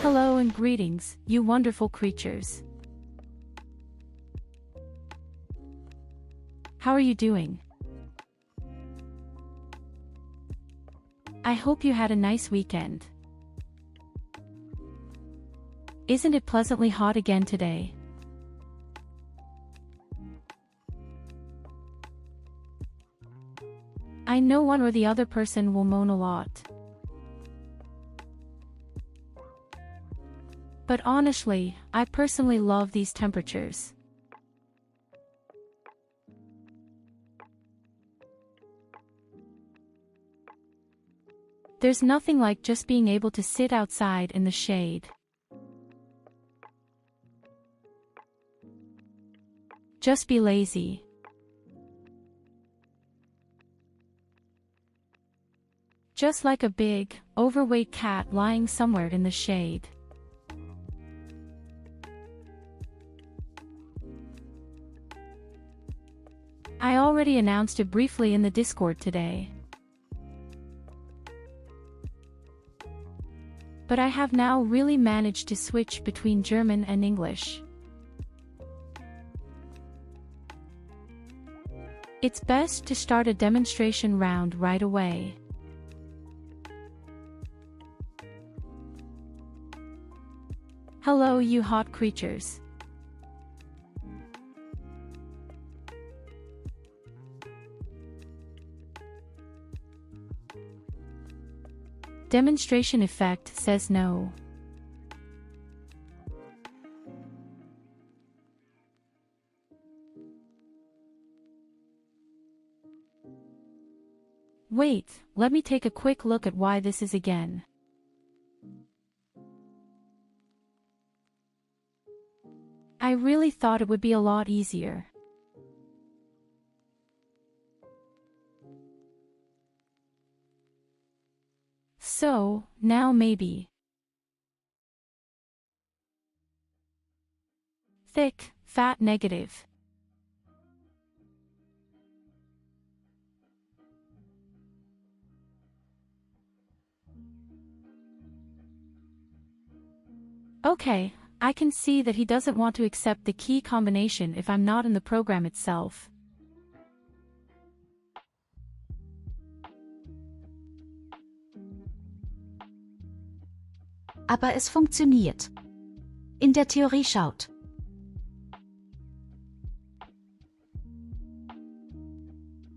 Hello and greetings, you wonderful creatures. How are you doing? I hope you had a nice weekend. Isn't it pleasantly hot again today? I know one or the other person will moan a lot. But honestly, I personally love these temperatures. There's nothing like just being able to sit outside in the shade. Just be lazy. Just like a big, overweight cat lying somewhere in the shade. I already announced it briefly in the Discord today. But I have now really managed to switch between German and English. It's best to start a demonstration round right away. Hello, you hot creatures. Demonstration effect says no. Wait, let me take a quick look at why this is again. I really thought it would be a lot easier. So, now maybe. Thick, fat negative. Okay, I can see that he doesn't want to accept the key combination if I'm not in the program itself. Aber es funktioniert. In der Theorie schaut.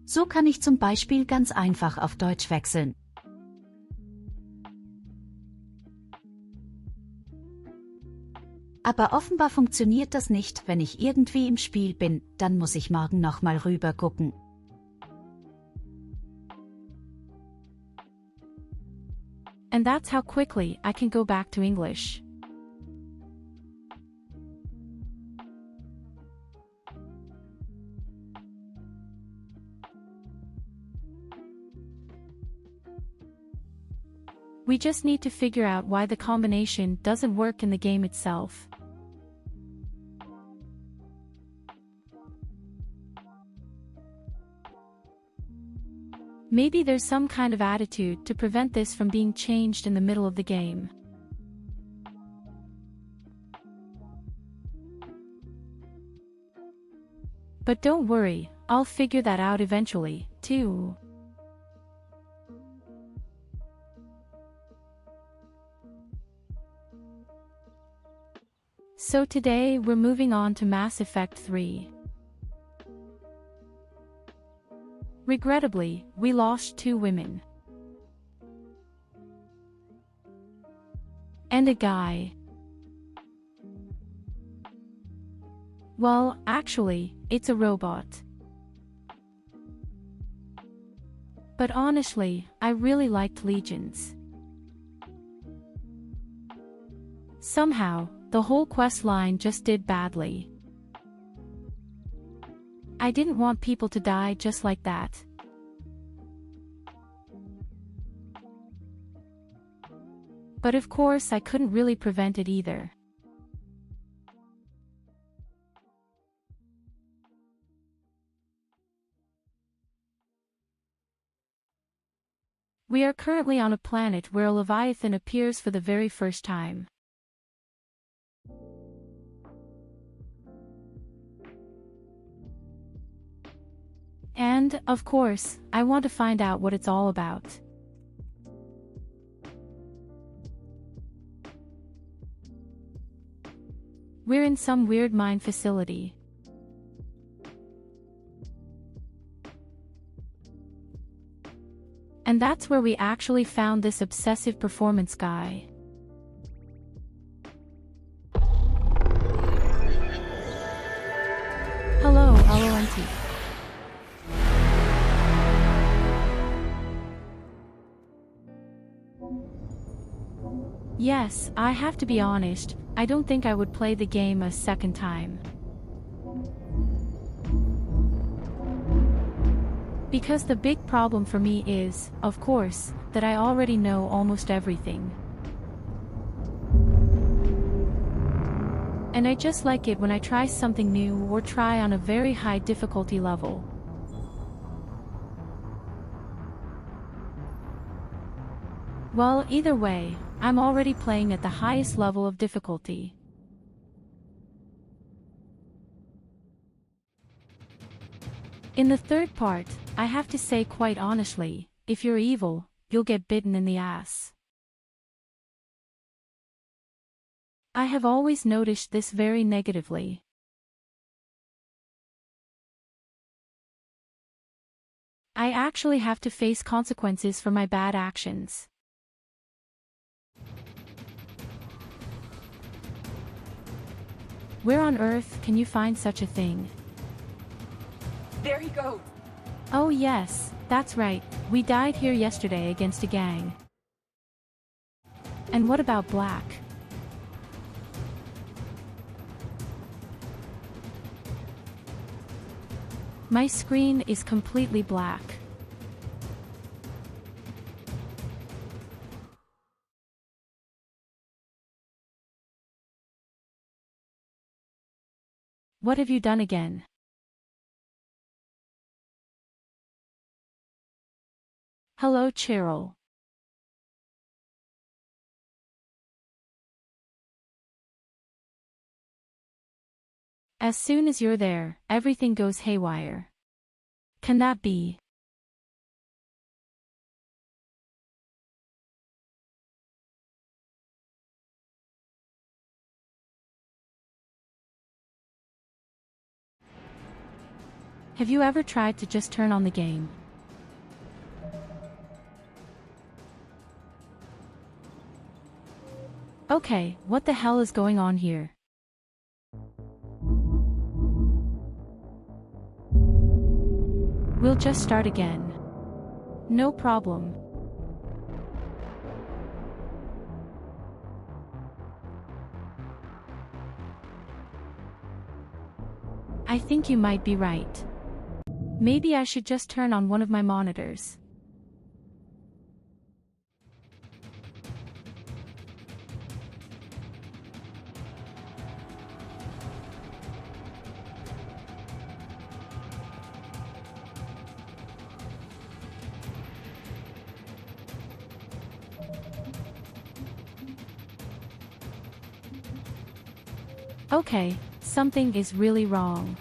So kann ich zum Beispiel ganz einfach auf Deutsch wechseln. Aber offenbar funktioniert das nicht, wenn ich irgendwie im Spiel bin, dann muss ich morgen nochmal rüber gucken. And that's how quickly I can go back to English. We just need to figure out why the combination doesn't work in the game itself. Maybe there's some kind of attitude to prevent this from being changed in the middle of the game. But don't worry, I'll figure that out eventually, too. So today we're moving on to Mass Effect 3. Regrettably, we lost 2 women. And a guy. Well, actually, it's a robot. But honestly, I really liked Legions. Somehow, the whole quest line just did badly. I didn't want people to die just like that. But of course I couldn't really prevent it either. We are currently on a planet where a Leviathan appears for the very first time. And, of course, I want to find out what it's all about. We're in some weird mine facility. And that's where we actually found this obsessive performance guy. Hello, LONT. Yes, I have to be honest, I don't think I would play the game a second time. Because the big problem for me is, of course, that I already know almost everything. And I just like it when I try something new or try on a very high difficulty level. Well, either way, I'm already playing at the highest level of difficulty. In the third part, I have to say quite honestly, if you're evil, you'll get bitten in the ass. I have always noticed this very negatively. I actually have to face consequences for my bad actions. Where on earth can you find such a thing? There he goes. Oh yes, that's right, we died here yesterday against a gang. And what about Black? My screen is completely black. What have you done again? Hello, Tyurru. As soon as you're there, everything goes haywire. Can that be? Have you ever tried to just turn on the game? Okay, what the hell is going on here? We'll just start again. No problem. I think you might be right. Maybe I should just turn on one of my monitors. Okay, something is really wrong.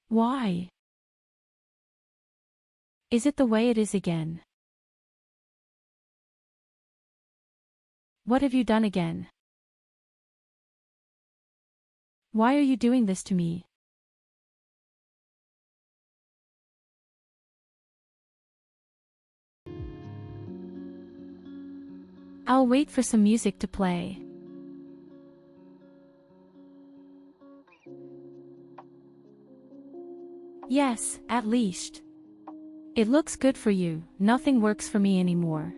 Why? Is it the way it is again? What have you done again? Why are you doing this to me? I'll wait for some music to play. Yes, at least. It looks good for you, nothing works for me anymore.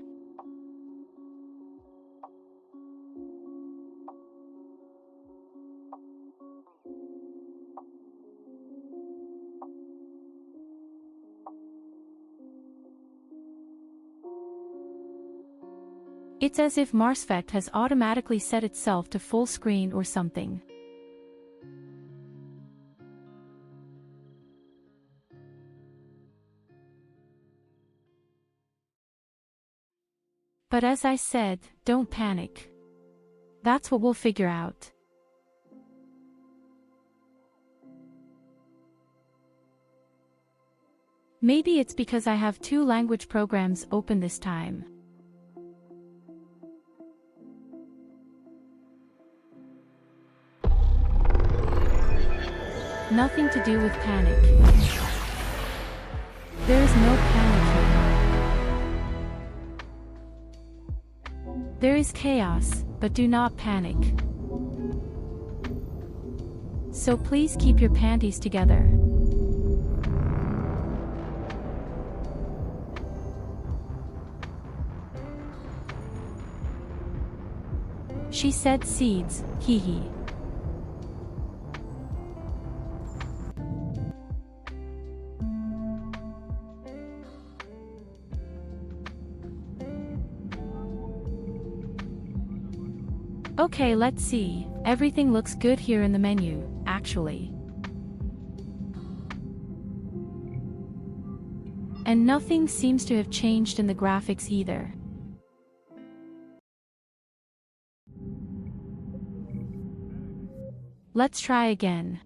It's as if MarsFect has automatically set itself to full screen or something. But as I said, don't panic. That's what we'll figure out. Maybe it's because I have 2 language programs open this time. Nothing to do with panic. There is no panic here. There is chaos, but do not panic. So please keep your panties together. She said seeds, hee hee. Okay, let's see. Everything looks good here in the menu, actually. And nothing seems to have changed in the graphics either. Let's try again.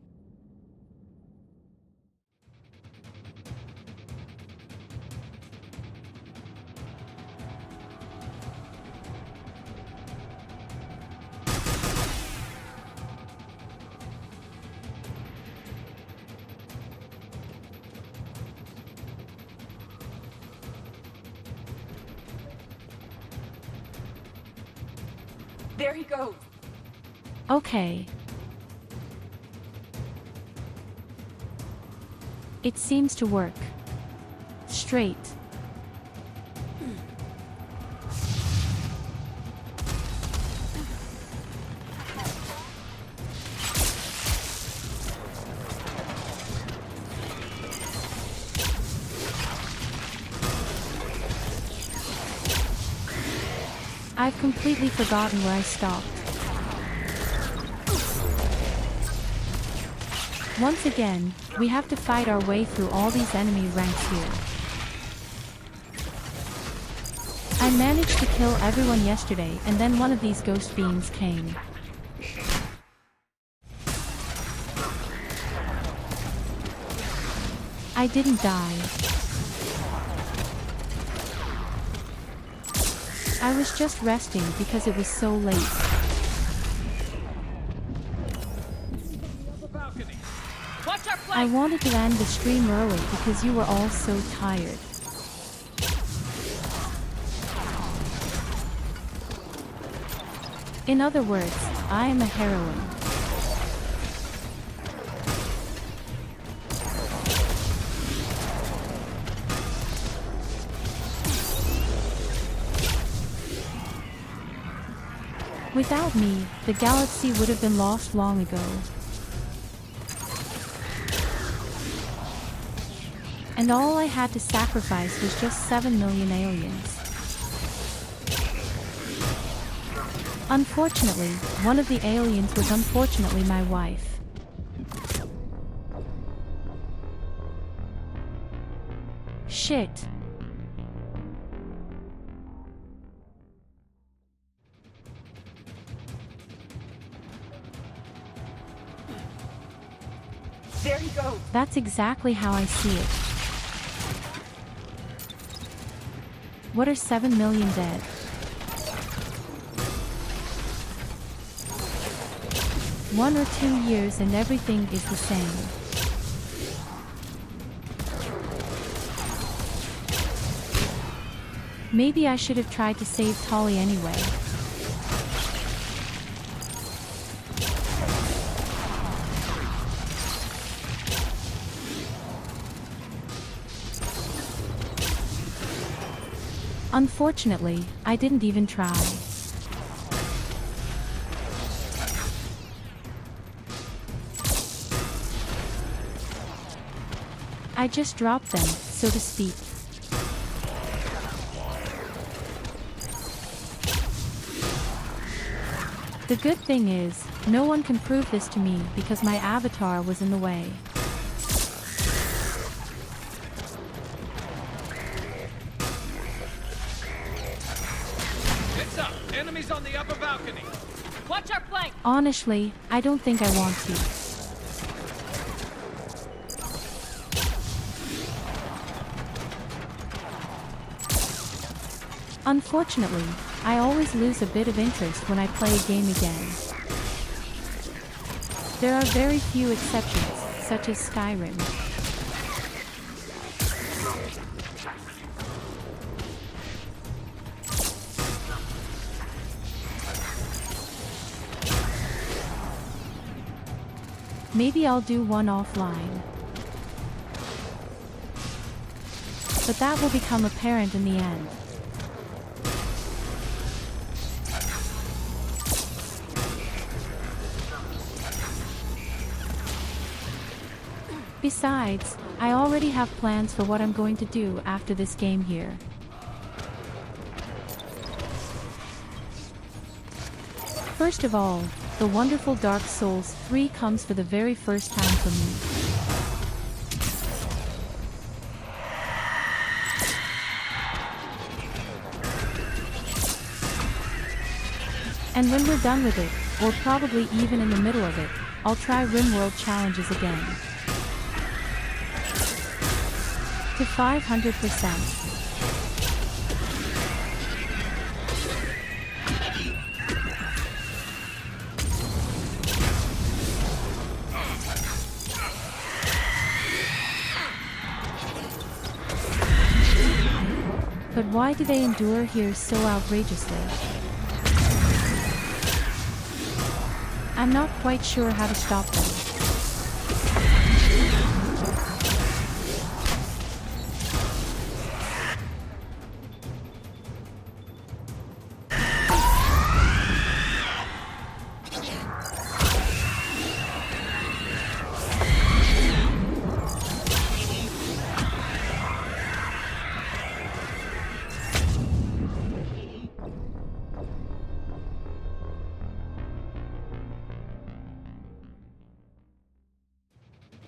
There he goes. Okay. It seems to work. Straight. I've completely forgotten where I stopped. Once again, we have to fight our way through all these enemy ranks here. I managed to kill everyone yesterday, and then one of these ghost beings came. I didn't die. I was just resting because it was so late. I wanted to end the stream early because you were all so tired. In other words, I am a heroine. Without me, the galaxy would have been lost long ago. And all I had to sacrifice was just 7 million aliens. Unfortunately, one of the aliens was unfortunately my wife. Shit. There he goes. That's exactly how I see it. What are 7 million dead? One or 2 years and everything is the same. Maybe I should have tried to save Tolly anyway. Unfortunately, I didn't even try. I just dropped them, so to speak. The good thing is, no one can prove this to me because my avatar was in the way. Honestly, I don't think I want to. Unfortunately, I always lose a bit of interest when I play a game again. There are very few exceptions, such as Skyrim. Maybe I'll do one offline. But that will become apparent in the end. Besides, I already have plans for what I'm going to do after this game here. First of all, the wonderful Dark Souls 3 comes for the very first time for me. And when we're done with it, or probably even in the middle of it, I'll try RimWorld challenges again. To 500%. But why do they endure here so outrageously? I'm not quite sure how to stop them.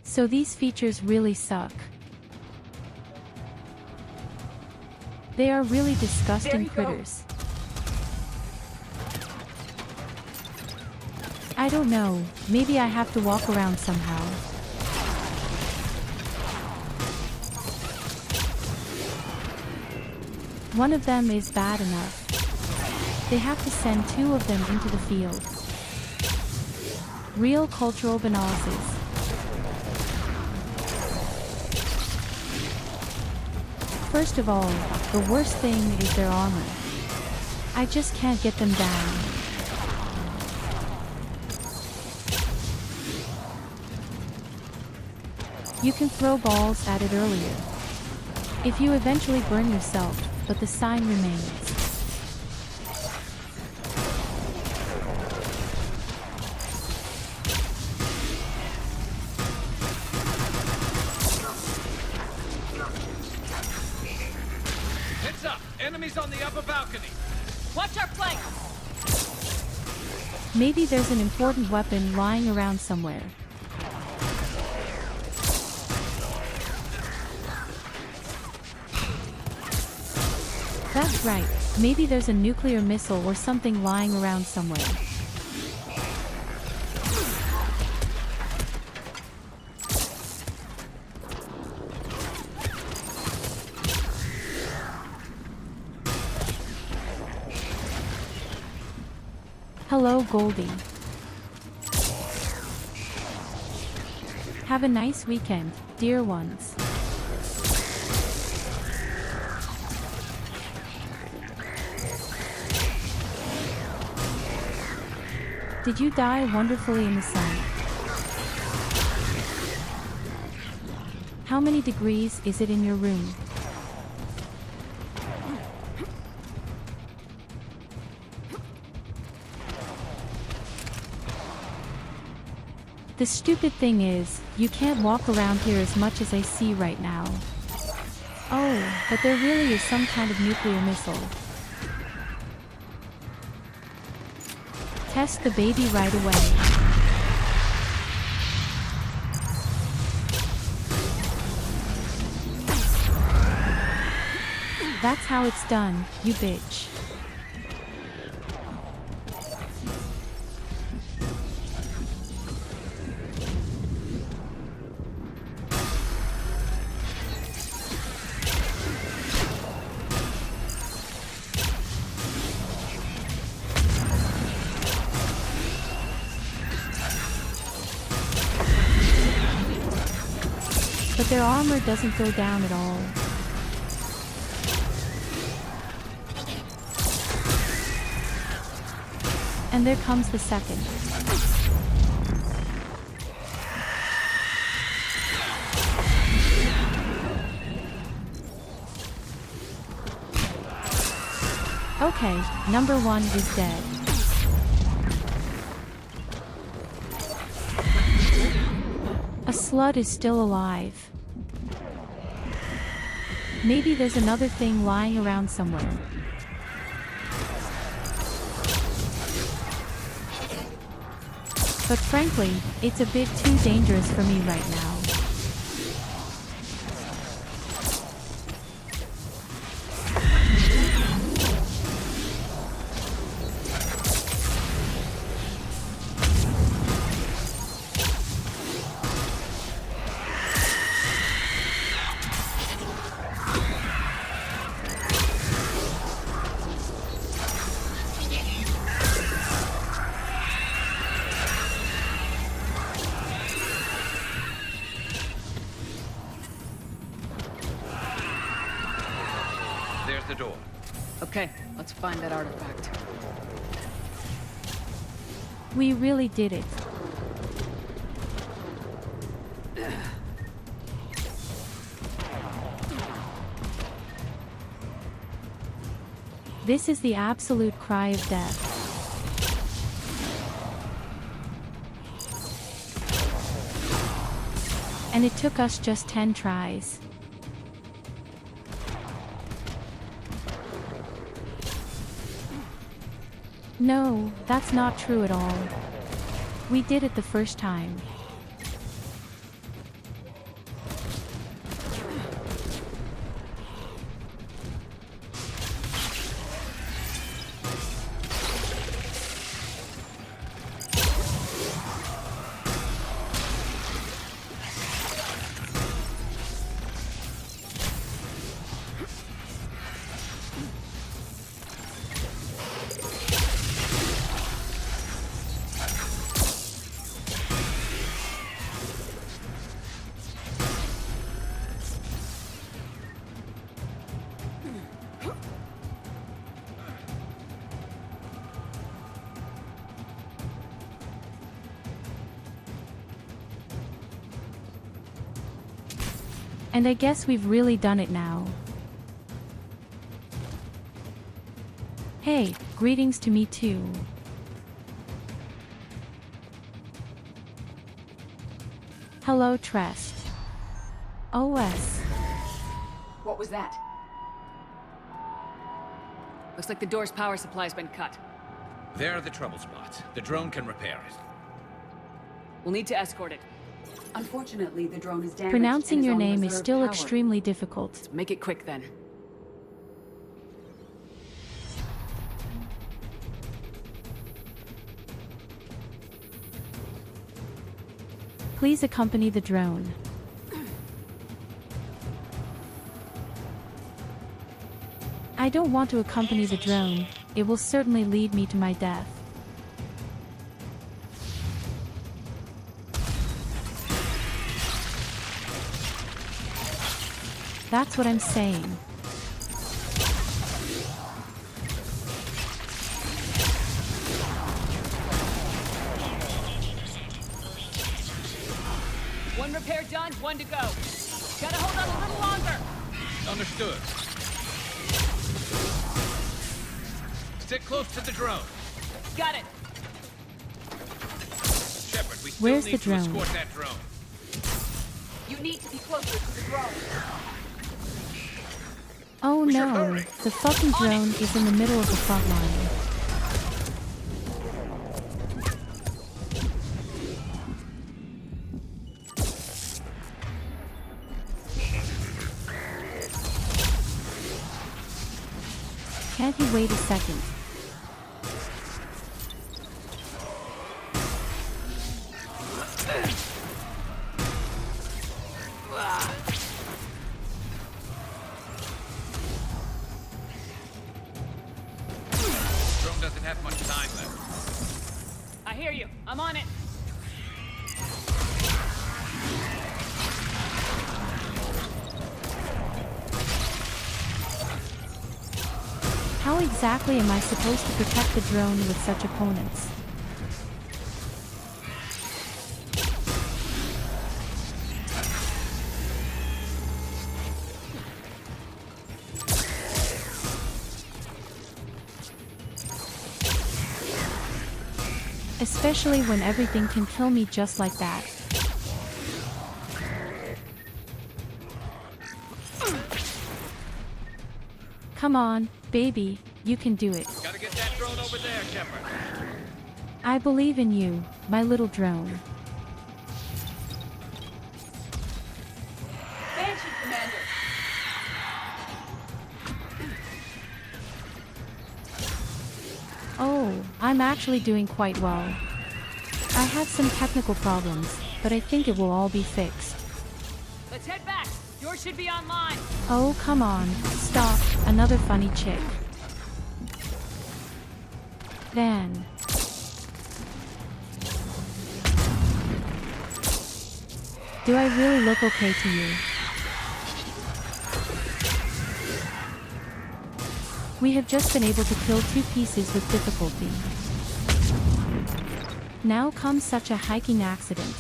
So these features really suck. They are really disgusting critters. I don't know, maybe I have to walk around somehow. One of them is bad enough. They have to send 2 of them into the field. Real cultural banalities. First of all, the worst thing is their armor. I just can't get them down. You can throw balls at it earlier. If you eventually burn yourself, but the sign remains. Enemies on the upper balcony. Watch our flank! Maybe there's an important weapon lying around somewhere. That's right, maybe there's a nuclear missile or something lying around somewhere. Hello, Goldie. Have a nice weekend, dear ones. Did you die wonderfully in the sun? How many degrees is it in your room? The stupid thing is, you can't walk around here as much as I see right now. Oh, but there really is some kind of nuclear missile. Test the baby right away. That's how it's done, you bitch. but their armor doesn't go down at all. And there comes the second. Okay, number 1 is dead. A slut is still alive. Maybe there's another thing lying around somewhere. But frankly, it's a bit too dangerous for me right now. There's the door. Okay, let's find that artifact. We really did it. This is the absolute cry of death. And it took us just 10 tries. No, that's not true at all. We did it the first time. And I guess we've really done it now. Hey, greetings to me too. Hello, Trest. OS. What was that? Looks like the door's power supply's been cut. There are the trouble spots. The drone can repair it. We'll need to escort it. Unfortunately, the drone is damaged. Pronouncing and your on name is reserve still power. extremely difficult. Let's make it quick then. Please accompany the drone. I don't want to accompany the drone. It will certainly lead me to my death. That's what I'm saying. One repair done, one to go. Gotta hold on a little longer. Understood. Stick close to the drone. Got it. Shepard, we still Where's need the to drone? escort that drone. You need to be closer to the drone. Oh We should no, hurry. the fucking drone is in the middle of the front line. Can't you wait a second? Drone doesn't have much time left. I hear you. I'm on it. exactly am I supposed to protect the drone with such opponents? Especially when everything can kill me just like that. Come on, baby, you can do it. Gotta get that drone over there, Shepard. I believe in you, my little drone. Banshee Commander. Oh, I'm actually doing quite well. I had some technical problems, but I think it will all be fixed. Let's head back. Yours should be online. Oh, come on, stop, another funny chick. Then. Do I really look okay to you? We have just been able to kill 2 pieces with difficulty. Now comes such a hiking accident.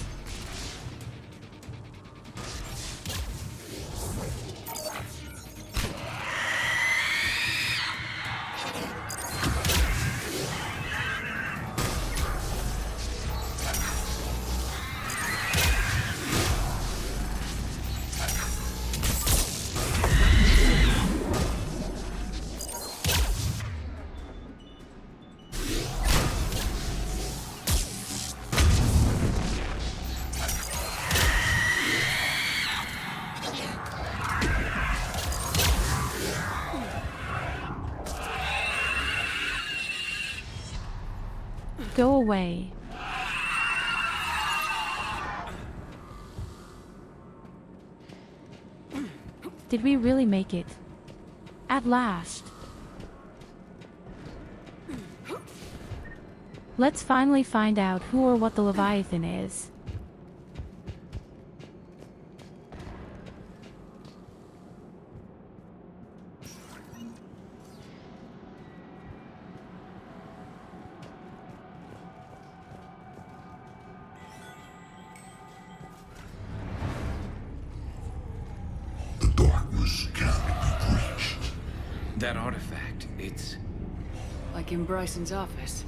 Go away. Did we really make it? At last. Let's finally find out who or what the Leviathan is. That artifact, it's... Like in Bryson's office.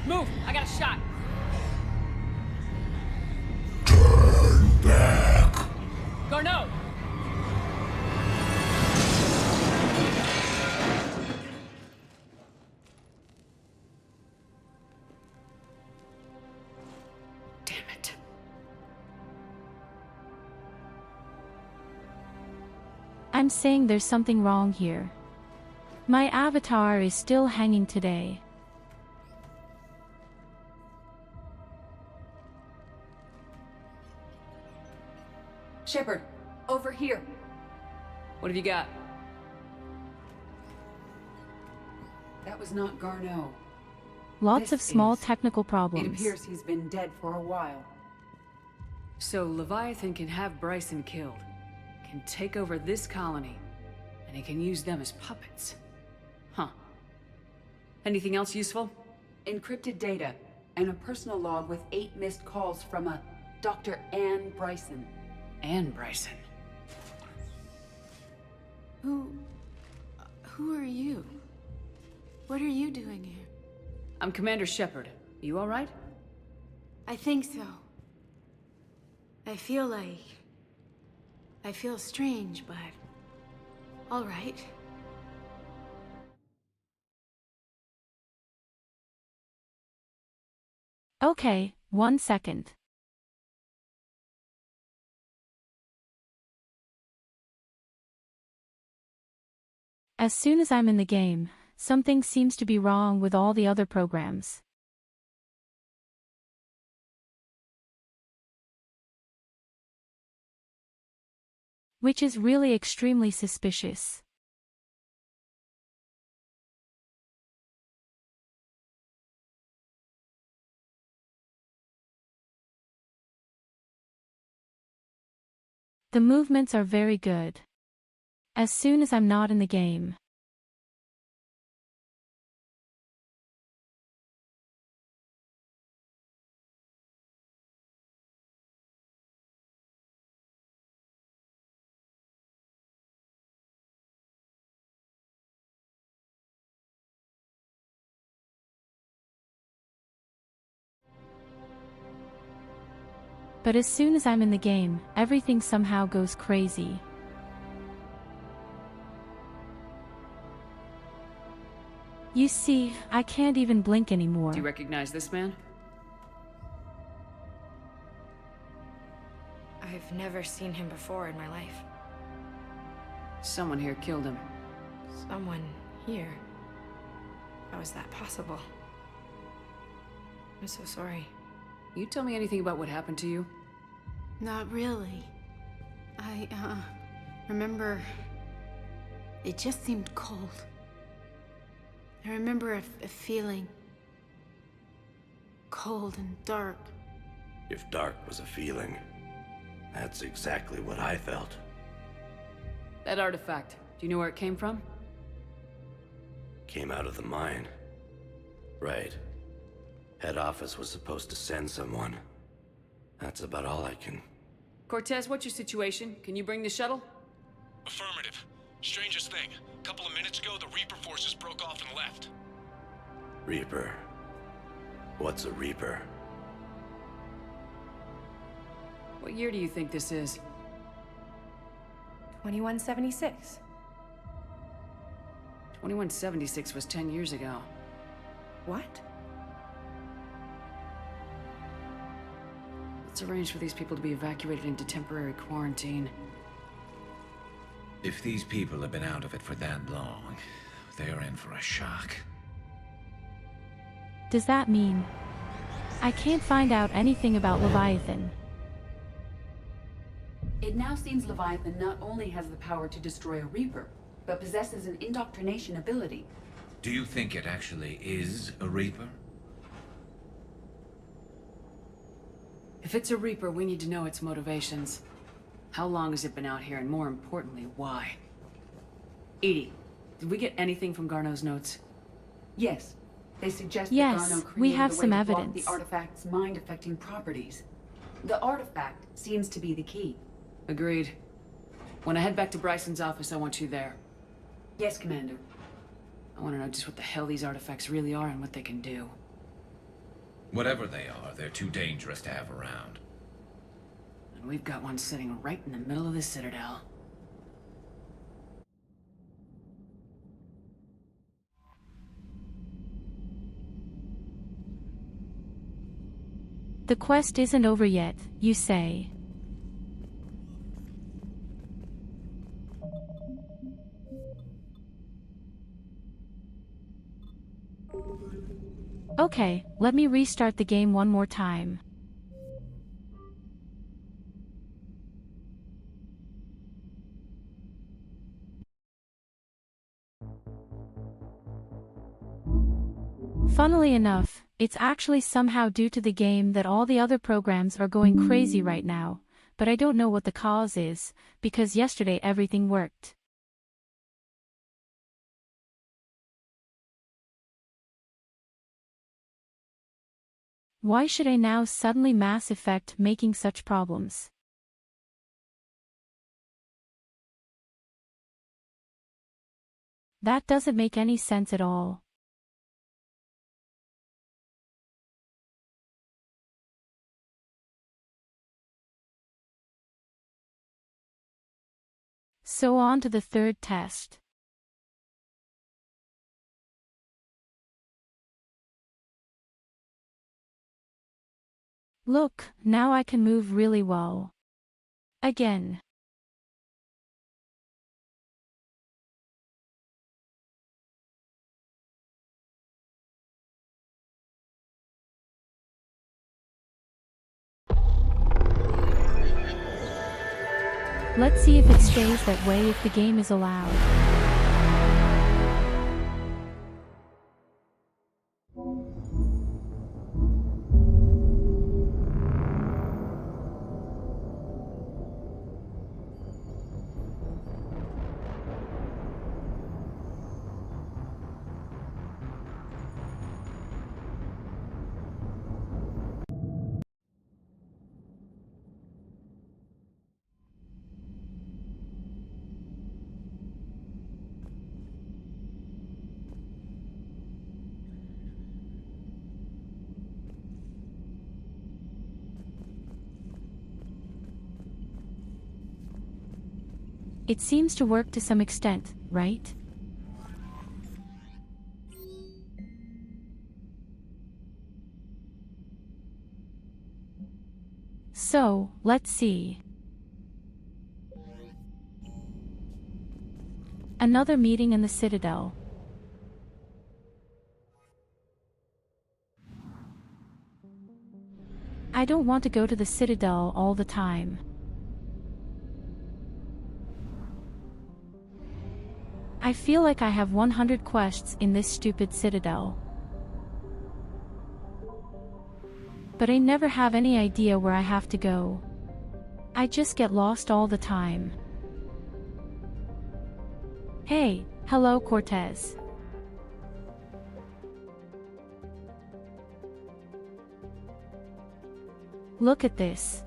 Move! I got a shot! Turn back! Garneau! Damn it. I'm saying there's something wrong here. My avatar is still hanging today. Shepard, over here. What have you got? That was not Garneau. Lots of This small is- technical It problems. appears he's been dead for a while. So Leviathan can have Bryson killed, can take over this colony, and he can use them as puppets. Huh. Anything else useful? Encrypted data, and a personal log with 8 missed calls from a Dr. Anne Bryson. And Bryson. Who are you? What are you doing here? I'm Commander Shepard. You all right? I think so. I feel strange, but all right. Okay, 1 second. As soon as I'm in the game, something seems to be wrong with all the other programs. Which is really extremely suspicious. The movements are very good. As soon as I'm not in the game. But as soon as I'm in the game, everything somehow goes crazy. You see, I can't even blink anymore. Do you recognize this man? I've never seen him before in my life. Someone here killed him. Someone here. How is that possible? I'm so sorry. You tell me anything about what happened to you? Not really. I, remember... It just seemed cold. I remember a feeling... cold and dark. If dark was a feeling, that's exactly what I felt. That artifact, do you know where it came from? Came out of the mine. Right. Head office was supposed to send someone. That's about all I can... Cortez, what's your situation? Can you bring the shuttle? Affirmative. Strangest thing. A couple of minutes ago, the Reaper forces broke off and left. Reaper. What's a Reaper? What year do you think this is? 2176. 2176 was 10 years ago. What? Let's arrange for these people to be evacuated into temporary quarantine. If these people have been out of it for that long, they're in for a shock. Does that mean I can't find out anything about Leviathan? It now seems Leviathan not only has the power to destroy a Reaper, but possesses an indoctrination ability. Do you think it actually is a Reaper? If it's a Reaper, we need to know its motivations. How long has it been out here, and more importantly, why? Edie, did we get anything from Garneau's notes? Yes, they suggest Yes, that Garneau we created have a way some to block evidence. the artifact's mind-affecting properties. The artifact seems to be the key. Agreed. When I head back to Bryson's office, I want you there. Yes, Commander. I want to know just what the hell these artifacts really are and what they can do. Whatever they are, they're too dangerous to have around. And we've got one sitting right in the middle of the Citadel. The quest isn't over yet, you say. Okay, let me restart the game one more time. Funnily enough, it's actually somehow due to the game that all the other programs are going crazy right now, but I don't know what the cause is, because yesterday everything worked. Why should I now suddenly Mass Effect making such problems? That doesn't make any sense at all. So on to the third test. Look, now I can move really well. Again. Let's see if it stays that way if the game is allowed. It seems to work to some extent, right? So, let's see. Another meeting in the Citadel. I don't want to go to the Citadel all the time. I feel like I have 100 quests in this stupid Citadel. But I never have any idea where I have to go. I just get lost all the time. Hey, hello Cortez. Look at this.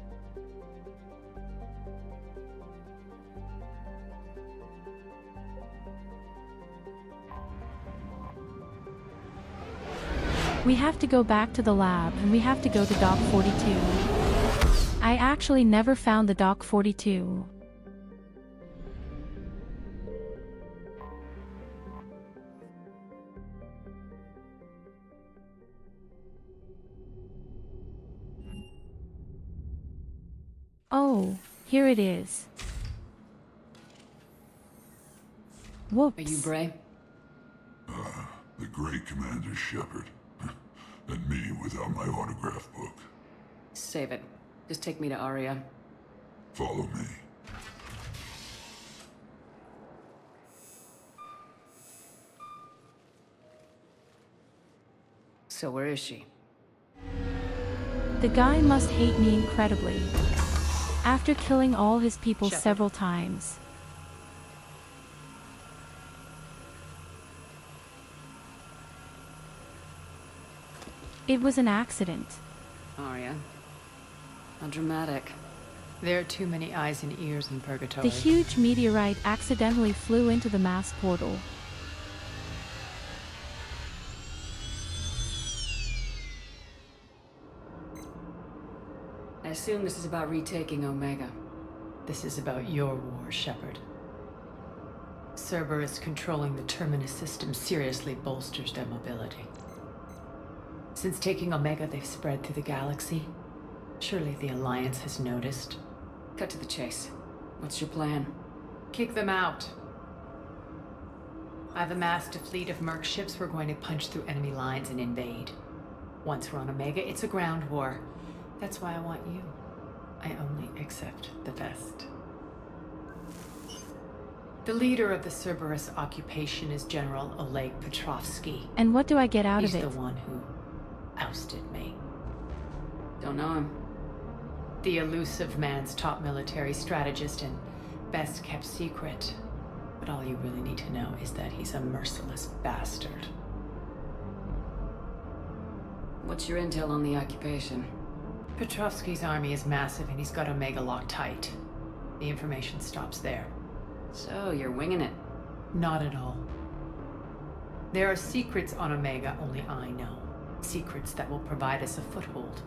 We have to go back to the lab and we have to go to Dock 42. I actually never found the Dock 42. Oh, here it is. Whoops. Are you Bray? The great Commander Shepard. And me without my autograph book. Save it. Just take me to Aria. Follow me. So where is she? The guy must hate me incredibly. After killing all his people Shepard. several times. It was an accident. Aria. How dramatic. There are too many eyes and ears in Purgatory. The huge meteorite accidentally flew into the mass portal. I assume this is about retaking Omega. This is about your war, Shepard. Cerberus controlling the Terminus system seriously bolsters their mobility. Since taking Omega, they've spread through the galaxy. Surely the Alliance has noticed. Cut to the chase. What's your plan? Kick them out. I've amassed a fleet of merc ships. We're going to punch through enemy lines and invade. Once we're on Omega, it's a ground war. That's why I want you. I only accept the best. The leader of the Cerberus occupation is General Oleg Petrovsky. And what do I get out He's of it? the one who ousted me. Don't know him. The elusive man's top military strategist and best kept secret. But all you really need to know is that he's a merciless bastard. What's your intel on the occupation? Petrovsky's army is massive and he's got Omega locked tight. The information stops there. So, you're winging it. Not at all. There are secrets on Omega only I know. Secrets that will provide us a foothold.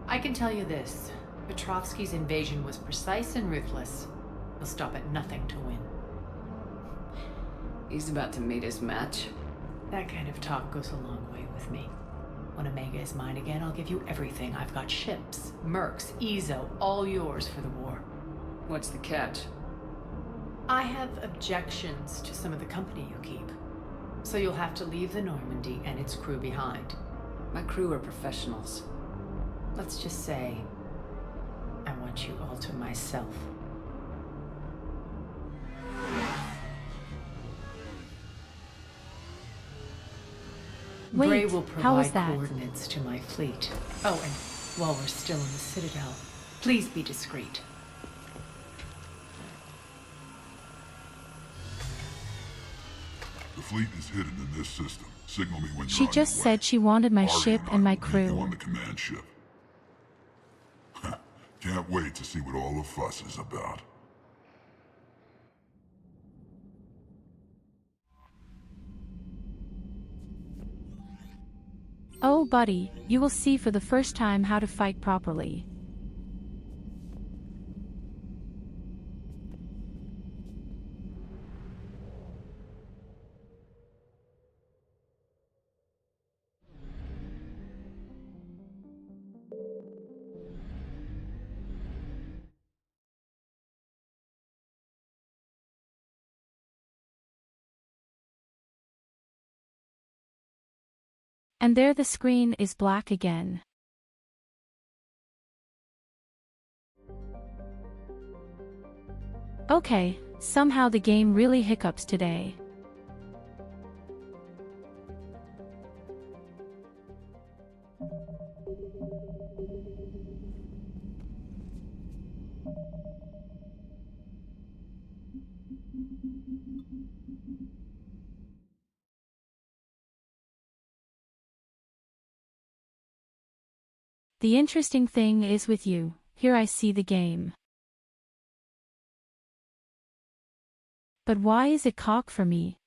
I can tell you this. Petrovsky's invasion was precise and ruthless. He'll stop at nothing to win. He's about to meet his match. That kind of talk goes a long way with me. When Omega is mine again, I'll give you everything. I've got ships, mercs, Ezo, all yours for the war. What's the catch? I have objections to some of the company you keep. So you'll have to leave the Normandy and its crew behind. My crew are professionals. Let's just say, I want you all to myself. Wait, Bray will how was provide that? coordinates to my fleet. Oh, and while we're still in the Citadel, please be discreet. The fleet is hidden in this system. Signal me when you're She on just your way. said she wanted my Aria ship I and my will meet you crew. on the command ship. Can't wait to see what all the fuss is about. Oh buddy, you will see for the first time how to fight properly. And there the screen is black again. Okay, somehow the game really hiccups today. The interesting thing is with you, here I see the game. But why is it cocked for me?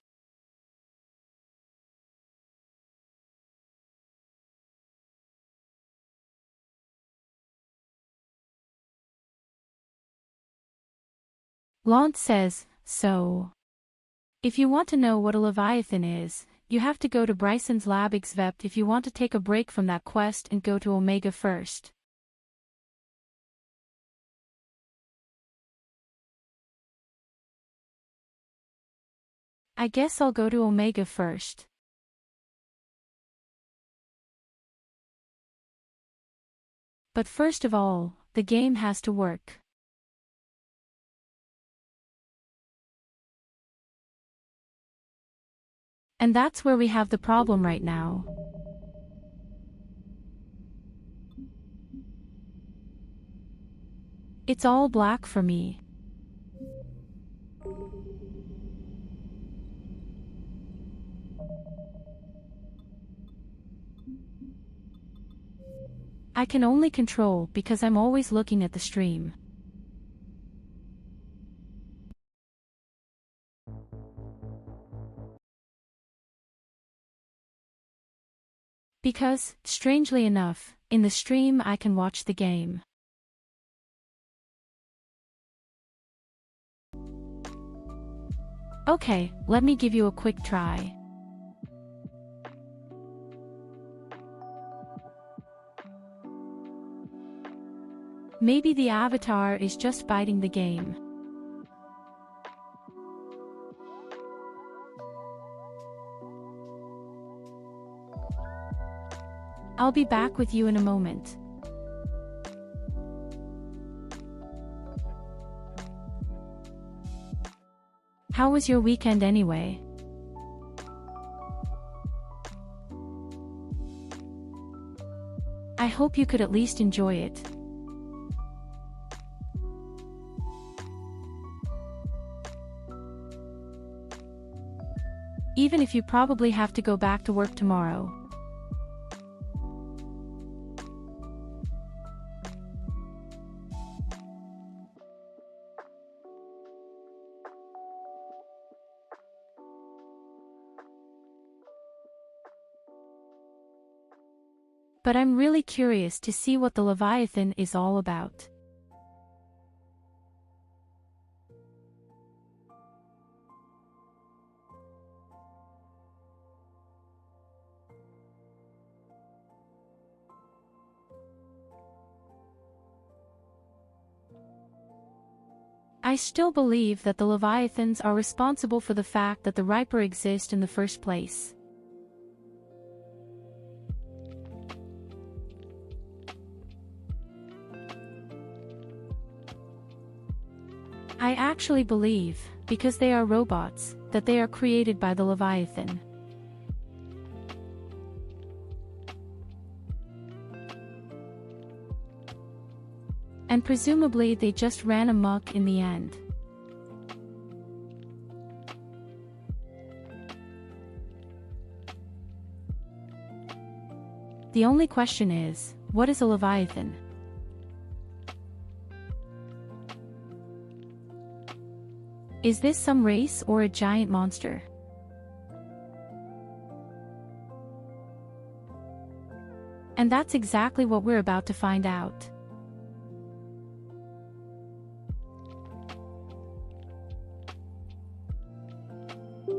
Lant says, so. If you want to know what a Leviathan is, you have to go to Bryson's lab except if you want to take a break from that quest and go to Omega first. I guess I'll go to Omega first. But first of all, the game has to work. And that's where we have the problem right now. It's all black for me. I can only control because I'm always looking at the stream. Because, strangely enough, in the stream I can watch the game. Okay, let me give you a quick try. Maybe the avatar is just biting the game. I'll be back with you in a moment. How was your weekend anyway? I hope you could at least enjoy it. Even if you probably have to go back to work tomorrow. But I'm really curious to see what the Leviathan is all about. I still believe that the Leviathans are responsible for the fact that the Reaper exist in the first place. I actually believe, because they are robots, that they are created by the Leviathan. And presumably they just ran amok in the end. The only question is, what is a Leviathan? Is this some race or a giant monster? And that's exactly what we're about to find out.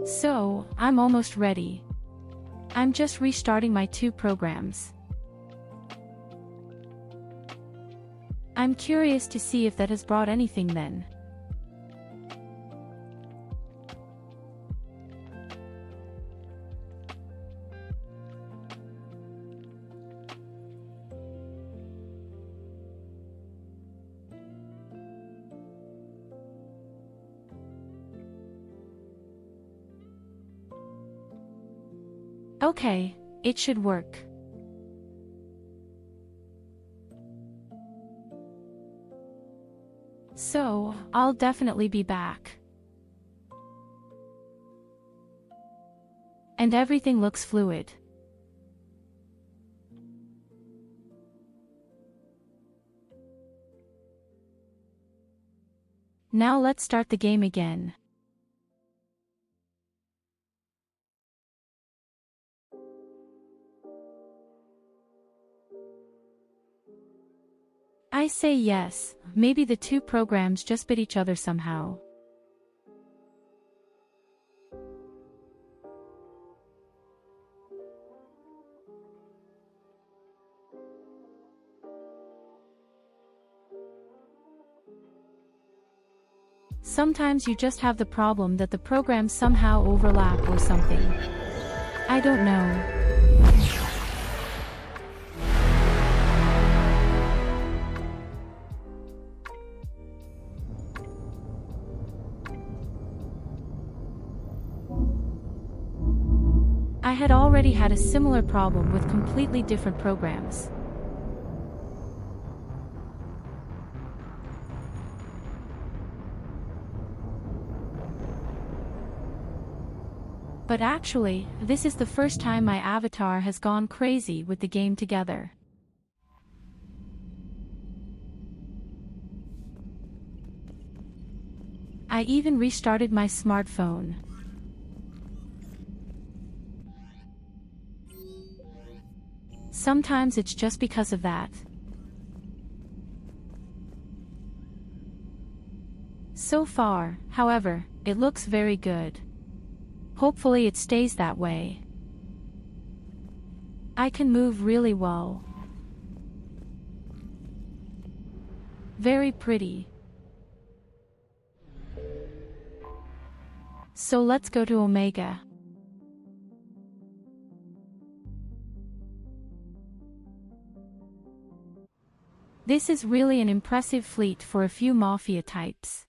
So, I'm almost ready. I'm just restarting my 2 programs. I'm curious to see if that has brought anything then. Okay, it should work. So, I'll definitely be back. And everything looks fluid. Now let's start the game again. I say yes, maybe the two programs just bit each other somehow. Sometimes you just have the problem that the programs somehow overlap or something. I don't know. I had already had a similar problem with completely different programs. But actually, this is the first time my avatar has gone crazy with the game together. I even restarted my smartphone. Sometimes it's just because of that. So far, however, it looks very good. Hopefully it stays that way. I can move really well. Very pretty. So let's go to Omega. This is really an impressive fleet for a few mafia types.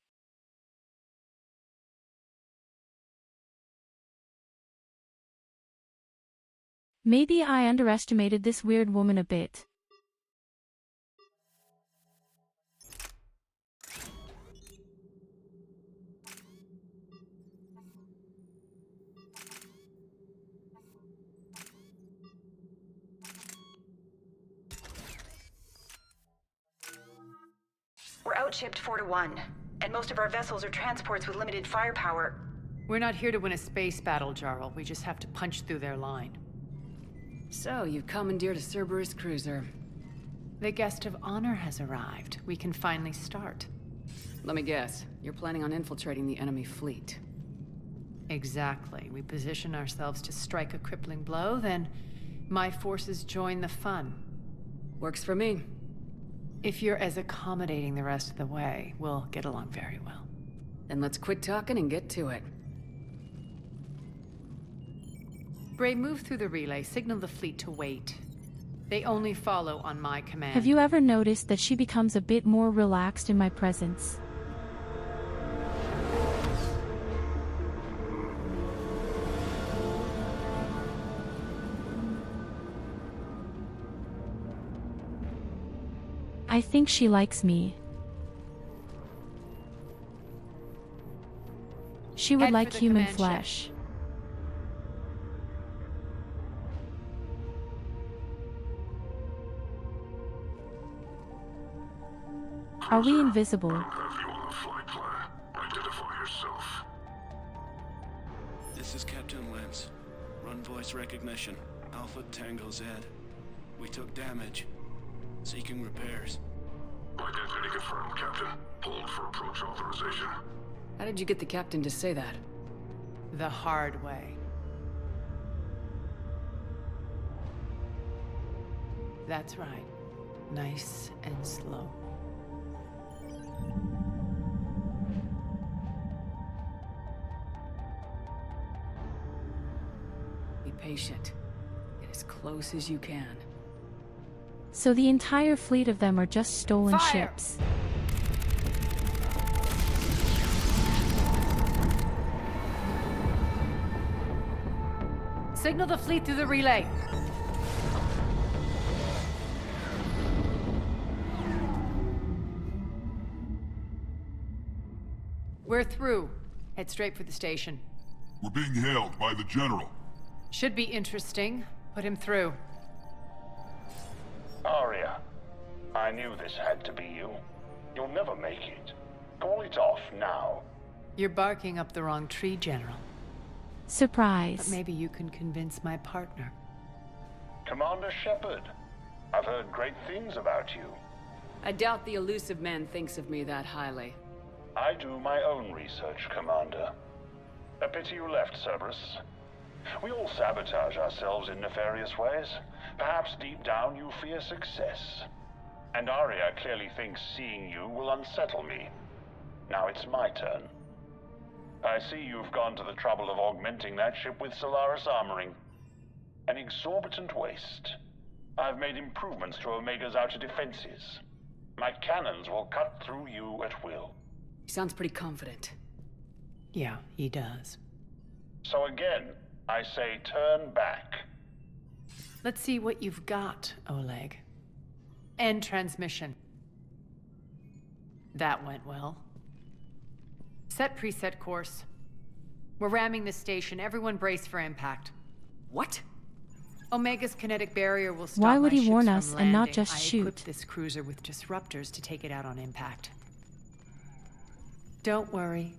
Maybe I underestimated this weird woman a bit. We're outshipped 4-1, and most of our vessels are transports with limited firepower. We're not here to win a space battle, Jarl. We just have to punch through their line. So, you've commandeered a Cerberus cruiser. The guest of honor has arrived. We can finally start. Let me guess, you're planning on infiltrating the enemy fleet. Exactly. We position ourselves to strike a crippling blow, then my forces join the fun. Works for me. If you're as accommodating the rest of the way, we'll get along very well. Then let's quit talking and get to it. Bray, move through the relay, signal the fleet to wait. They only follow on my command. Have you ever noticed that she becomes a bit more relaxed in my presence? I think she likes me. She would like human flesh. Are we invisible? Identify yourself. This is Captain Lentz. Run voice recognition. Alpha Tango Z. We took damage. Seeking repairs. Identity confirmed, Captain. Hold for approach authorization. How did you get the captain to say that? The hard way. That's right. Nice and slow. Be patient. Get as close as you can. So the entire fleet of them are just stolen Fire! ships. signal the fleet through the relay. We're through. Head straight for the station. We're being hailed by the General. Should be interesting. Put him through. Arya, I knew this had to be you. You'll never make it. Call it off now. You're barking up the wrong tree, General. Surprise. But maybe you can convince my partner. Commander Shepard, I've heard great things about you. I doubt the elusive man thinks of me that highly. I do my own research, Commander. A pity you left, Cerberus. We all sabotage ourselves in nefarious ways. Perhaps deep down you fear success. And Arya clearly thinks seeing you will unsettle me. Now it's my turn. I see you've gone to the trouble of augmenting that ship with Solaris armoring. An exorbitant waste. I've made improvements to Omega's outer defenses. My cannons will cut through you at will. He sounds pretty confident. Yeah, he does. So again, I say turn back. Let's see what you've got, Oleg. End transmission. That went well. Set preset course. We're ramming the station. Everyone brace for impact. What? Omega's kinetic barrier will stop Why would my he warn ships us from and not landing. just I shoot? equipped this cruiser with disruptors to take it out on impact. Don't worry.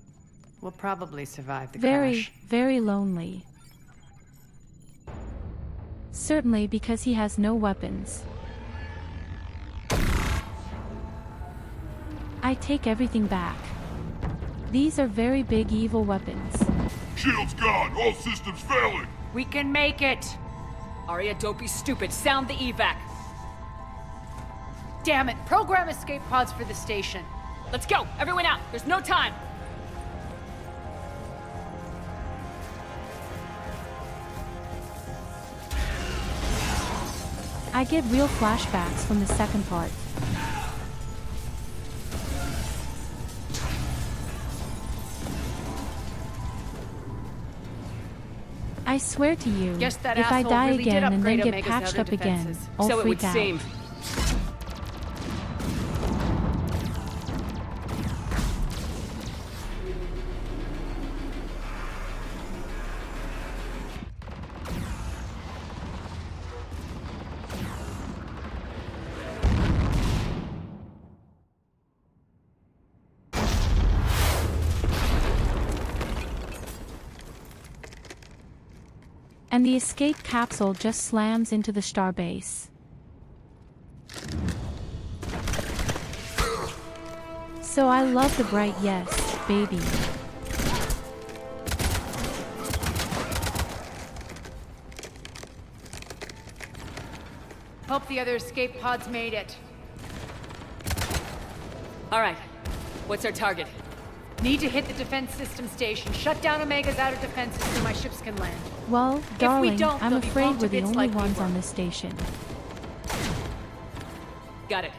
We'll probably survive the crash. Very lonely. Certainly because he has no weapons. I take everything back. These are very big evil weapons. Shield's gone! All systems failing! We can make it! Arya, don't be stupid. Sound the evac. Damn it! Program escape pods for the station. Let's go! Everyone out! There's no time! I get real flashbacks from the second part. I swear to you, Guess that if I asshole die really did again and then upgrade get Omega's patched outer up again, defenses. I'll So it freak would out. seem. And the escape capsule just slams into the starbase. So I love the bright yes, baby. Hope the other escape pods made it. All right. What's our target? Need to hit the defense system station. Shut down Omega's outer defenses so my ships can land. Well, darling, don't, I'm they'll be afraid blown we're to the bits only like we ones were. on this station. Got it.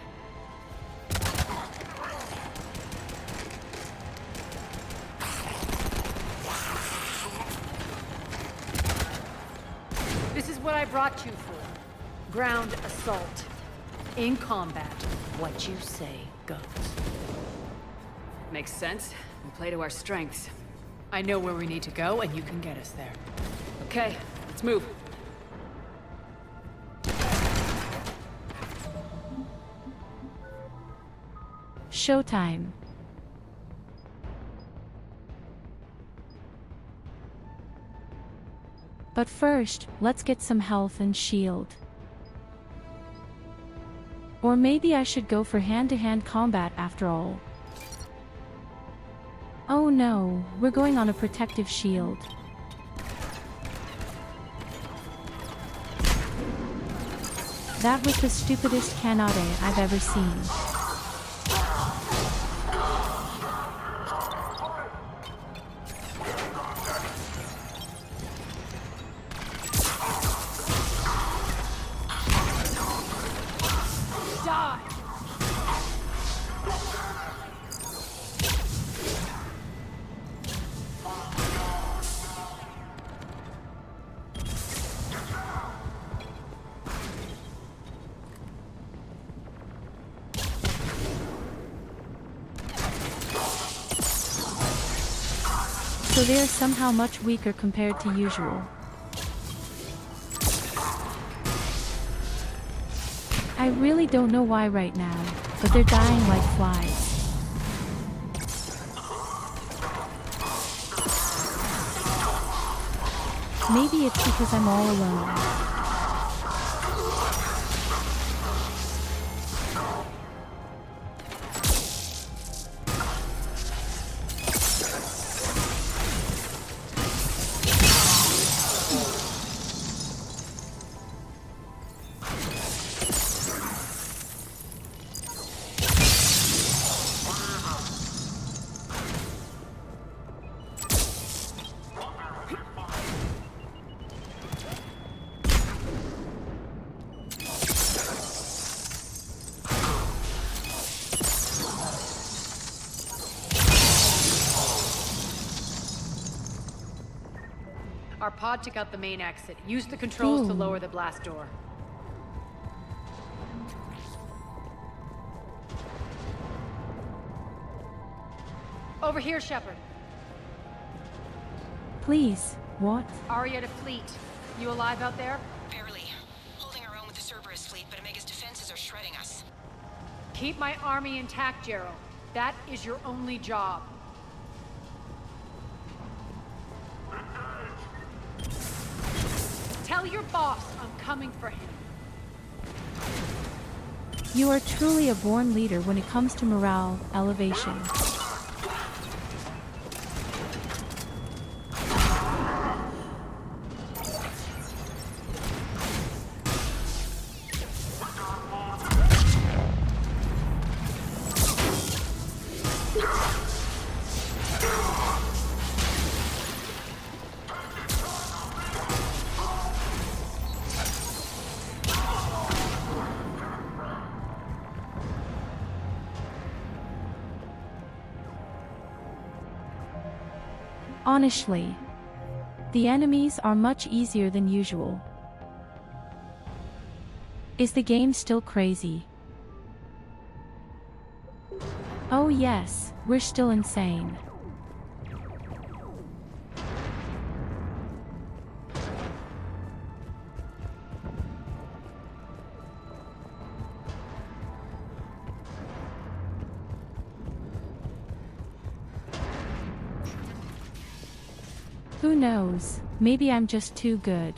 This is what I brought you for. Ground assault. In combat, what you say goes. Makes sense. We play to our strengths. I know where we need to go, and you can get us there. Okay, let's move. Showtime. But first, let's get some health and shield. Or maybe I should go for hand-to-hand combat after all. Oh no, we're going on a protective shield. That was the stupidest Kanade I've ever seen. So they are somehow much weaker compared to usual. I really don't know why right now, but they're dying like flies. Maybe it's because I'm all alone. Our pod took out the main exit. Use the controls to lower the blast door. Over here, Shepard. Please, what? Aria to Fleet. You alive out there? Barely. Holding our own with the Cerberus fleet, but Omega's defenses are shredding us. Keep my army intact, Gerald. That is your only job. Tell your boss I'm coming for him. You are truly a born leader when it comes to morale elevation. Honestly, the enemies are much easier than usual. Is the game still crazy? Oh yes, we're still insane. Who knows, maybe I'm just too good.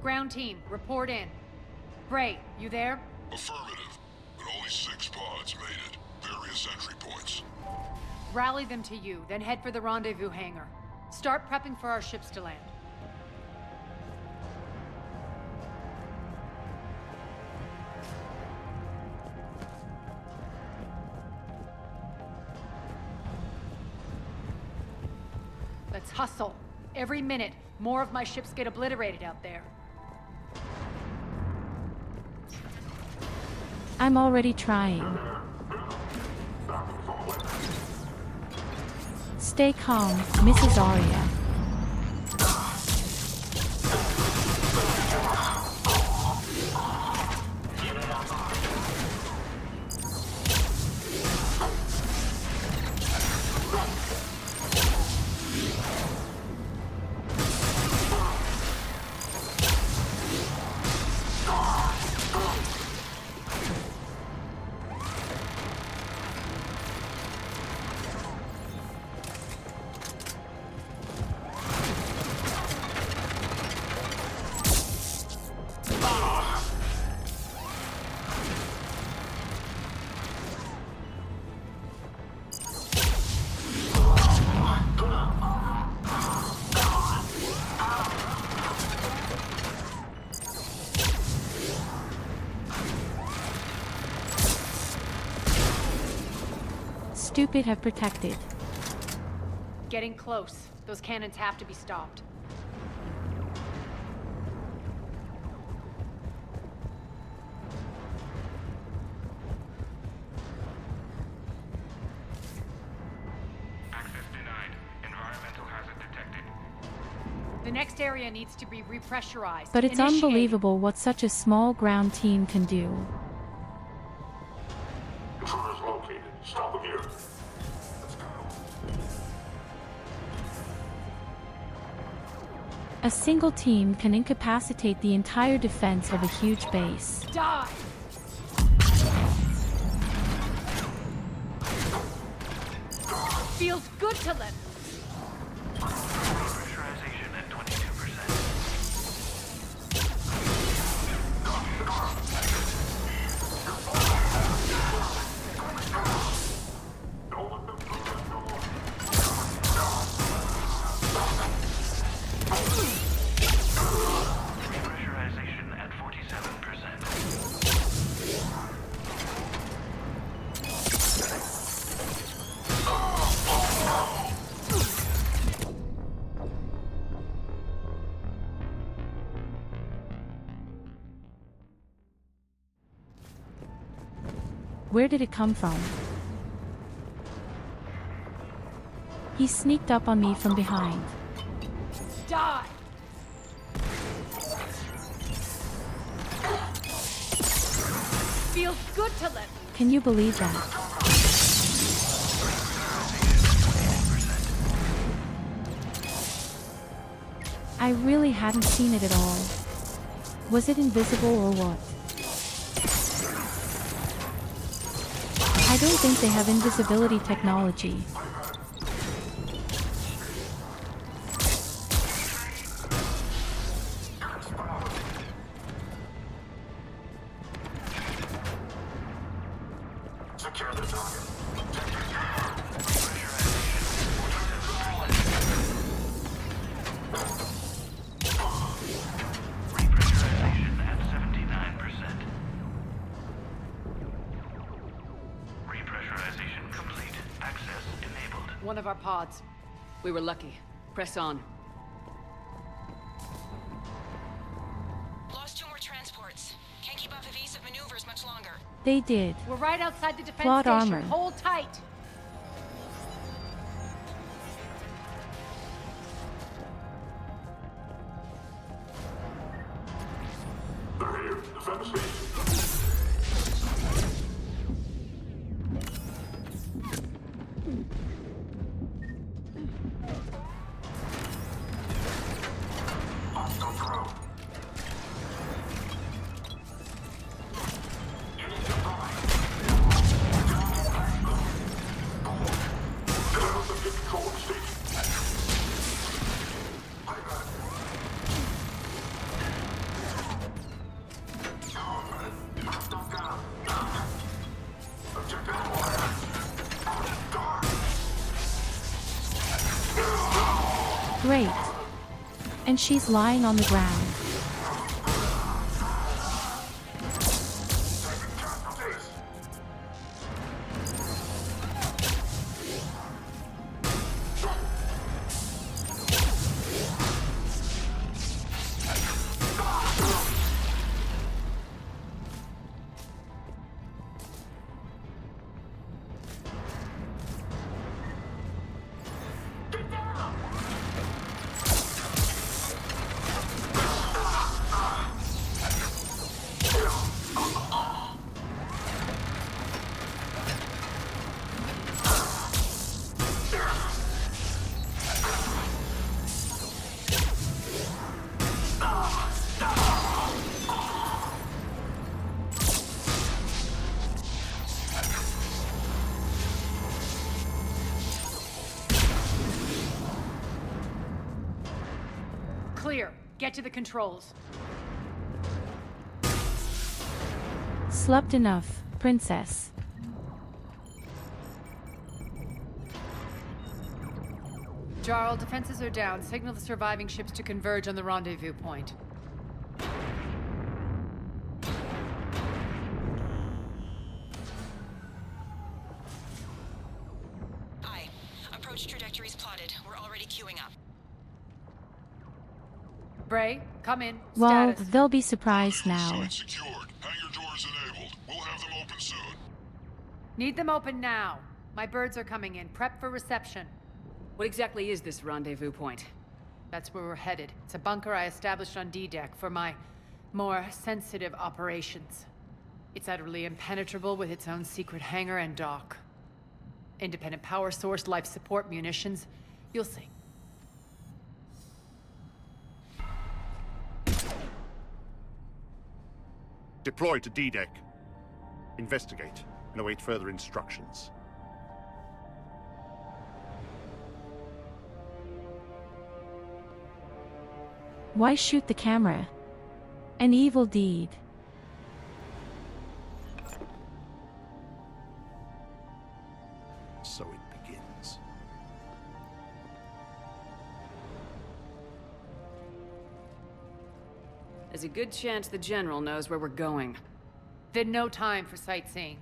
Ground team, report in. Bray, you there? Affirmative, but only 6 pods made it. Various entry points. Rally them to you, then head for the rendezvous hangar. Start prepping for our ships to land. Let's hustle. Every minute, more of my ships get obliterated out there. I'm already trying. Stay calm, Mrs. Aria. Stupid have protected. Getting close. Those cannons have to be stopped. Access denied. Environmental hazard detected. The next area needs to be repressurized. But it's Initiate. unbelievable what such a small ground team can do. Intruders located. A single team can incapacitate the entire defense of a huge base. Die! Feels good to live. Pressurization at 22%. Pressurization at 47%. Where did it come from? He sneaked up on me from behind. Die! Feels good to live. Can you believe that? I really hadn't seen it at all. Was it invisible or what? I don't think they have invisibility technology. Secure the target. Repressurization at 79%. Repressurization complete. Access enabled. One of our pods. We were lucky. Press on. Lost 2 more transports. Can't keep up evasive maneuvers much longer. They did. We're right outside the defense Plot station. armor. Hold tight. They're here. Defend the station. Great. And she's lying on the ground. Clear. Get to the controls. Slept enough, princess. Jarl, defenses are down. Signal the surviving ships to converge on the rendezvous point. Aye. Approach trajectories plotted. We're already queuing up. Bray, come in. Well, Status. they'll be surprised now. Site secured. Hangar doors enabled. We'll have them open soon. Need them open now. My birds are coming in. Prep for reception. What exactly is this rendezvous point? That's where we're headed. It's a bunker I established on D-Deck for my more sensitive operations. It's utterly impenetrable with its own secret hangar and dock. Independent power source, life support, munitions. You'll see. Deploy to D-Deck. Investigate and await further instructions. Why shoot the camera? An evil deed. So it begins. There's a good chance the General knows where we're going. Then no time for sightseeing.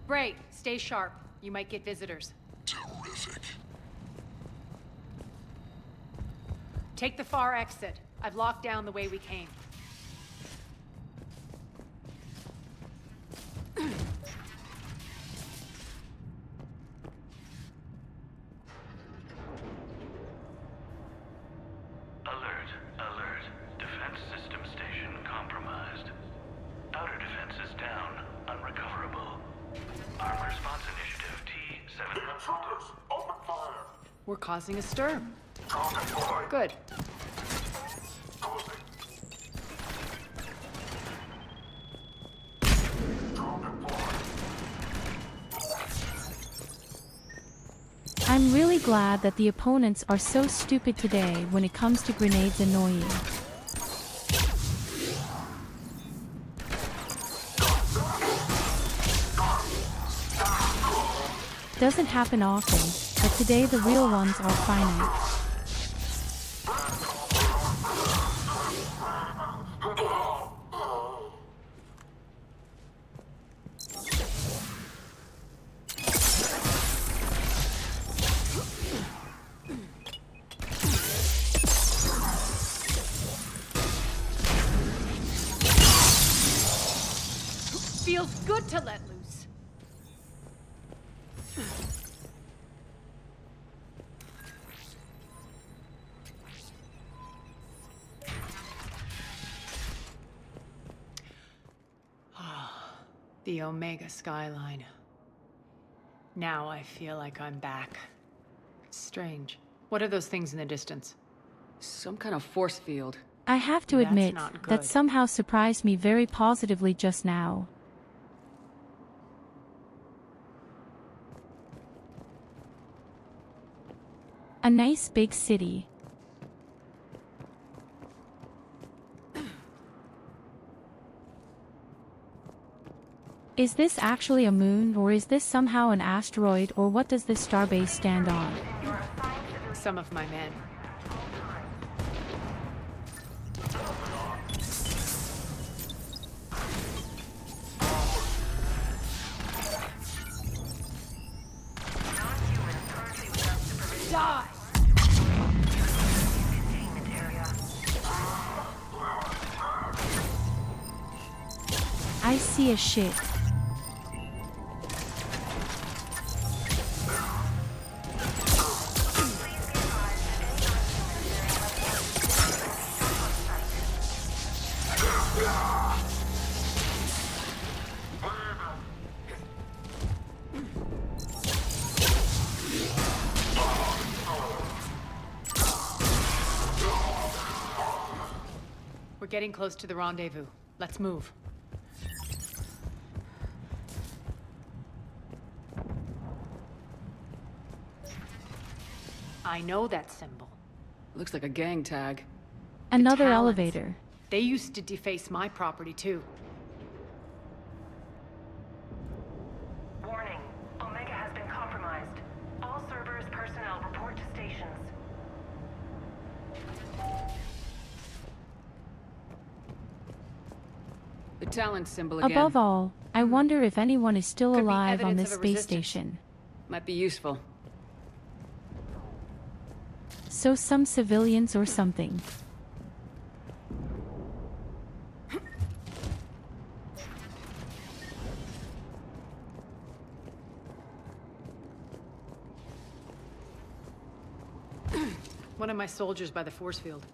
Bray, stay sharp. You might get visitors. Terrific. Take the far exit. I've locked down the way we came. Alert, alert. Defense system station compromised. Outer defenses down, unrecoverable. Armed response initiative T7. Intruders, open fire. We're causing a stir. Good. I'm really glad that the opponents are so stupid today when it comes to grenades annoying. Doesn't happen often, but today the real ones are finite. Feels good to let loose. The Omega skyline. Now I feel like I'm back. Strange. What are those things in the distance? Some kind of force field. I have to That's admit, not good. that somehow surprised me very positively just now. A nice big city. Is this actually a moon, or is this somehow an asteroid, or what does this starbase stand on? Some of my men. Die! I see a ship. We're getting close to the rendezvous. Let's move. I know that symbol. Looks like a gang tag. Another Talents. elevator. They used to deface my property too. Warning. Omega has been compromised. All servers, personnel, report to stations. The talent symbol again. Above all, I wonder if anyone is still Could be alive on evidence this of a space resistance. station. Might be useful. So some civilians or something. One of my soldiers by the force field.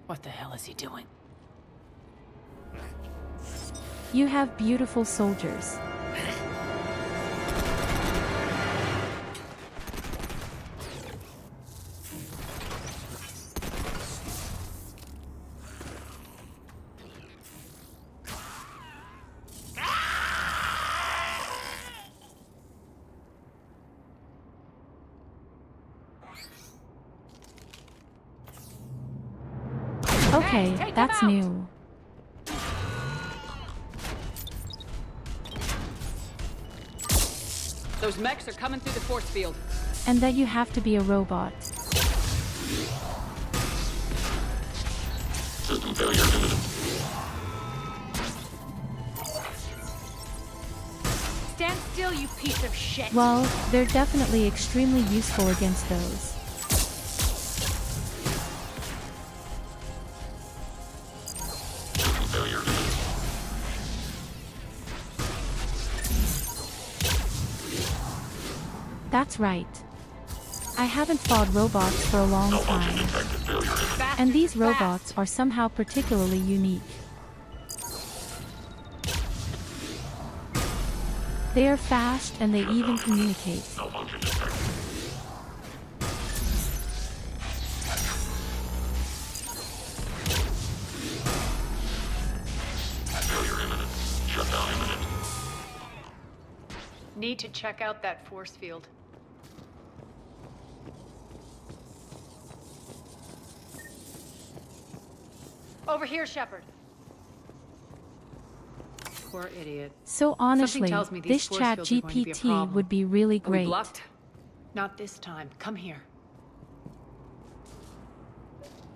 What the hell is he doing? You have beautiful soldiers. Okay, that's new. Those mechs are coming through the force field. And that you have to be a robot. System failure imminent. Stand still, you piece of shit! Well, they're definitely extremely useful against those. System failure imminent. That's right. I haven't fought robots for a long time. And these robots are somehow particularly unique. They are fast and they even communicate. Malfunction detected. Failure imminent. Shutdown imminent. Need to check out that force field. Over here, Shepard. Poor idiot. So honestly, tells me this these force chat fields are going to be a GPT problem. would be really Are we great. blocked? Not this time. Come here.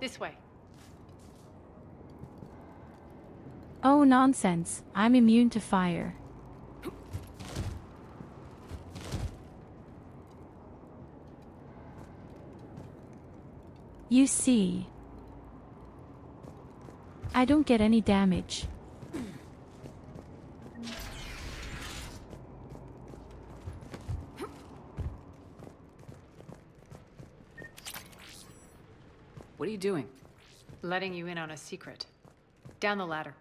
This way. Oh nonsense, I'm immune to fire. You see, I don't get any damage. What are you doing? Letting you in on a secret. Down the ladder.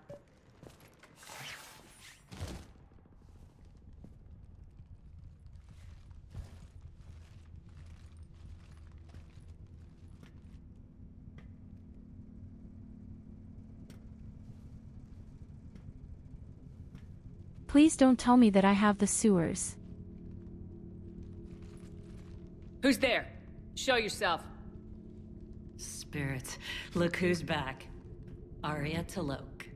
Please don't tell me that I have the sewers. Who's there? Show yourself. Spirits, look who's back. Arya Talok.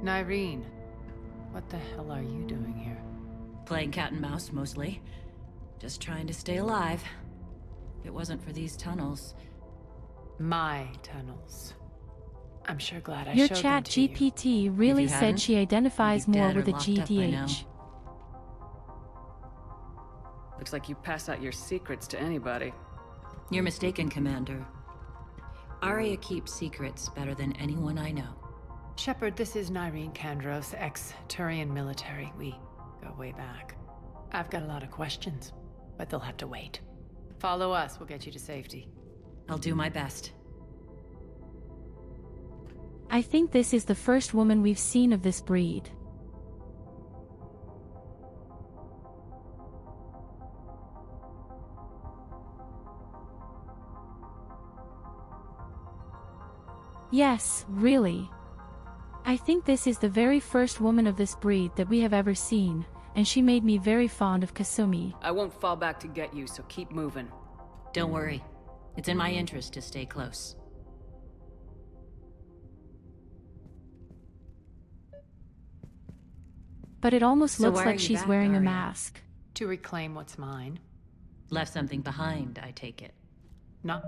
Nyreen, what the hell are you doing here? Playing cat and mouse, mostly. Just trying to stay alive. If it wasn't for these tunnels... My tunnels. I'm sure glad I Your showed chat them to you. GPT really you said hadn't, she identifies you'd be more dead or with a locked up by now. GDH. Looks like you pass out your secrets to anybody. You're mistaken, Commander. Arya keeps secrets better than anyone I know. Shepard, this is Nyreen Kandros, ex-Turian military. We go way back. I've got a lot of questions, but they'll have to wait. Follow us, we'll get you to safety. I'll do my best. I think this is the first woman we've seen of this breed. Yes, really. I think this is the very first woman of this breed that we have ever seen, and she made me very fond of Kasumi. I won't fall back to get you, so keep moving. Don't worry. It's in my interest to stay close. But it almost So looks why are like you she's back, wearing a Arya? mask. To reclaim what's mine. Left something behind, I take it. No.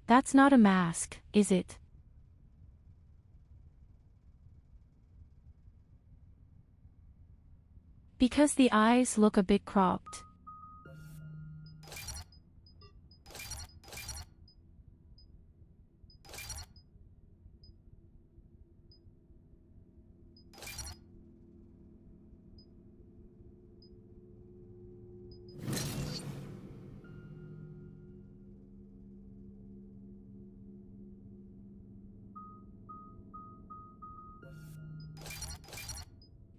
That's not a mask, is it? Because the eyes look a bit cropped.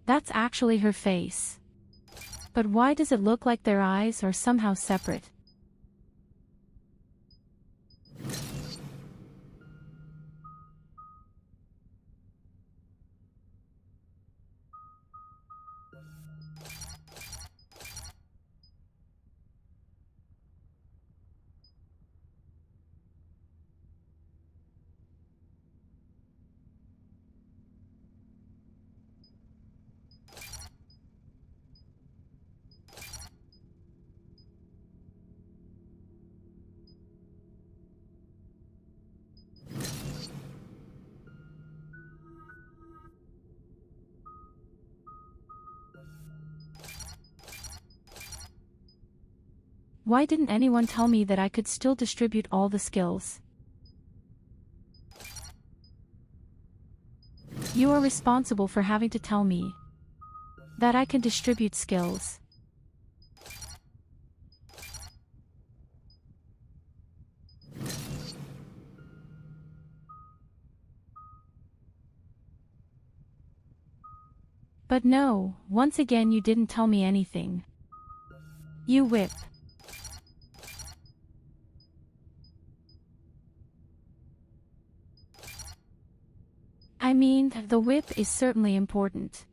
That's actually her face. But why does it look like their eyes are somehow separate? Why didn't anyone tell me that I could still distribute all the skills? You are responsible for having to tell me that I can distribute skills. But no, once again you didn't tell me anything. You whip. I mean, the whip is certainly important.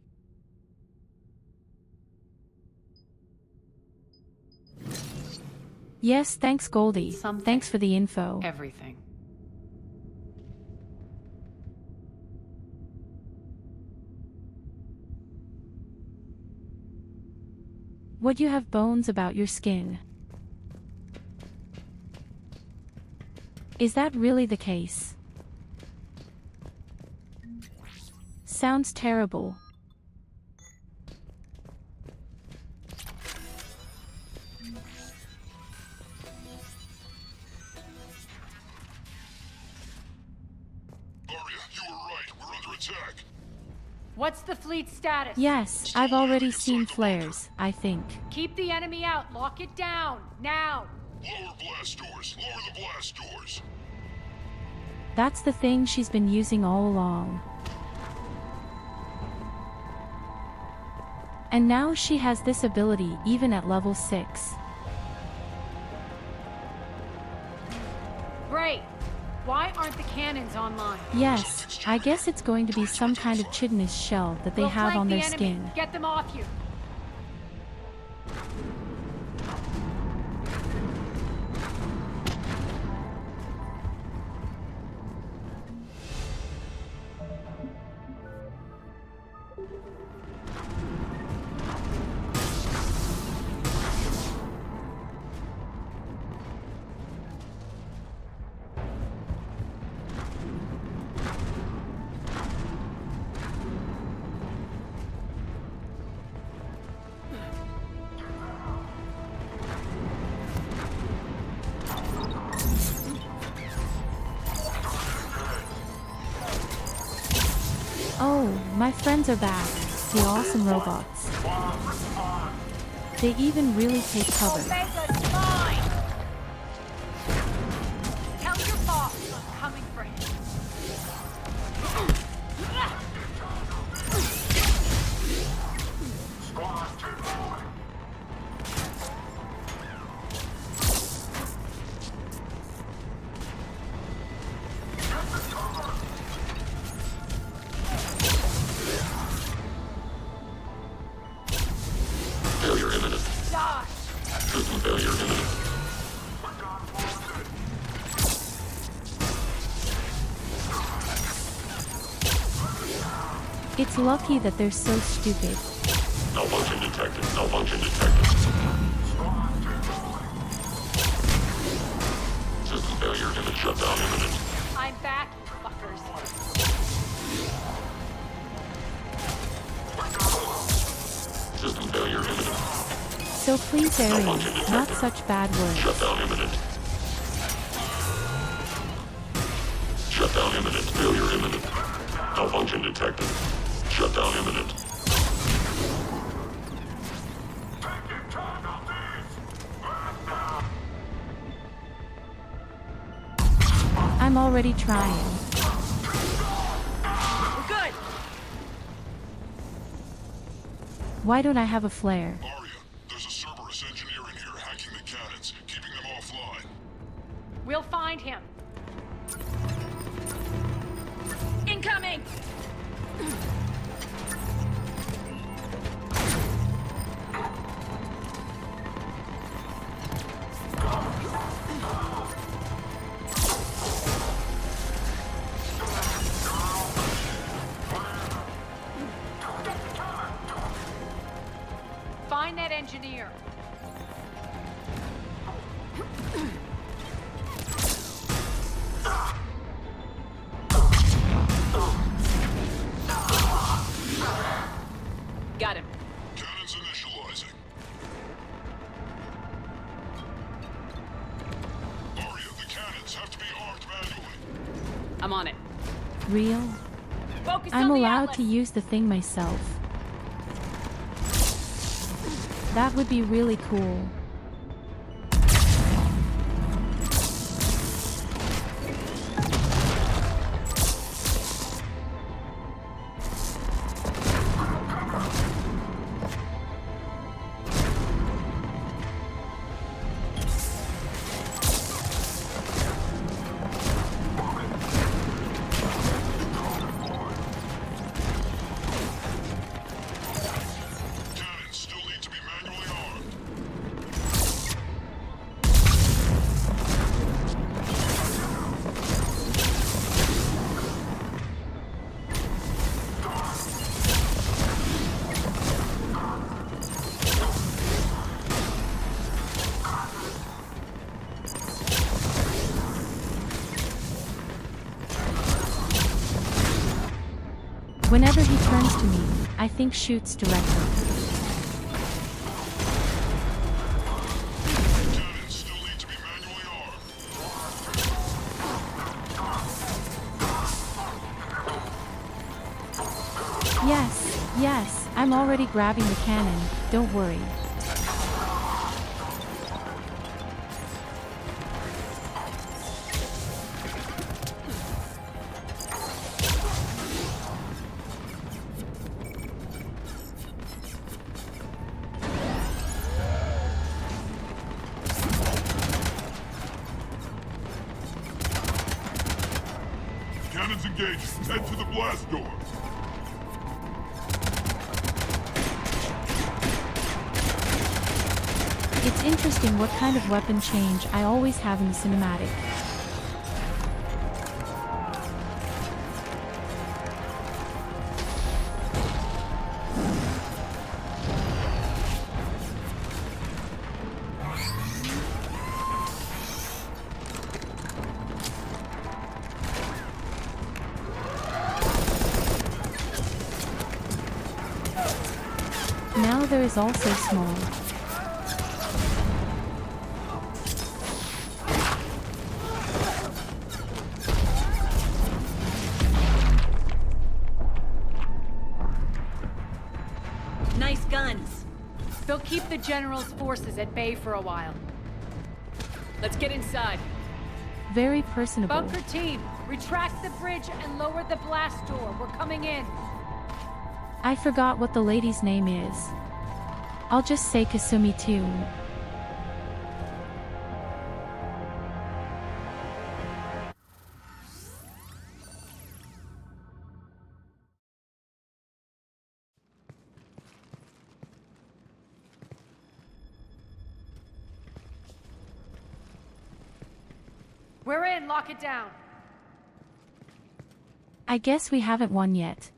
Yes, thanks Goldie. Thanks for the info. Everything. Would you have bones about your skin? Is that really the case? Sounds terrible. What's the fleet status? Yes, I've already seen flares, I think. Keep the enemy out. Lock it down. Now. Lower blast doors. Lower the blast doors. That's the thing she's been using all along. And now she has this ability even at level 6. Great. Why aren't the cannons online? Yes, I guess it's going to be some kind of chitinous shell that they We'll have flank on the their enemy. skin. Get them off you. Oh, my friends are back. The awesome robots. They even really take cover. Omega's mine. Tell your boss I'm coming for him. Failure imminent. Die. System failure imminent. It's lucky that they're so stupid. Malfunction detected. Malfunction detected. System failure imminent. Shutdown imminent. I'm back, you fuckers. System failure imminent. So please, Arian, not such bad words. Shutdown imminent. Shutdown imminent. Failure imminent. Malfunction detected. Shutdown imminent. I'm already trying. We're good. Why don't I have a flare? There's a Cerberus engineer in here hacking the cannons, keeping them offline. We'll find him. Incoming! Find that engineer. Got him. Cannons initializing. I'm on it. Real? Focus I'm on the allowed Atlas. to use the thing myself. That would be really cool. Whenever he turns to me, I think shoots directly. Yes, I'm already grabbing the cannon, don't worry. Cannons engaged. Head to the blast door. It's interesting what kind of weapon change I always have in the cinematic. Now there is also small. Nice guns. They'll keep the General's forces at bay for a while. Let's get inside. Very personable. Bunker team, retract the bridge and lower the blast door. We're coming in. I forgot what the lady's name is. I'll just say Kasumi too. We're in, lock it down. I guess we haven't won yet.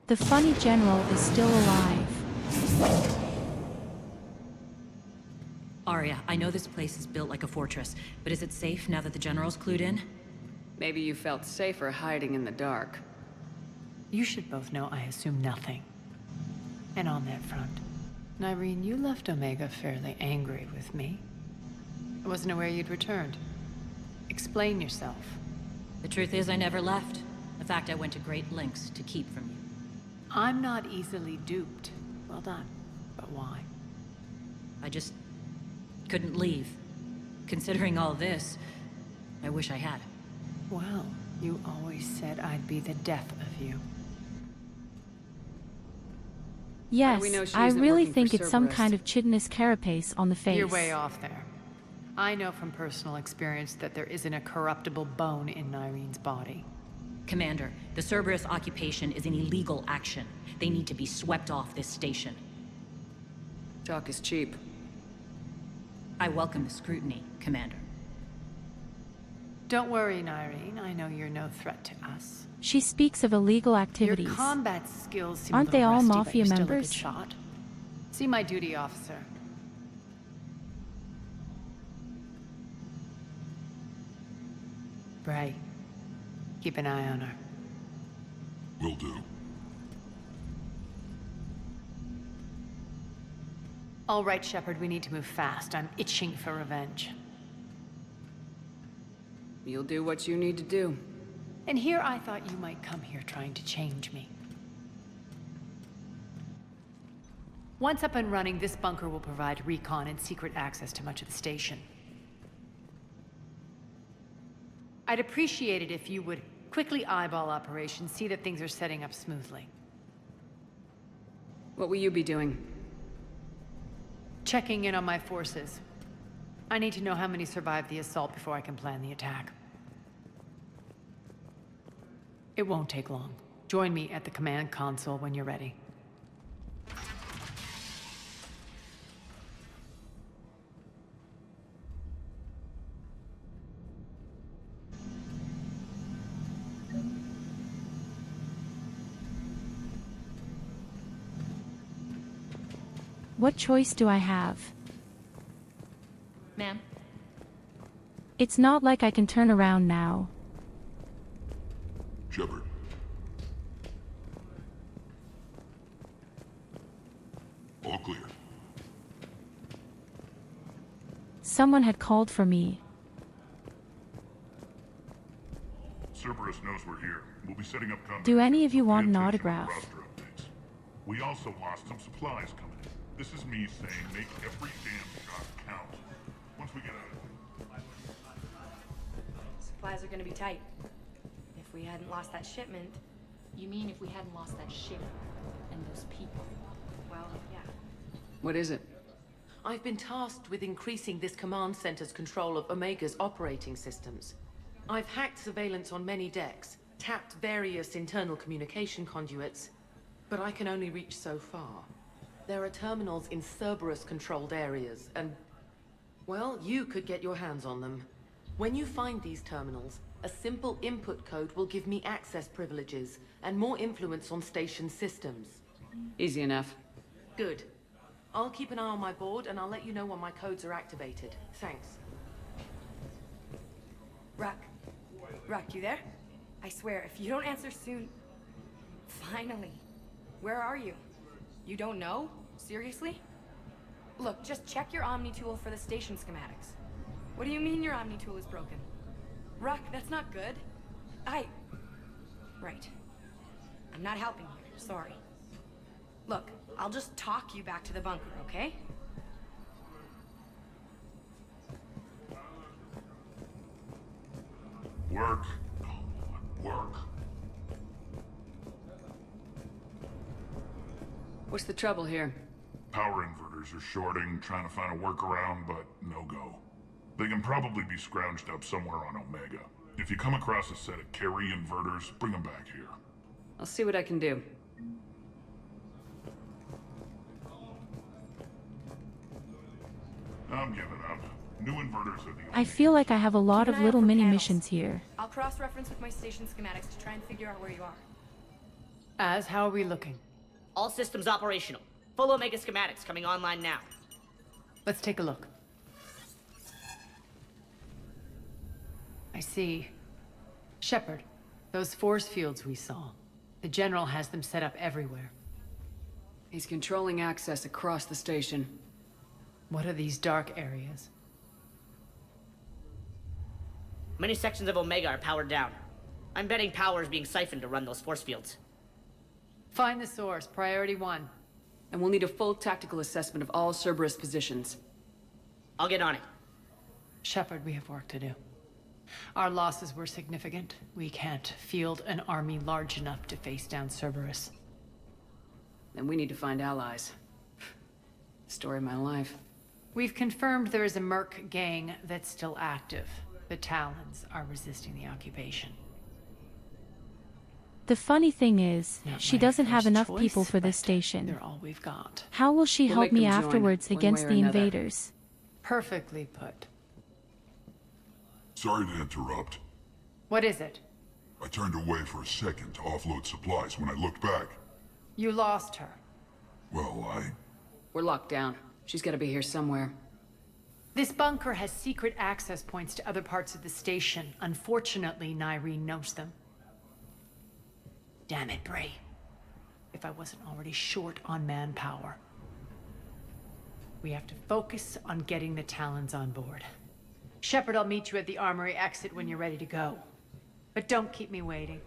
The funny general is still alive. Arya, I know this place is built like a fortress, but is it safe now that the general's clued in? Maybe you felt safer hiding in the dark. You should both know I assume nothing. And on that front, Nyreen, you left Omega fairly angry with me. I wasn't aware you'd returned. Explain yourself. The truth is I never left. In fact, I went to great lengths to keep from you. I'm not easily duped. Well done. But why? I just couldn't leave. Considering all this, I wish I had. Well, you always said I'd be the death of you. Yes, we know she I isn't really working think for it's some Cerberus? kind of chitinous carapace on the face. You're way off there. I know from personal experience that there isn't a corruptible bone in Nyreen's body. Commander, the Cerberus occupation is an illegal action. They need to be swept off this station. Talk is cheap. I welcome the scrutiny, Commander. Don't worry, Nyreen. I know you're no threat to us. She speaks of illegal activities. Your combat skills seem Aren't a they little all rusty, but Mafia you're still a good members? shot. See my duty officer. Bray, keep an eye on her. Will do. All right, Shepard, we need to move fast. I'm itching for revenge. You'll do what you need to do. And here I thought you might come here trying to change me. Once up and running, this bunker will provide recon and secret access to much of the station. I'd appreciate it if you would quickly eyeball operations, see that things are setting up smoothly. What will you be doing? Checking in on my forces. I need to know how many survived the assault before I can plan the attack. It won't take long. Join me at the command console when you're ready. What choice do I have? Ma'am? It's not like I can turn around now. Shepard. All clear. Someone had called for me. Cerberus knows we're here. We'll be setting up contact. Do any of you want an Pay attention to autograph? roster updates. We also lost some supplies coming in. This is me saying make every damn shot count. Once we get out of it. Supplies are gonna be tight. If we hadn't lost that shipment... You mean if we hadn't lost that ship and those people? Well, yeah. What is it? I've been tasked with increasing this command center's control of Omega's operating systems. I've hacked surveillance on many decks, tapped various internal communication conduits, but I can only reach so far. There are terminals in Cerberus-controlled areas, and... well, you could get your hands on them. When you find these terminals, a simple input code will give me access privileges and more influence on station systems. Easy enough. Good. I'll keep an eye on my board, and I'll let you know when my codes are activated. Thanks. Ruck. Ruck, you there? I swear, if you don't answer soon... Finally. Where are you? You don't know? Seriously? Look, just check your Omni tool for the station schematics. What do you mean your Omni tool is broken? Ruck, that's not good. Right. I'm not helping here, sorry. Look, I'll just talk you back to the bunker, okay? Work. Work. What's the trouble here? Power inverters are shorting, trying to find a workaround, but no go. They can probably be scrounged up somewhere on Omega. If you come across a set of carry inverters, bring them back here. I'll see what I can do. I'm giving up. New inverters are the I feel like I have a lot Keep of an eye out little for mini panels. missions here. I'll cross-reference with my station schematics to try and figure out where you are. Az, how are we looking? All systems operational. Full Omega schematics coming online now. Let's take a look. I see. Shepard, those force fields we saw. The General has them set up everywhere. He's controlling access across the station. What are these dark areas? Many sections of Omega are powered down. I'm betting power is being siphoned to run those force fields. Find the source, priority 1. And we'll need a full tactical assessment of all Cerberus positions. I'll get on it. Shepard, we have work to do. Our losses were significant. We can't field an army large enough to face down Cerberus. Then we need to find allies. Story of my life. We've confirmed there is a Merc gang that's still active. The Talons are resisting the occupation. The funny thing is, Not she my doesn't have first enough choice, people for but this station. They're all we've got. How will she We'll help make me them join, afterwards one against way or the another. invaders? Perfectly put. Sorry to interrupt. What is it? I turned away for a second to offload supplies. When I looked back, You lost her. well, We're locked down. She's gotta be here somewhere. This bunker has secret access points to other parts of the station. Unfortunately, Nyreen knows them. Damn it, Bray. If I wasn't already short on manpower. We have to focus on getting the Talons on board. Shepard, I'll meet you at the armory exit when you're ready to go. But don't keep me waiting.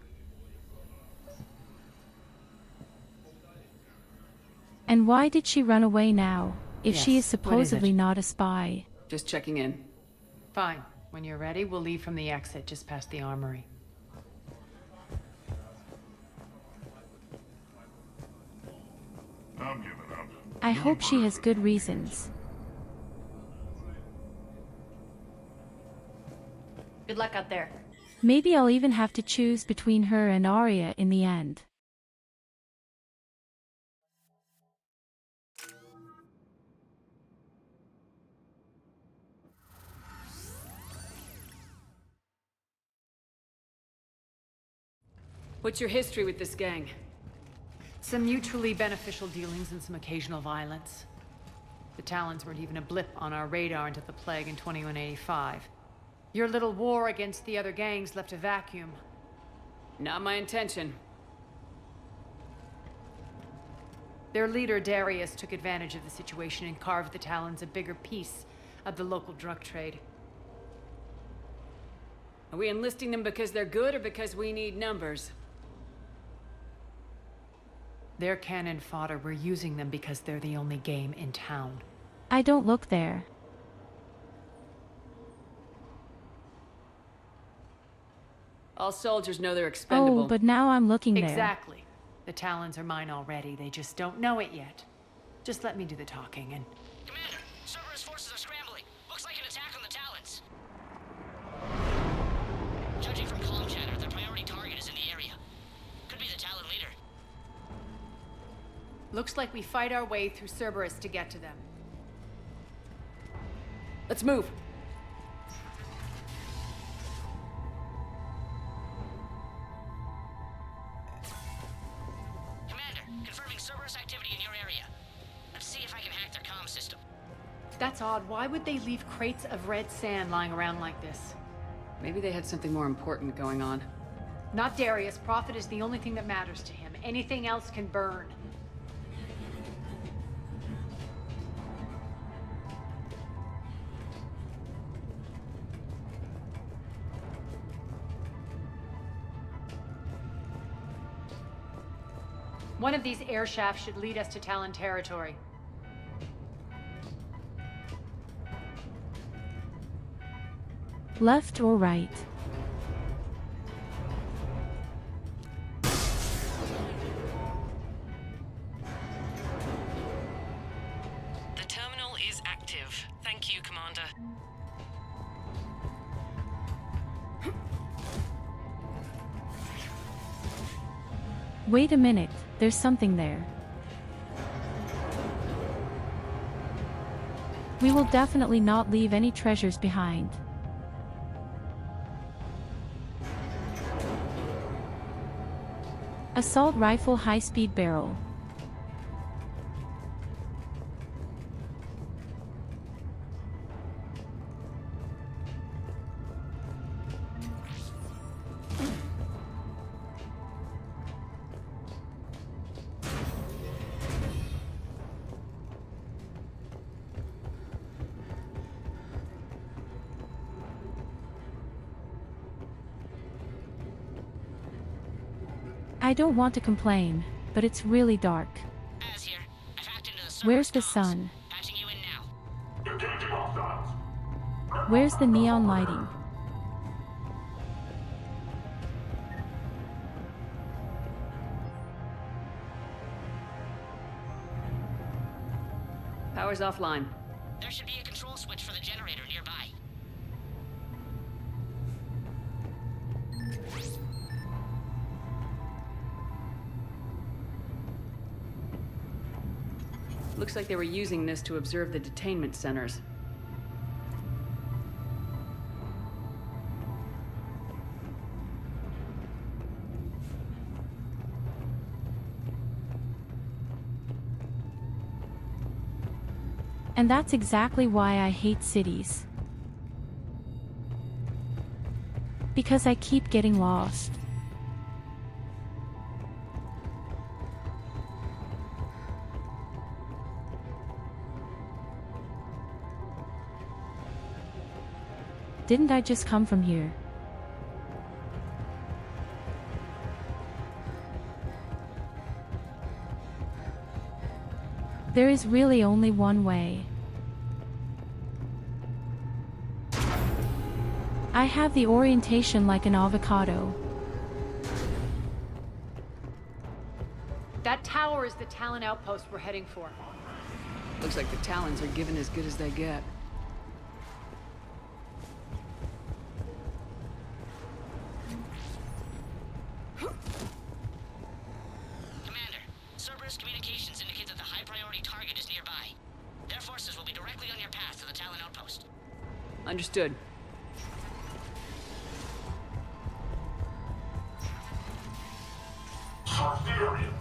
And why did she run away now, if she is Yes, what is it? supposedly not a spy? Just checking in. Fine. When you're ready, we'll leave from the exit just past the armory. I'm giving up. I hope she has good reasons. Good luck out there. Maybe I'll even have to choose between her and Arya in the end. What's your history with this gang? Some mutually beneficial dealings and some occasional violence. The Talons weren't even a blip on our radar until the plague in 2185. Your little war against the other gangs left a vacuum. Not my intention. Their leader, Darius, took advantage of the situation and carved the Talons a bigger piece of the local drug trade. Are we enlisting them because they're good or because we need numbers? They're cannon fodder. We're using them because they're the only game in town. I don't look there. All soldiers know they're expendable. Oh, but now I'm looking there. Exactly. The Talons are mine already. They just don't know it yet. Just let me do the talking and... Commander, Cerberus forces are scrambling. Looks like an attack on the Talons. Judging from comm chatter, their priority target is in the area. Could be the Talon leader. Looks like we fight our way through Cerberus to get to them. Let's move. Commander, confirming Cerberus activity in your area. Let's see if I can hack their comm system. That's odd. Why would they leave crates of red sand lying around like this? Maybe they had something more important going on. Not Darius. Profit is the only thing that matters to him. Anything else can burn. One of these air shafts should lead us to Talon territory. Left or right? The terminal is active. Thank you, Commander. Wait a minute, there's something there. We will definitely not leave any treasures behind. Assault rifle high-speed barrel. I don't want to complain, but it's really dark. Where's the sun? Where's the neon lighting? Power's offline. There should be a control switch for the generator nearby. Looks like they were using this to observe the detainment centers. And that's exactly why I hate cities. Because I keep getting lost. Didn't I just come from here? There is really only one way. I have the orientation like an avocado. That tower is the Talon outpost we're heading for. Looks like the Talons are giving as good as they get. Commander, Cerberus communications indicate that the high-priority target is nearby. Their forces will be directly on your path to the Talon outpost. Understood. Search the area.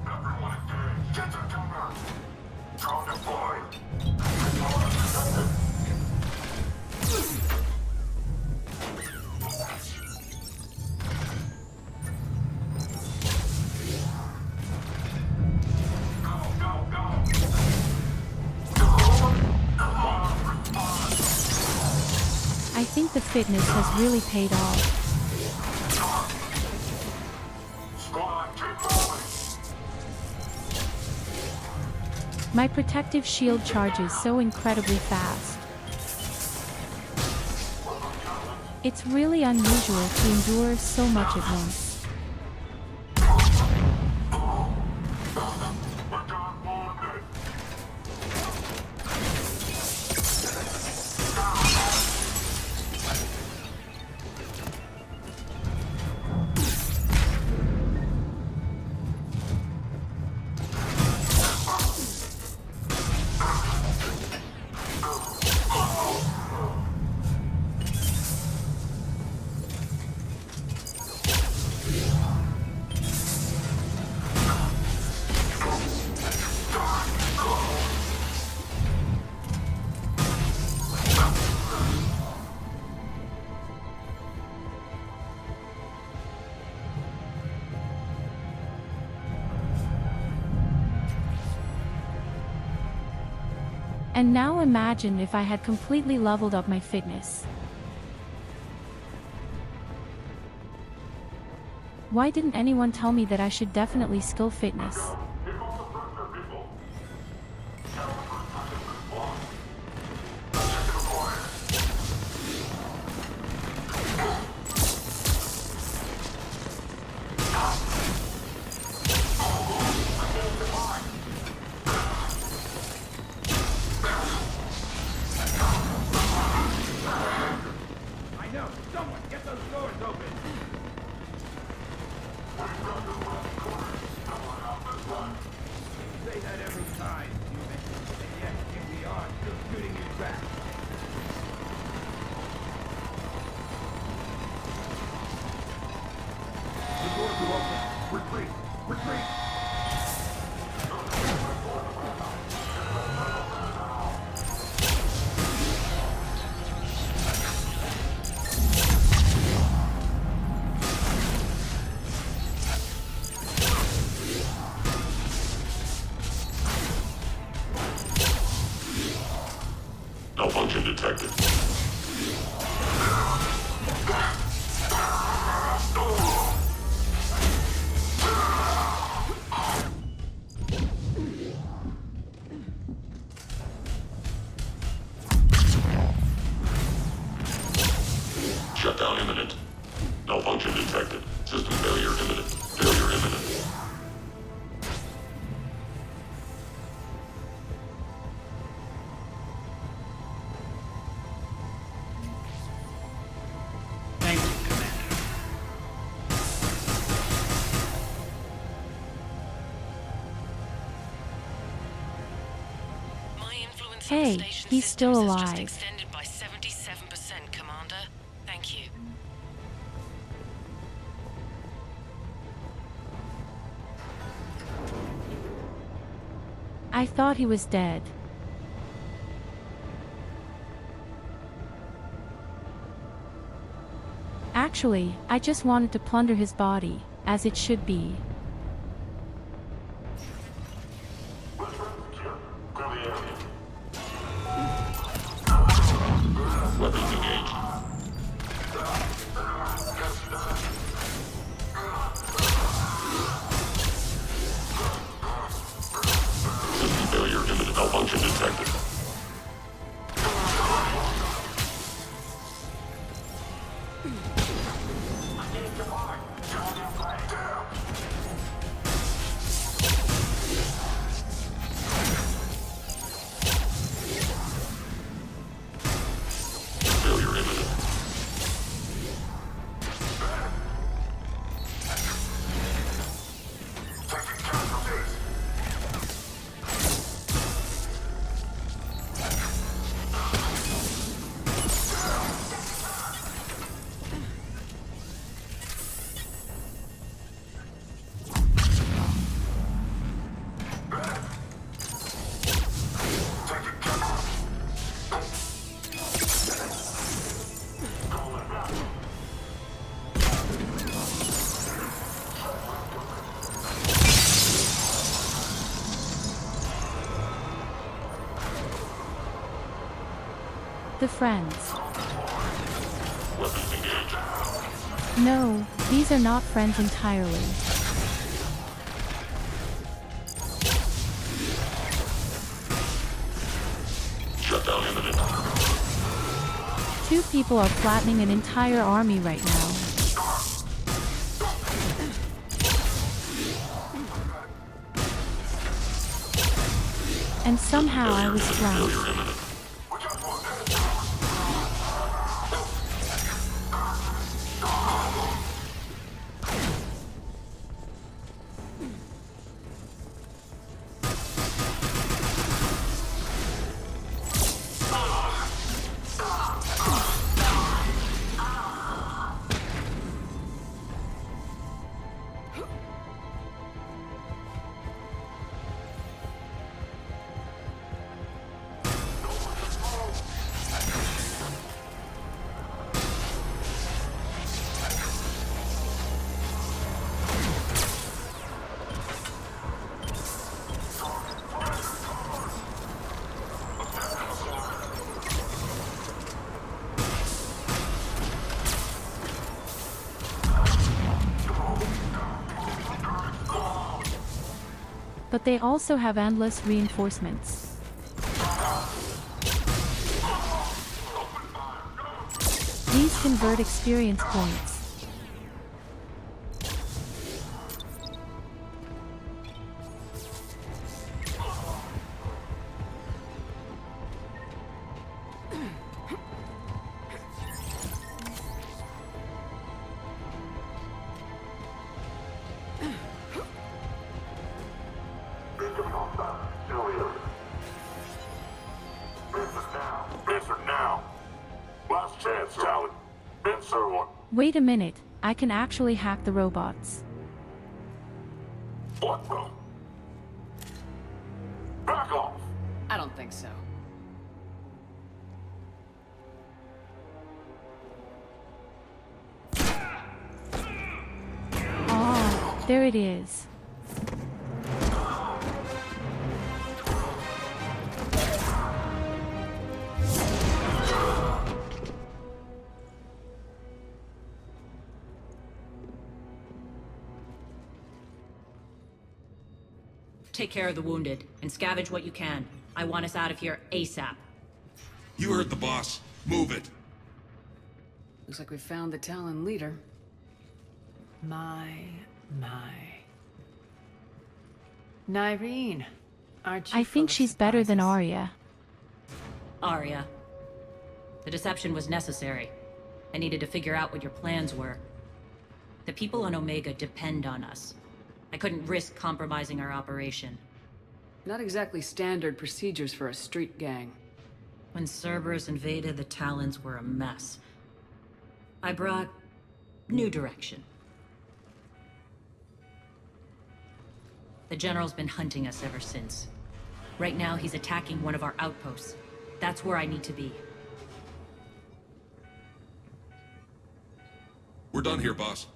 Everyone engage. Get to cover. Drone deployed. I think the fitness has really paid off. My protective shield charges so incredibly fast. It's really unusual to endure so much at once. And now imagine if I had completely leveled up my fitness. Why didn't anyone tell me that I should definitely skill fitness? Malfunction detected. Shutdown imminent. Malfunction detected. System failure imminent. Failure imminent. Hey, he's still alive. Extended by 77%, Commander. Thank you. I thought he was dead. Actually, I just wanted to plunder his body, as it should be. Weapons engaged. Malfunction detected. The friends. No, these are not friends entirely. Shutdown imminent. Two people are flattening an entire army right now. And somehow I was flanked. But they also have endless reinforcements. These convert experience points. Wait a minute, I can actually hack the robots. What the? Back off! I don't think so. Ah, there it is. Take care of the wounded, and scavenge what you can. I want us out of here ASAP. You heard the boss. Move it. Looks like we found the Talon leader. My. Nyreen, aren't you I think she's better than Arya. Arya. The deception was necessary. I needed to figure out what your plans were. The people on Omega depend on us. I couldn't risk compromising our operation. Not exactly standard procedures for a street gang. When Cerberus invaded, the Talons were a mess. I brought new direction. The General's been hunting us ever since. Right now, he's attacking one of our outposts. That's where I need to be. We're done here, boss.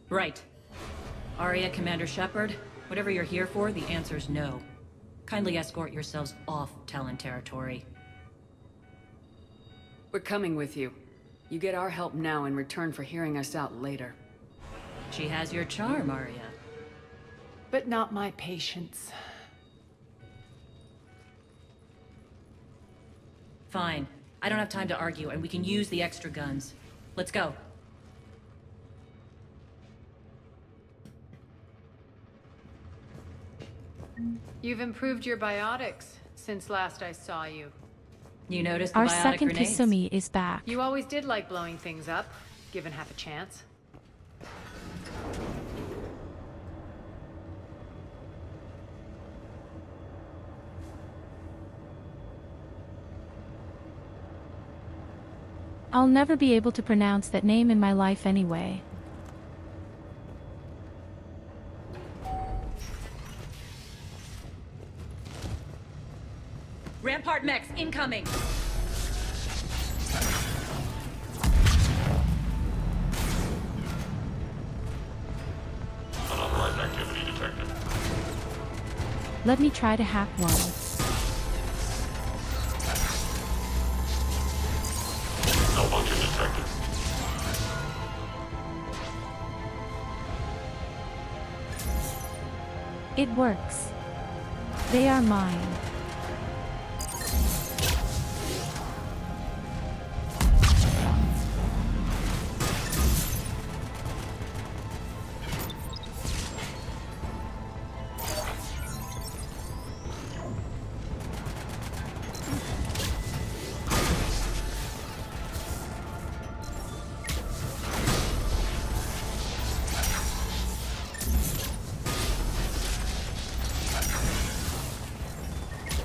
Right. Arya, Commander Shepard, whatever you're here for, the answer's no. Kindly escort yourselves off Talon territory. We're coming with you. You get our help now in return for hearing us out later. She has your charm, Arya. But not my patience. Fine. I don't have time to argue, and we can use the extra guns. Let's go. You've improved your biotics since last I saw you. You noticed the Our biotic second grenades? Kasumi is back. You always did like blowing things up, given half a chance. I'll never be able to pronounce that name in my life anyway. Rampart mechs incoming! Unauthorized activity detected. Let me try to hack one. Malfunction detected. It works. They are mine.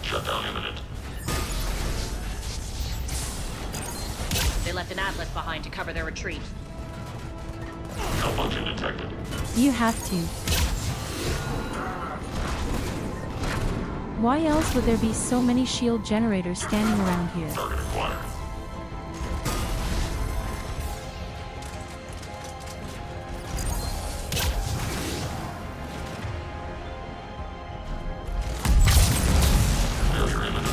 Shutdown imminent. They left an atlas behind to cover their retreat. Malfunction detected. You have to. Why else would there be so many shield generators standing around here? Target acquired. Failure imminent.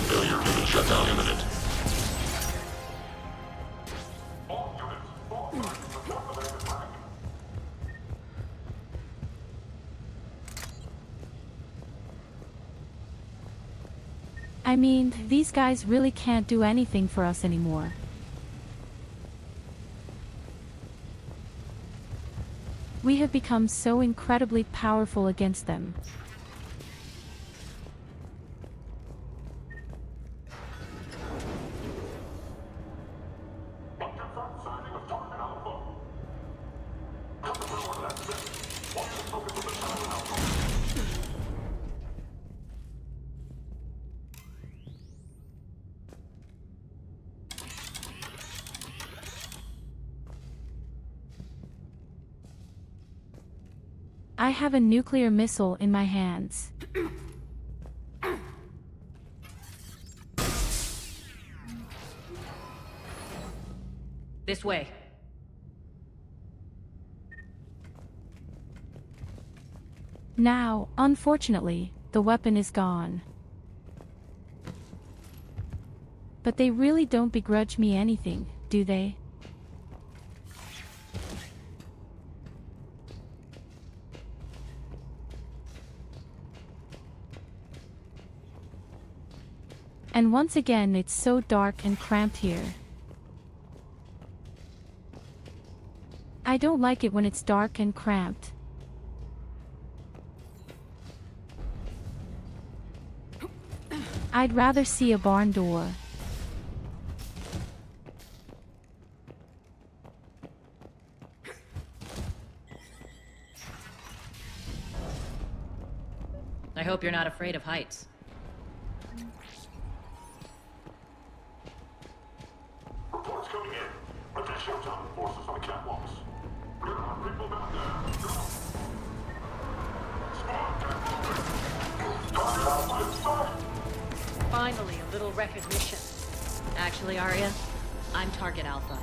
Failure unit shutdown imminent. I mean, these guys really can't do anything for us anymore. We have become so incredibly powerful against them. I have a nuclear missile in my hands. This way. Now, unfortunately, the weapon is gone. But they really don't begrudge me anything, do they? And once again it's so dark and cramped here. I don't like it when it's dark and cramped. I'd rather see a barn door. I hope you're not afraid of heights. Reports coming in. Attention Town forces on the catwalks. There are people down there. Finally, a little recognition. Actually, Arya, I'm Target Alpha.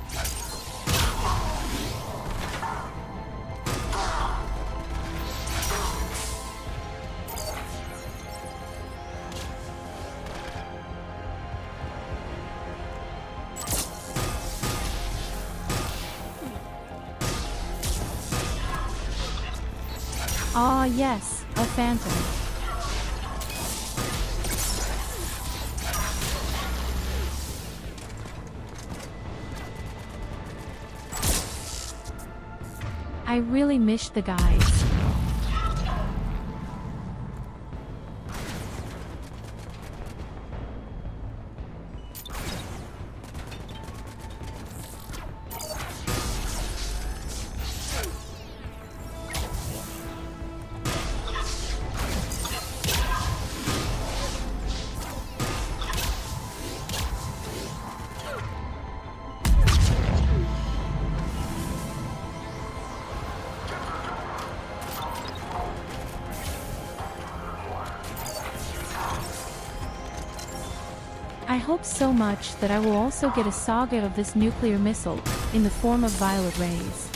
Ah, yes, a phantom. I really miss the guys. I hope so much that I will also get a saga of this nuclear missile, in the form of violet rays.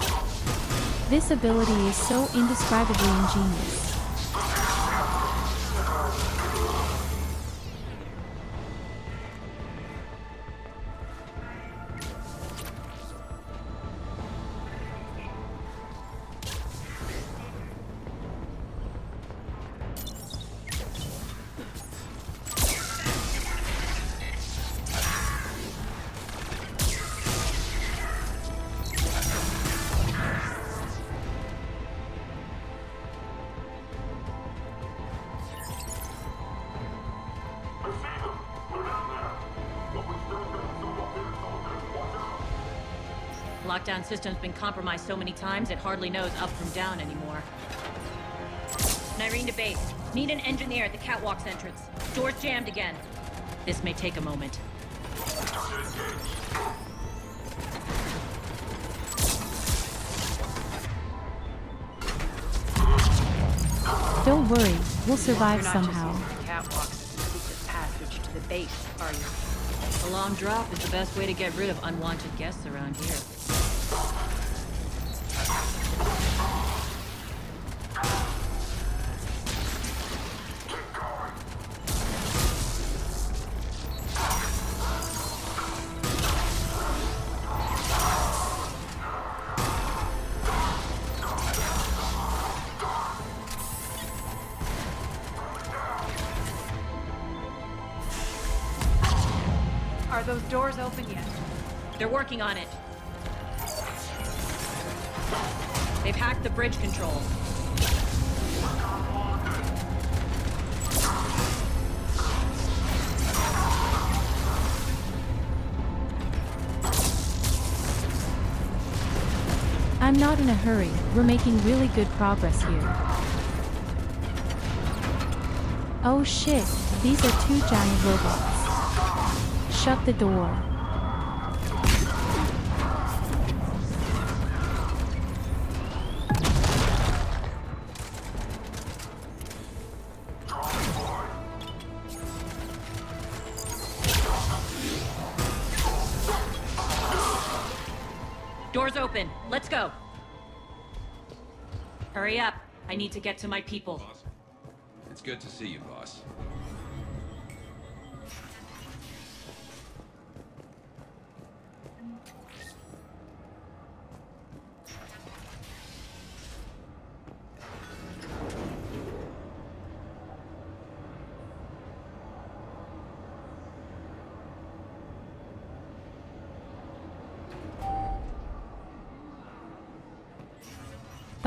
This ability is so indescribably ingenious. Lockdown system's been compromised so many times it hardly knows up from down anymore. Nyrene to base. Need an engineer at the catwalk's entrance. Door's jammed again. This may take a moment. Don't worry, we'll survive You're not somehow. just using the catwalk as a secret passage to the base, are you? A long drop is the best way to get rid of unwanted guests around here. Are those doors open yet? They're working on it. They've hacked the bridge control. I'm not in a hurry, we're making really good progress here. Oh shit, these are two giant robots. Shut the door. Door's open. Let's go. Hurry up. I need to get to my people. It's good to see you, boss.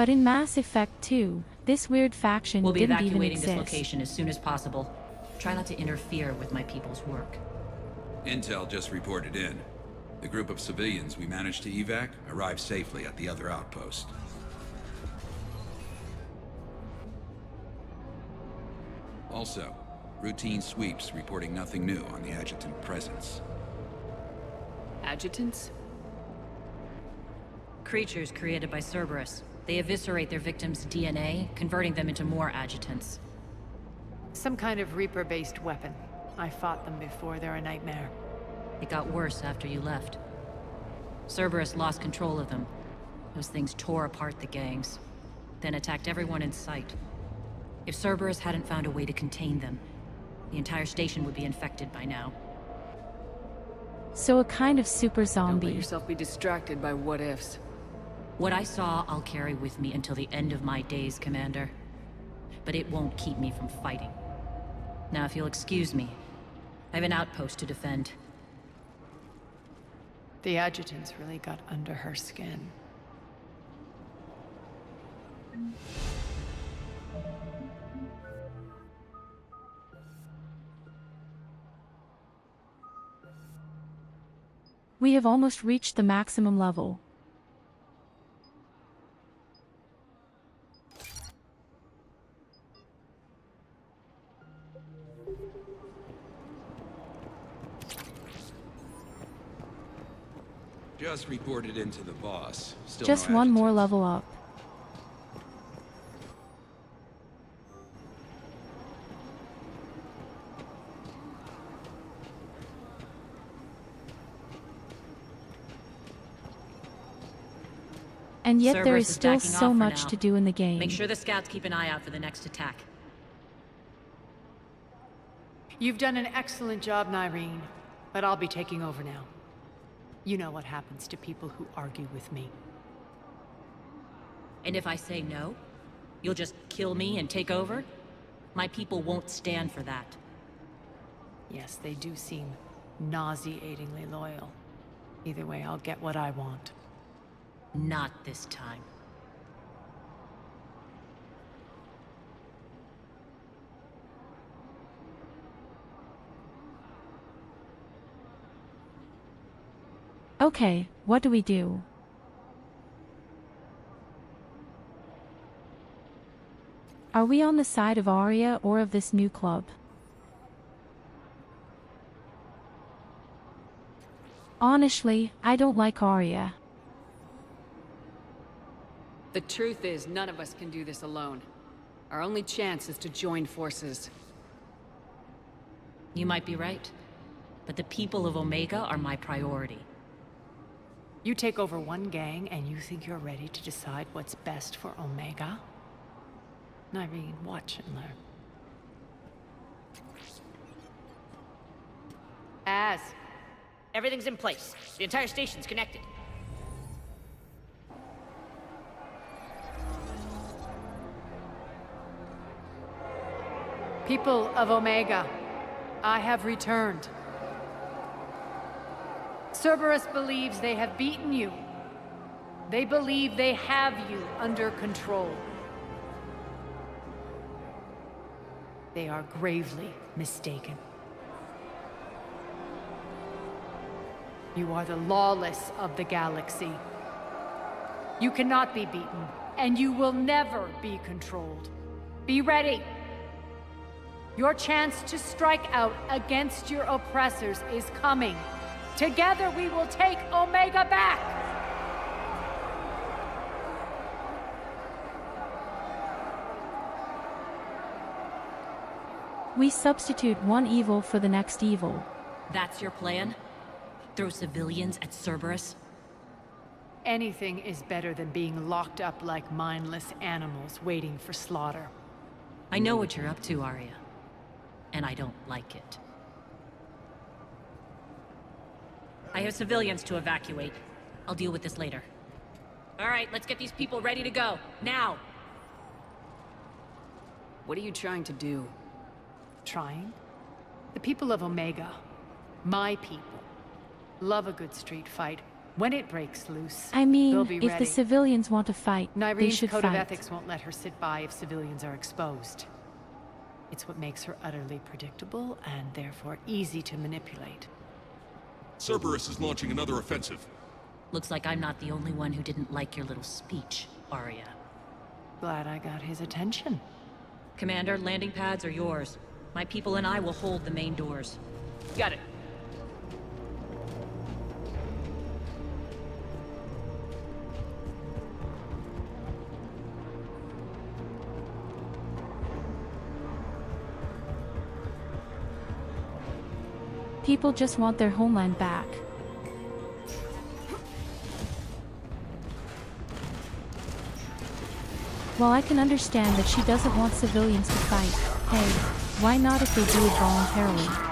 But in Mass Effect 2, this weird faction We'll be didn't even evacuating exist. this location as soon as possible. Try not to interfere with my people's work. Intel just reported in. The group of civilians we managed to evac arrived safely at the other outpost. Also, routine sweeps reporting nothing new on the adjutant presence. Adjutants? Creatures created by Cerberus. They eviscerate their victims' DNA, converting them into more adjutants. Some kind of Reaper-based weapon. I fought them before, they're a nightmare. It got worse after you left. Cerberus lost control of them. Those things tore apart the gangs, then attacked everyone in sight. If Cerberus hadn't found a way to contain them, the entire station would be infected by now. So a kind of super Don't zombie. let yourself be distracted by what-ifs. What I saw, I'll carry with me until the end of my days, Commander. But it won't keep me from fighting. Now, if you'll excuse me, I have an outpost to defend. The adjutants really got under her skin. We have almost reached the maximum level. Just reported into the boss. Still Just no one adjutants. more level up. And yet there Cerberus is is still backing so off for much now. to do in the game. Make sure the scouts keep an eye out for the next attack. You've done an excellent job, Nyreen, but I'll be taking over now. You know what happens to people who argue with me. And if I say no, you'll just kill me and take over? My people won't stand for that. Yes, they do seem nauseatingly loyal. Either way, I'll get what I want. Not this time. Okay, what do we do? Are we on the side of Arya or of this new club? Honestly, I don't like Arya. The truth is, none of us can do this alone. Our only chance is to join forces. You might be right, but the people of Omega are my priority. You take over one gang and you think you're ready to decide what's best for Omega? Nyreen, watch and learn. Everything's in place. The entire station's connected. People of Omega, I have returned. Cerberus believes they have beaten you. They believe they have you under control. They are gravely mistaken. You are the lawless of the galaxy. You cannot be beaten, and you will never be controlled. Be ready. Your chance to strike out against your oppressors is coming. Together we will take Omega back! We substitute one evil for the next evil. That's your plan? Throw civilians at Cerberus? Anything is better than being locked up like mindless animals waiting for slaughter. I know what you're up to, Arya. And I don't like it. I have civilians to evacuate. I'll deal with this later. All right, let's get these people ready to go. Now! What are you trying to do? Trying? The people of Omega, my people, love a good street fight. When it breaks loose, I mean, they'll be if ready. the civilians want to fight, they Nyreen's should code fight. of ethics won't let her sit by if civilians are exposed. It's what makes her utterly predictable and therefore easy to manipulate. Cerberus is launching another offensive. Looks like I'm not the only one who didn't like your little speech, Arya. Glad I got his attention. Commander, landing pads are yours. My people and I will hold the main doors. Got it. People just want their homeland back. While I can understand that she doesn't want civilians to fight, hey, why not if they do it voluntarily?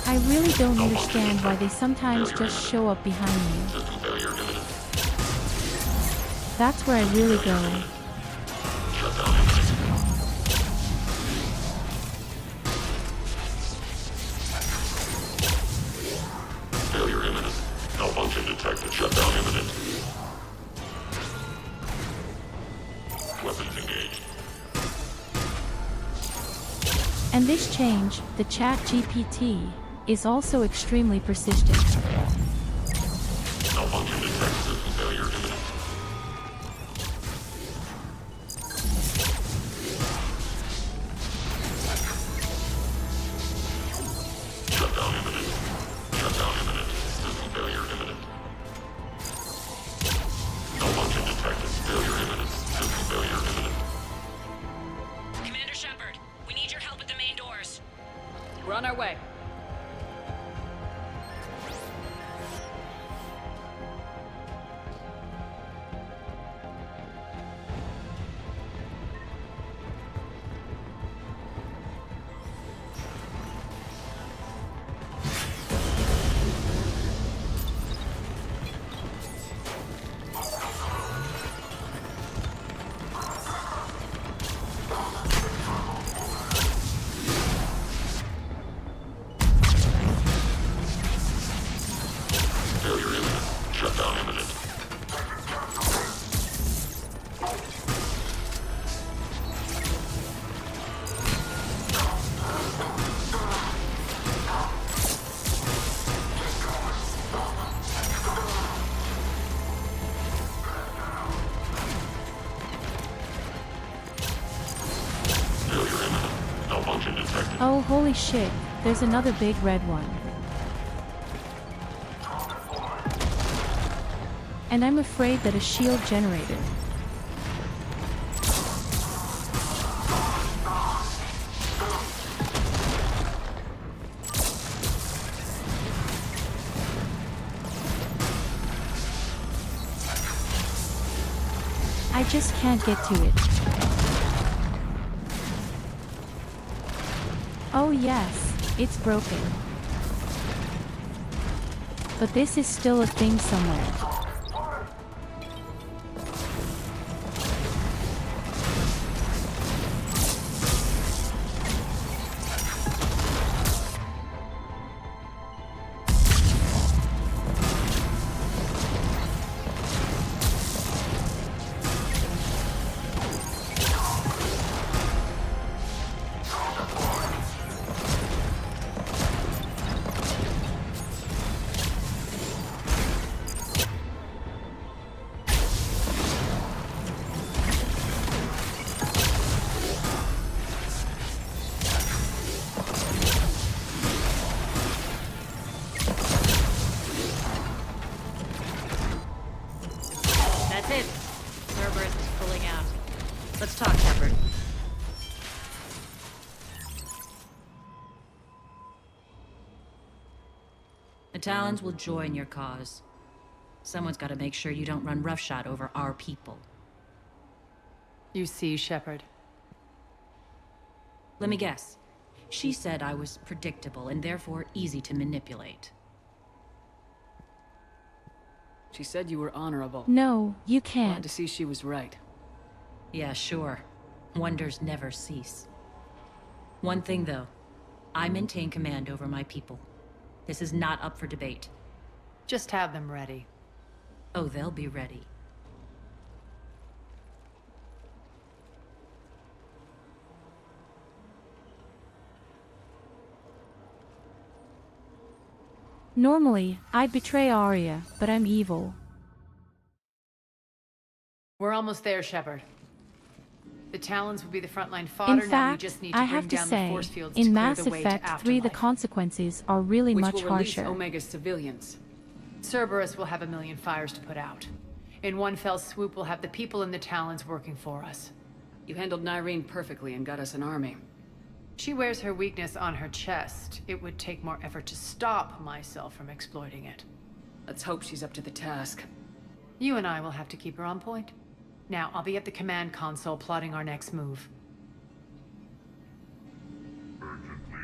I really don't understand why they sometimes just show up behind me. That's where I really go. Failure imminent. Malfunction detected. Shutdown imminent. Weapons engaged. And this change, the Chat GPT, is also extremely persistent. Malfunction detected. Failure imminent. Shutdown imminent. Shutdown imminent. System failure imminent. Malfunction detected. Failure imminent. System failure imminent. Commander Shepard, we need your help at the main doors. We're on our way. Failure imminent. Shutdown imminent. Failure imminent. Malfunction detected. Oh holy shit, there's another big red one. And I'm afraid that a shield generated. I just can't get to it. Oh yes, it's broken. But this is still a thing somewhere. Talons will join your cause. Someone's got to make sure you don't run roughshod over our people. You see, Shepard. Let me guess. She said I was predictable and therefore easy to manipulate. She said you were honorable. No, you Glad can't. to see she was right. Yeah, sure. Wonders never cease. One thing, though. I maintain command over my people. This is not up for debate. Just have them ready. Oh, they'll be ready. Normally, I'd betray Arya, but I'm evil. We're almost there, Shepard. The Talons will be the frontline fodder. In Now we fact, just need to I bring have to down the say, force fields in to clear Mass the way to Effect 3 the Afterlife. consequences are really Which much will release harsher. Omega's civilians. Cerberus will have a million fires to put out. In one fell swoop, we'll have the people in the Talons working for us. You handled Nyreen perfectly and got us an army. She wears her weakness on her chest. It would take more effort to stop myself from exploiting it. Let's hope she's up to the task. You and I will have to keep her on point. Now, I'll be at the command console plotting our next move. Urgently,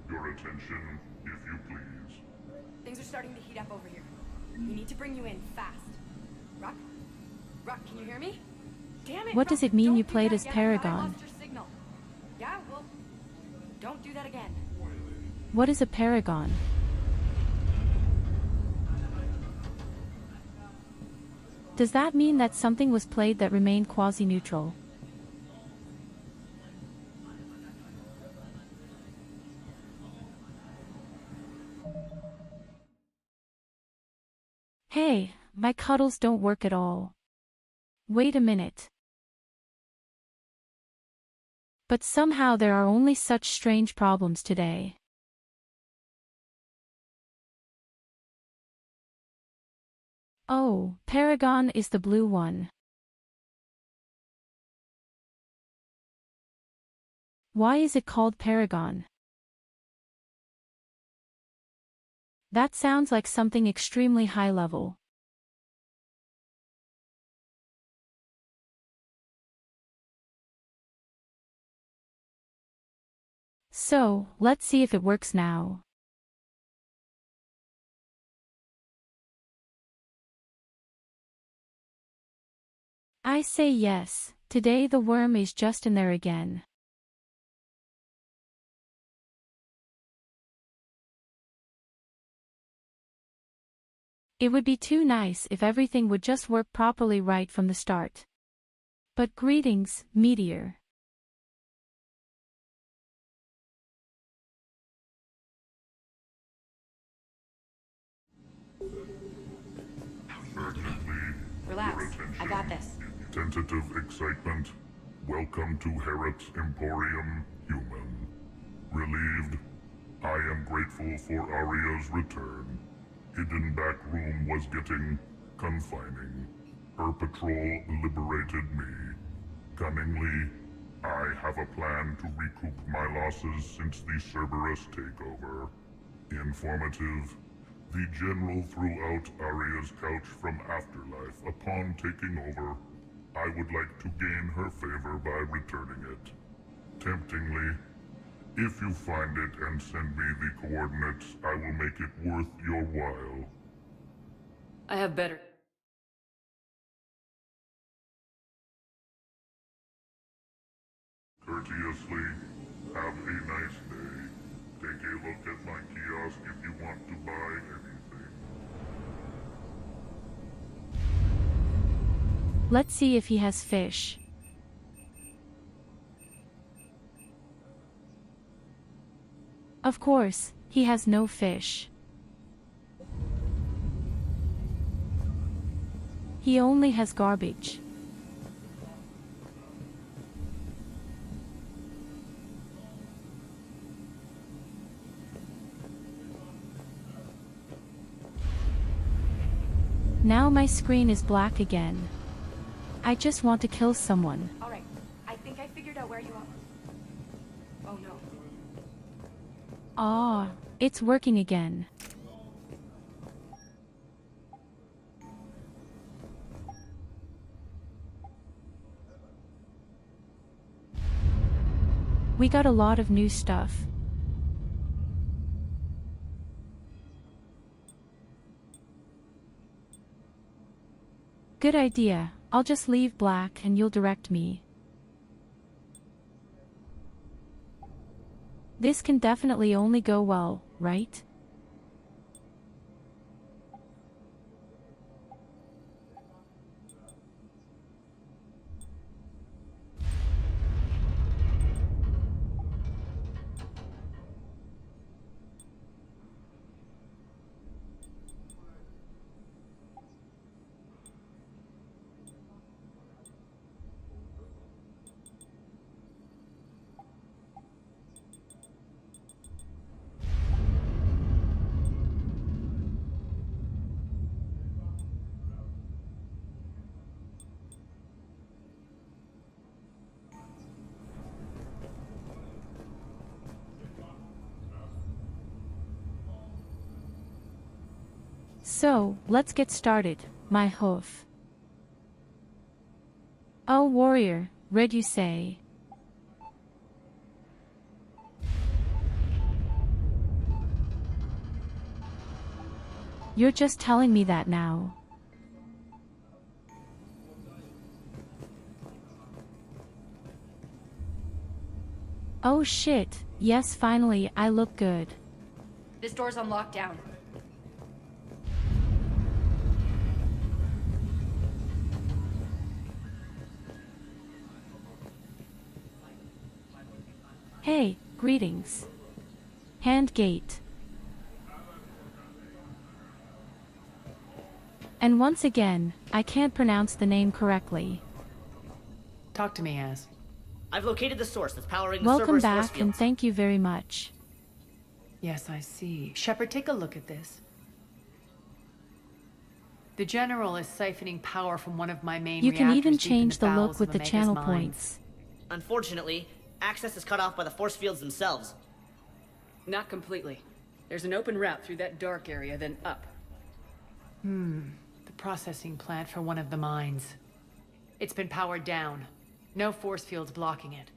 your attention, if you please. Things are starting to heat up over here. We need to bring you in fast. Ruck? Ruck, can you hear me? Damn it, What Ruck, does it mean don't you do played that as again. I Paragon? lost your signal. Yeah, well, don't do that again. What is a paragon? Does that mean that something was played that remained quasi-neutral? Hey, my cuddles don't work at all. Wait a minute. But somehow there are only such strange problems today. Oh, Paragon is the blue one. Why is it called Paragon? That sounds like something extremely high level. So, let's see if it works now. I say yes, today the worm is just in there again. It would be too nice if everything would just work properly right from the start. But greetings, Meteor. Urgently, Relax, your attention. I got this. Tentative excitement. Welcome to Harrot's Emporium, Human. Relieved. I am grateful for Arya's return. Hidden back room was getting confining. Her patrol liberated me. Cunningly, I have a plan to recoup my losses since the Cerberus takeover. Informative. The General threw out Arya's couch from Afterlife upon taking over. I would like to gain her favor by returning it. Temptingly, if you find it and send me the coordinates, I will make it worth your while. I have better... Courteously, have a nice day. Take a look at my kiosk if you want to buy anything. Let's see if he has fish. Of course, he has no fish. He only has garbage. Now my screen is black again. I just want to kill someone. Alright, I think I figured out where you are. Oh no. Ah, it's working again. We got a lot of new stuff. Good idea, I'll just leave black and you'll direct me. This can definitely only go well, right? So, let's get started, my hoof. Oh warrior, read you say. You're just telling me that now. Oh shit, yes finally I look good. This door's on lockdown. Hey, greetings. Handgate. And once again, I can't pronounce the name correctly. Talk to me, Az. I've located the source that's powering the Welcome Cerberus force back and fields. thank you very much. Yes, I see. Shepard, take a look at this. The General is siphoning power from one of my main You can reactors even deep in change the bowels look with of the Omega's channel mines. points. Unfortunately, access is cut off by the force fields themselves. Not completely. There's an open route through that dark area, then up. The processing plant for one of the mines. It's been powered down. No force fields blocking it.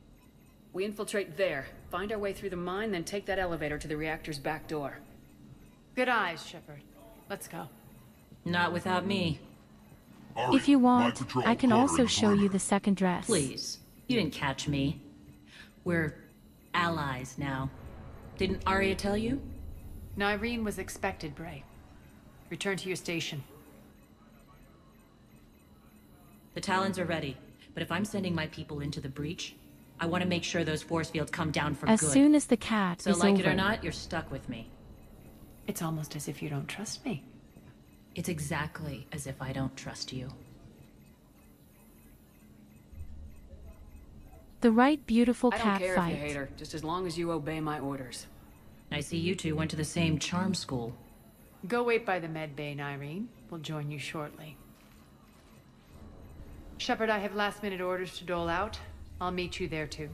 We infiltrate there, find our way through the mine, then take that elevator to the reactor's back door. Good eyes, Shepard. Let's go. Not without me. If you want, I can also show you the second dress. Please. You didn't catch me. We're allies now. Didn't Arya tell you? Nyreen was expected, Bray. Return to your station. The Talons are ready, but if I'm sending my people into the breach, I want to make sure those force fields come down for As good. soon as the cat So is like over. it or not, you're stuck with me. It's almost as if you don't trust me. It's exactly as if I don't trust you. The right beautiful I don't cat care fight. if you hate her, just as long as you obey my orders. I see you two went to the same charm school. Go wait by the med bay, Nyreen. We'll join you shortly. Shepard, I have last-minute orders to dole out. I'll meet you there too.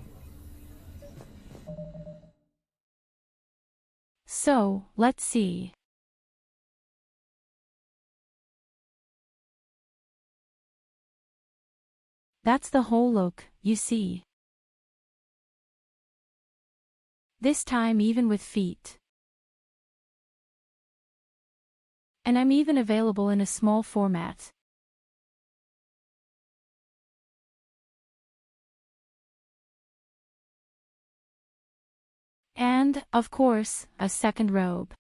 So, let's see. That's the whole look, you see. This time even with feet. And I'm even available in a small format. And, of course, a second robe.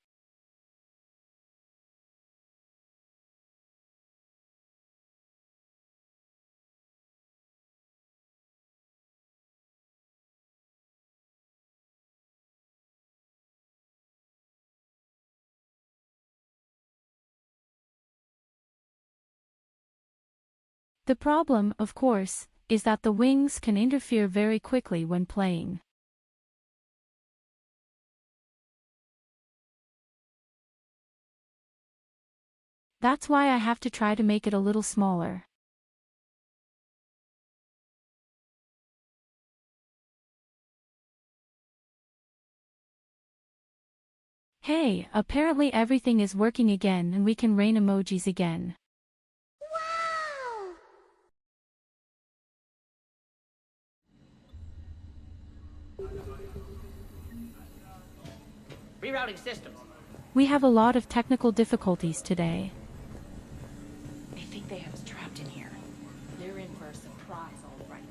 The problem, of course, is that the wings can interfere very quickly when playing. That's why I have to try to make it a little smaller. Hey, apparently everything is working again and we can rain emojis again. Rerouting systems. We have a lot of technical difficulties today. I think they have us trapped in here. They're in for a surprise, all right.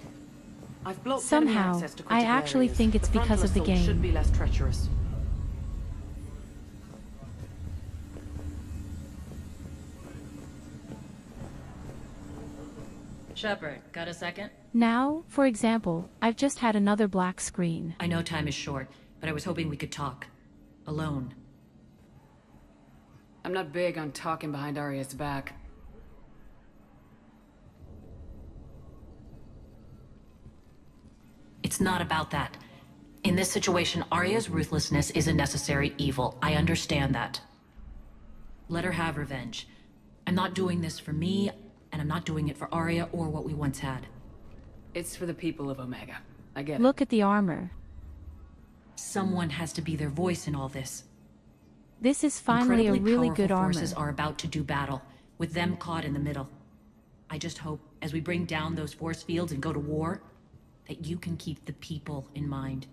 I've blocked Somehow, enemy access to I critical actually areas. think it's The because frontal of the assault should game. be less treacherous. Shepard, got a second? Now, for example, I've just had another black screen. I know time is short, but I was hoping we could talk. Alone. I'm not big on talking behind Arya's back. It's not about that. In this situation, Arya's ruthlessness is a necessary evil. I understand that. Let her have revenge. I'm not doing this for me, and I'm not doing it for Arya or what we once had. It's for the people of Omega. I get it. Look at the armor. Someone has to be their voice in all this. This is finally a really good armor. Forces are about to do battle, with them caught in the middle. I just hope, as we bring down those force fields and go to war, that you can keep the people in mind.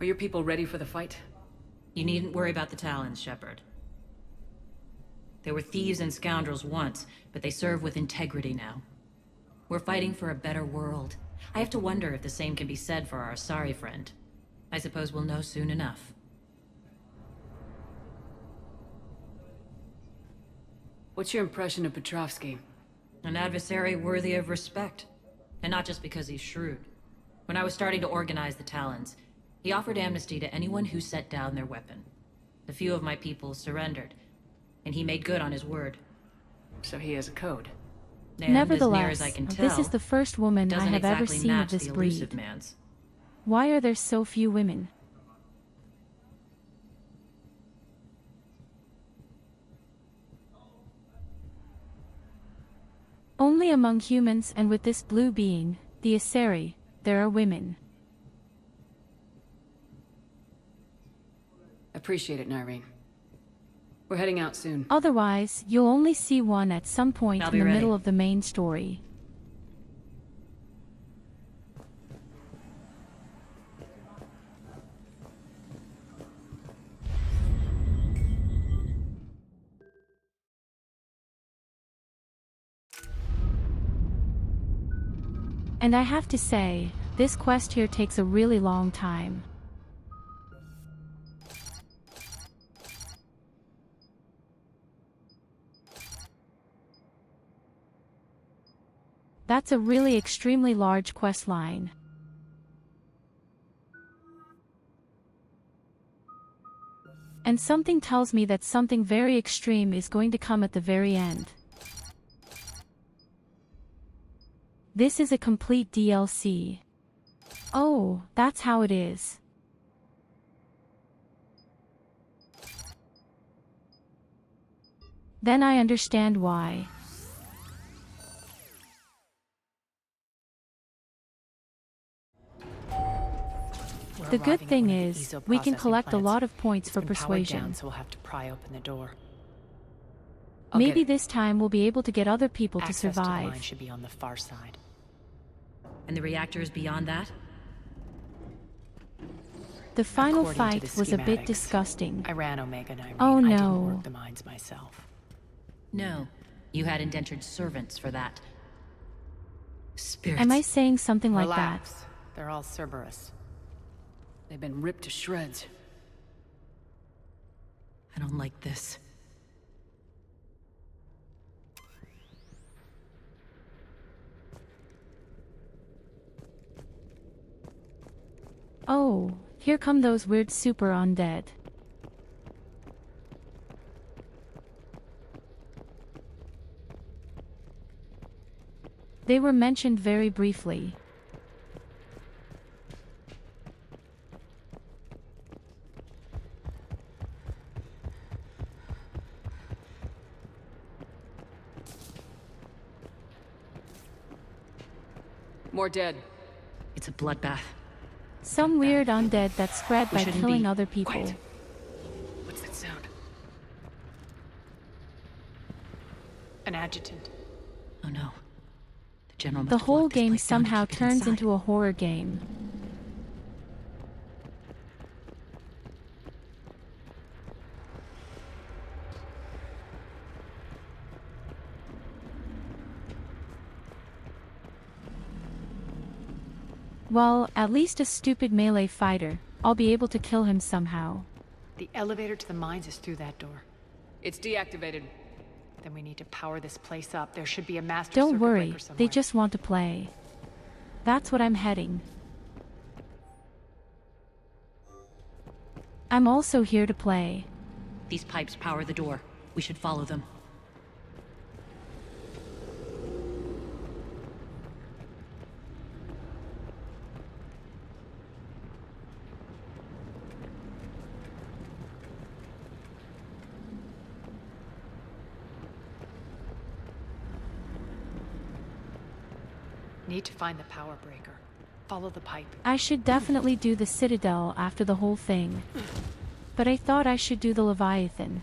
Are your people ready for the fight? You needn't worry about the Talons, Shepard. They were thieves and scoundrels once, but they serve with integrity now. We're fighting for a better world. I have to wonder if the same can be said for our Asari friend. I suppose we'll know soon enough. What's your impression of Petrovsky? An adversary worthy of respect. And not just because he's shrewd. When I was starting to organize the Talons, he offered amnesty to anyone who set down their weapon. A few of my people surrendered, and he made good on his word. So he has a code. And Nevertheless, as near as I can tell, this is the first woman I have ever exactly seen of match this the breed. elusive man's. Why are there so few women? Only among humans and with this blue being, the Asari, there are women. Appreciate it, Nyreen. We're heading out soon. Otherwise, you'll only see one at some point I'll in be the ready. middle of the main story. And I have to say, this quest here takes a really long time. That's a really extremely large quest line. And something tells me that something very extreme is going to come at the very end. This is a complete DLC. Oh, that's how it is. Then I understand why. The good thing is, we can collect a lot of points for persuasion. So we'll have to pry open the door. Maybe this time we'll be able to get other people to Access to the survive. mine should be on the far side. And the reactor is beyond that? The final According fight to the was a bit schematics, disgusting. I ran Omega Nyreen. Oh I didn't no. work the mines myself. No. You had indentured servants for that. Spirits. Am I saying something like Relax. that? They're all Cerberus. They've been ripped to shreds. I don't like this. Oh, here come those weird super undead. They were mentioned very briefly. More dead. It's a bloodbath. Some weird undead that spread We by shouldn't killing be. other people. Quiet. What's that sound? An adjutant. Oh no. The general must The have whole locked this game place down to somehow keep it turns inside. into a horror game. Well, at least a stupid melee fighter. I'll be able to kill him somehow. The elevator to the mines is through that door. It's deactivated. Then we need to power this place up. There should be a master Don't circuit worry, breaker somewhere. they just want to play. That's what I'm heading. I'm also here to play. These pipes power the door. We should follow them. Need to find the power breaker. Follow the pipe. I should definitely do the Citadel after the whole thing. But I thought I should do the Leviathan.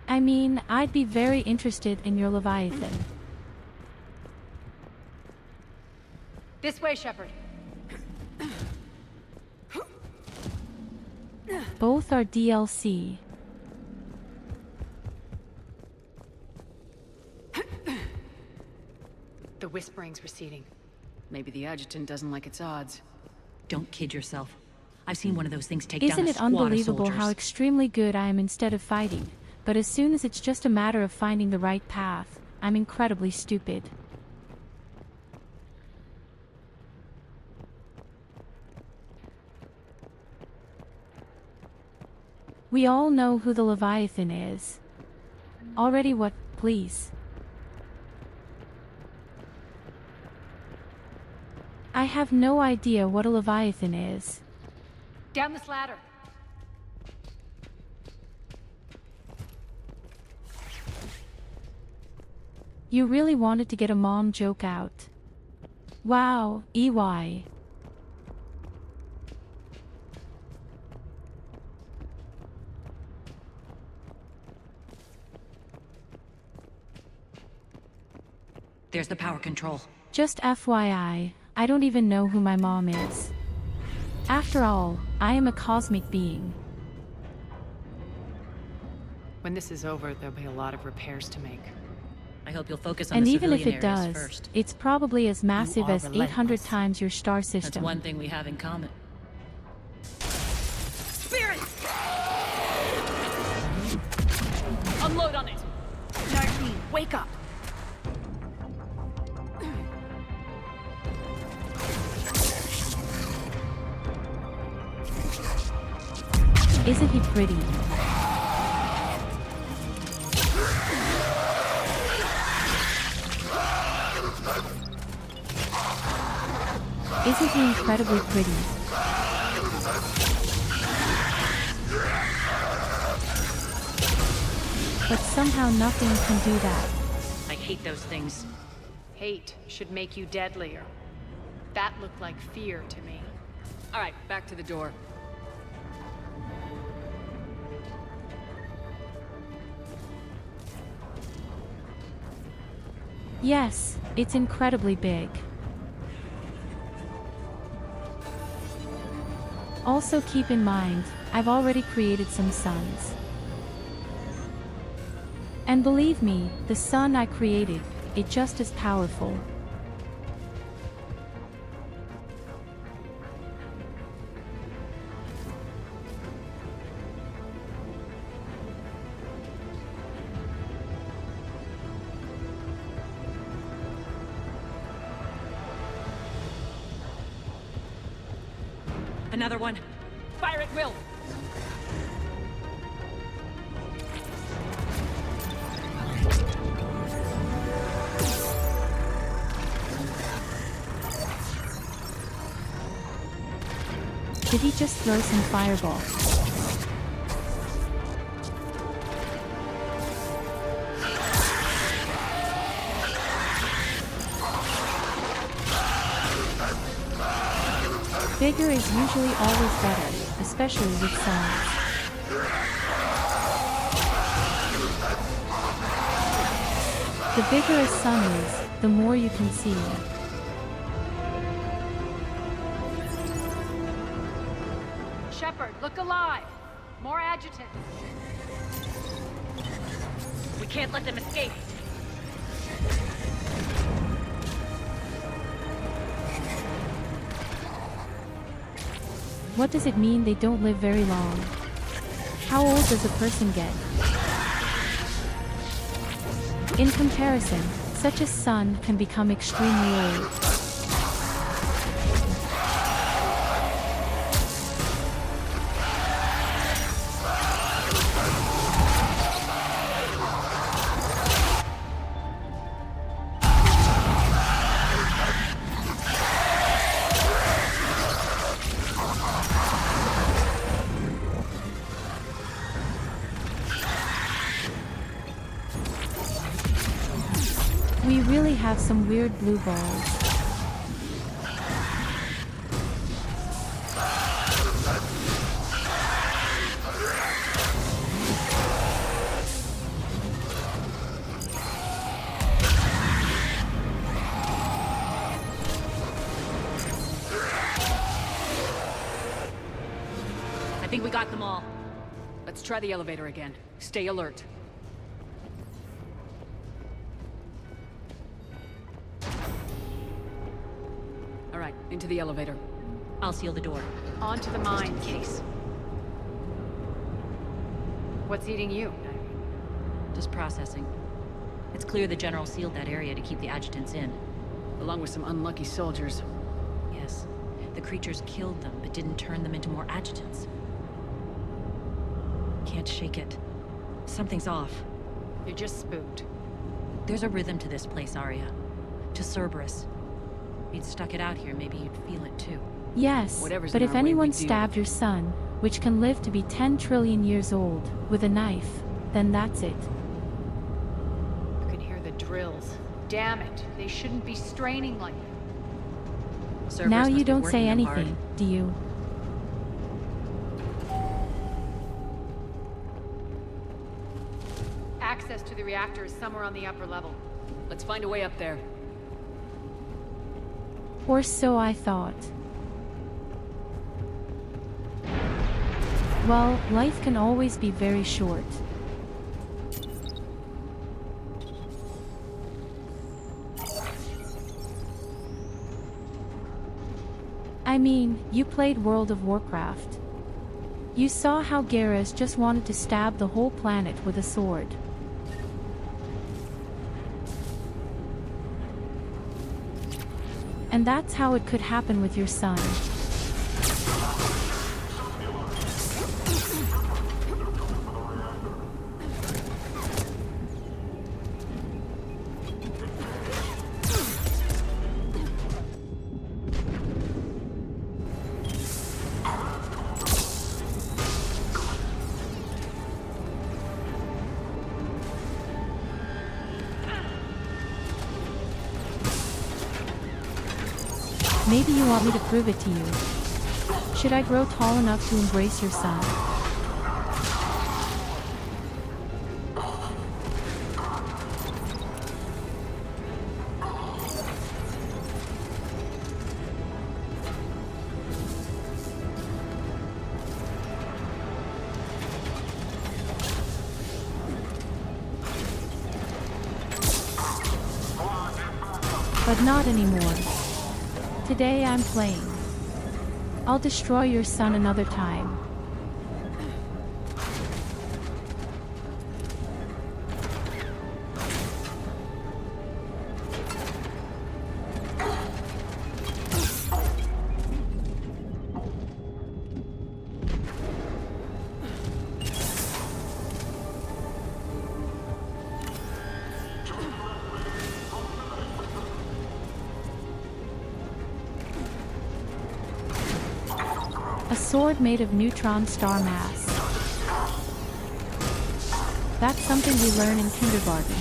I mean, I'd be very interested in your Leviathan. This way, Shepard. Both are DLC. The whispering's receding. Maybe the adjutant doesn't like its odds. Don't kid yourself. I've seen one of those things take down Isn't a it squad of unbelievable soldiers. how extremely good I am instead of fighting? But as soon as it's just a matter of finding the right path, I'm incredibly stupid. We all know who the Leviathan is. Already what, please? I have no idea what a Leviathan is. Down this ladder. You really wanted to get a mom joke out. Wow, EY. There's the power control. Just FYI, I don't even know who my mom is. After all, I am a cosmic being. When this is over, there'll be a lot of repairs to make. I hope you'll focus on And the even if civilian it areas does, first. it's probably as massive are as 800 relentless. times your star That's system. one thing we have in common. Spirit! Unload on it! Darlene, wake up! Isn't he pretty? Isn't he incredibly pretty? But somehow nothing can do that. I hate those things. Hate should make you deadlier. That looked like fear to me. All right, back to the door. Yes, it's incredibly big. Also keep in mind, I've already created some suns. And believe me, the sun I created, it's just as powerful. Another one. Fire at will! Did he just throw some fireballs? Bigger is usually always better, especially with suns. The bigger a sun is, the more you can see. Shepard, look alive! More adjutants. We can't let them escape. What does it mean they don't live very long? How old does a person get? In comparison, such a sun can become extremely old. We really have some weird blue balls. I think we got them all. Let's try the elevator again. Stay alert. All right, into the elevator. I'll seal the door. Onto the mines. Case. What's eating you? Just processing. It's clear the General sealed that area to keep the adjutants in. Along with some unlucky soldiers. Yes. The creatures killed them, but didn't turn them into more adjutants. Can't shake it. Something's off. You're just spooked. There's a rhythm to this place, Arya. To Cerberus. If you'd stuck it out here, maybe you'd feel it too. Yes, Whatever's but in if our way, anyone we do. stabbed your son, which can live to be 10 trillion years old, with a knife, then that's it. You can hear the drills. Damn it, they shouldn't be straining like that. Cerberus Now must you be don't working say them hard. anything, do you? Access to the reactor is somewhere on the upper level. Let's find a way up there. Or so I thought. Well, life can always be very short. I mean, you played World of Warcraft. You saw how Garrus just wanted to stab the whole planet with a sword. And that's how it could happen with your son. Maybe you want me to prove it to you. Should I grow tall enough to embrace your son? But not anymore. Today I'm playing. I'll destroy your son another time. A sword made of neutron star mass. That's something we learn in kindergarten.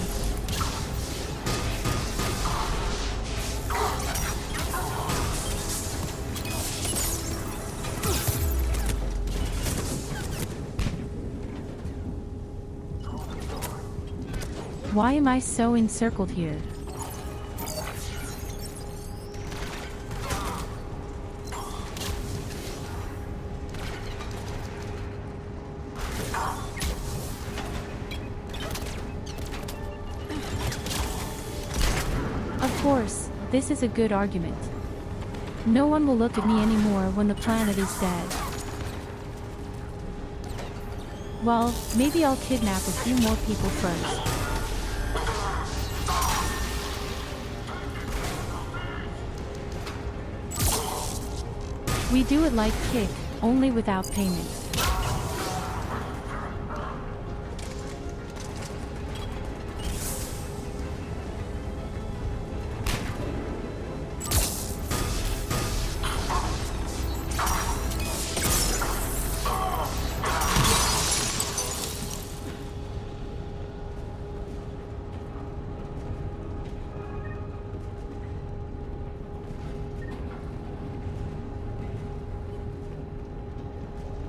Why am I so encircled here? course, this is a good argument. No one will look at me anymore when the planet is dead. Well, maybe I'll kidnap a few more people first. We do it like kick, only without payment.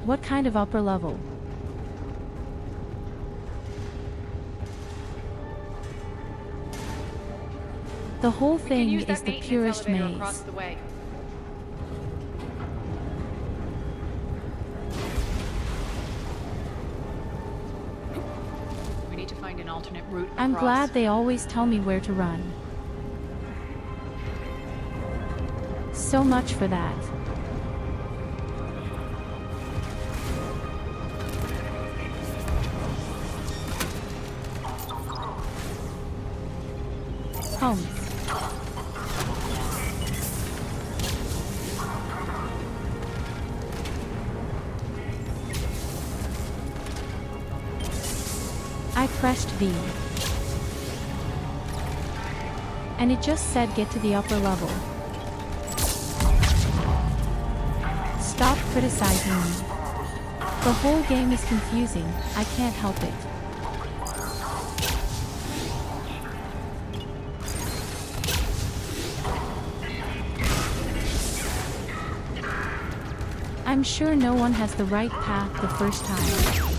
What kind of upper level? The whole thing is the purest maze. We need to find an alternate route across. I'm glad they always tell me where to run. So much for that. Home. I pressed V. And it just said get to the upper level. Stop criticizing me. The whole game is confusing, I can't help it. I'm sure no one has the right path the first time.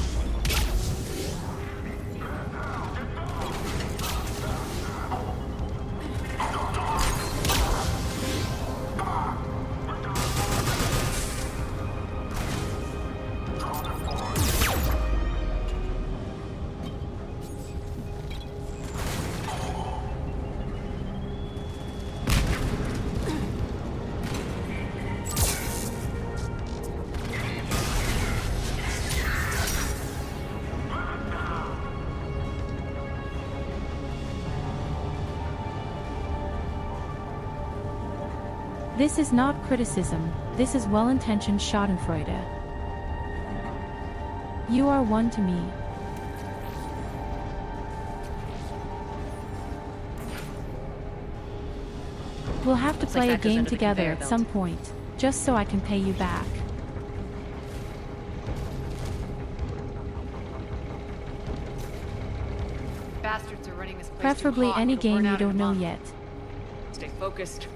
This is not criticism, this is well-intentioned schadenfreude. You are one to me. We'll have to play a game together at some point, just so I can pay you back. Bastards are running this place Preferably too hot any to game burn you out in a don't know month. yet. Stay focused.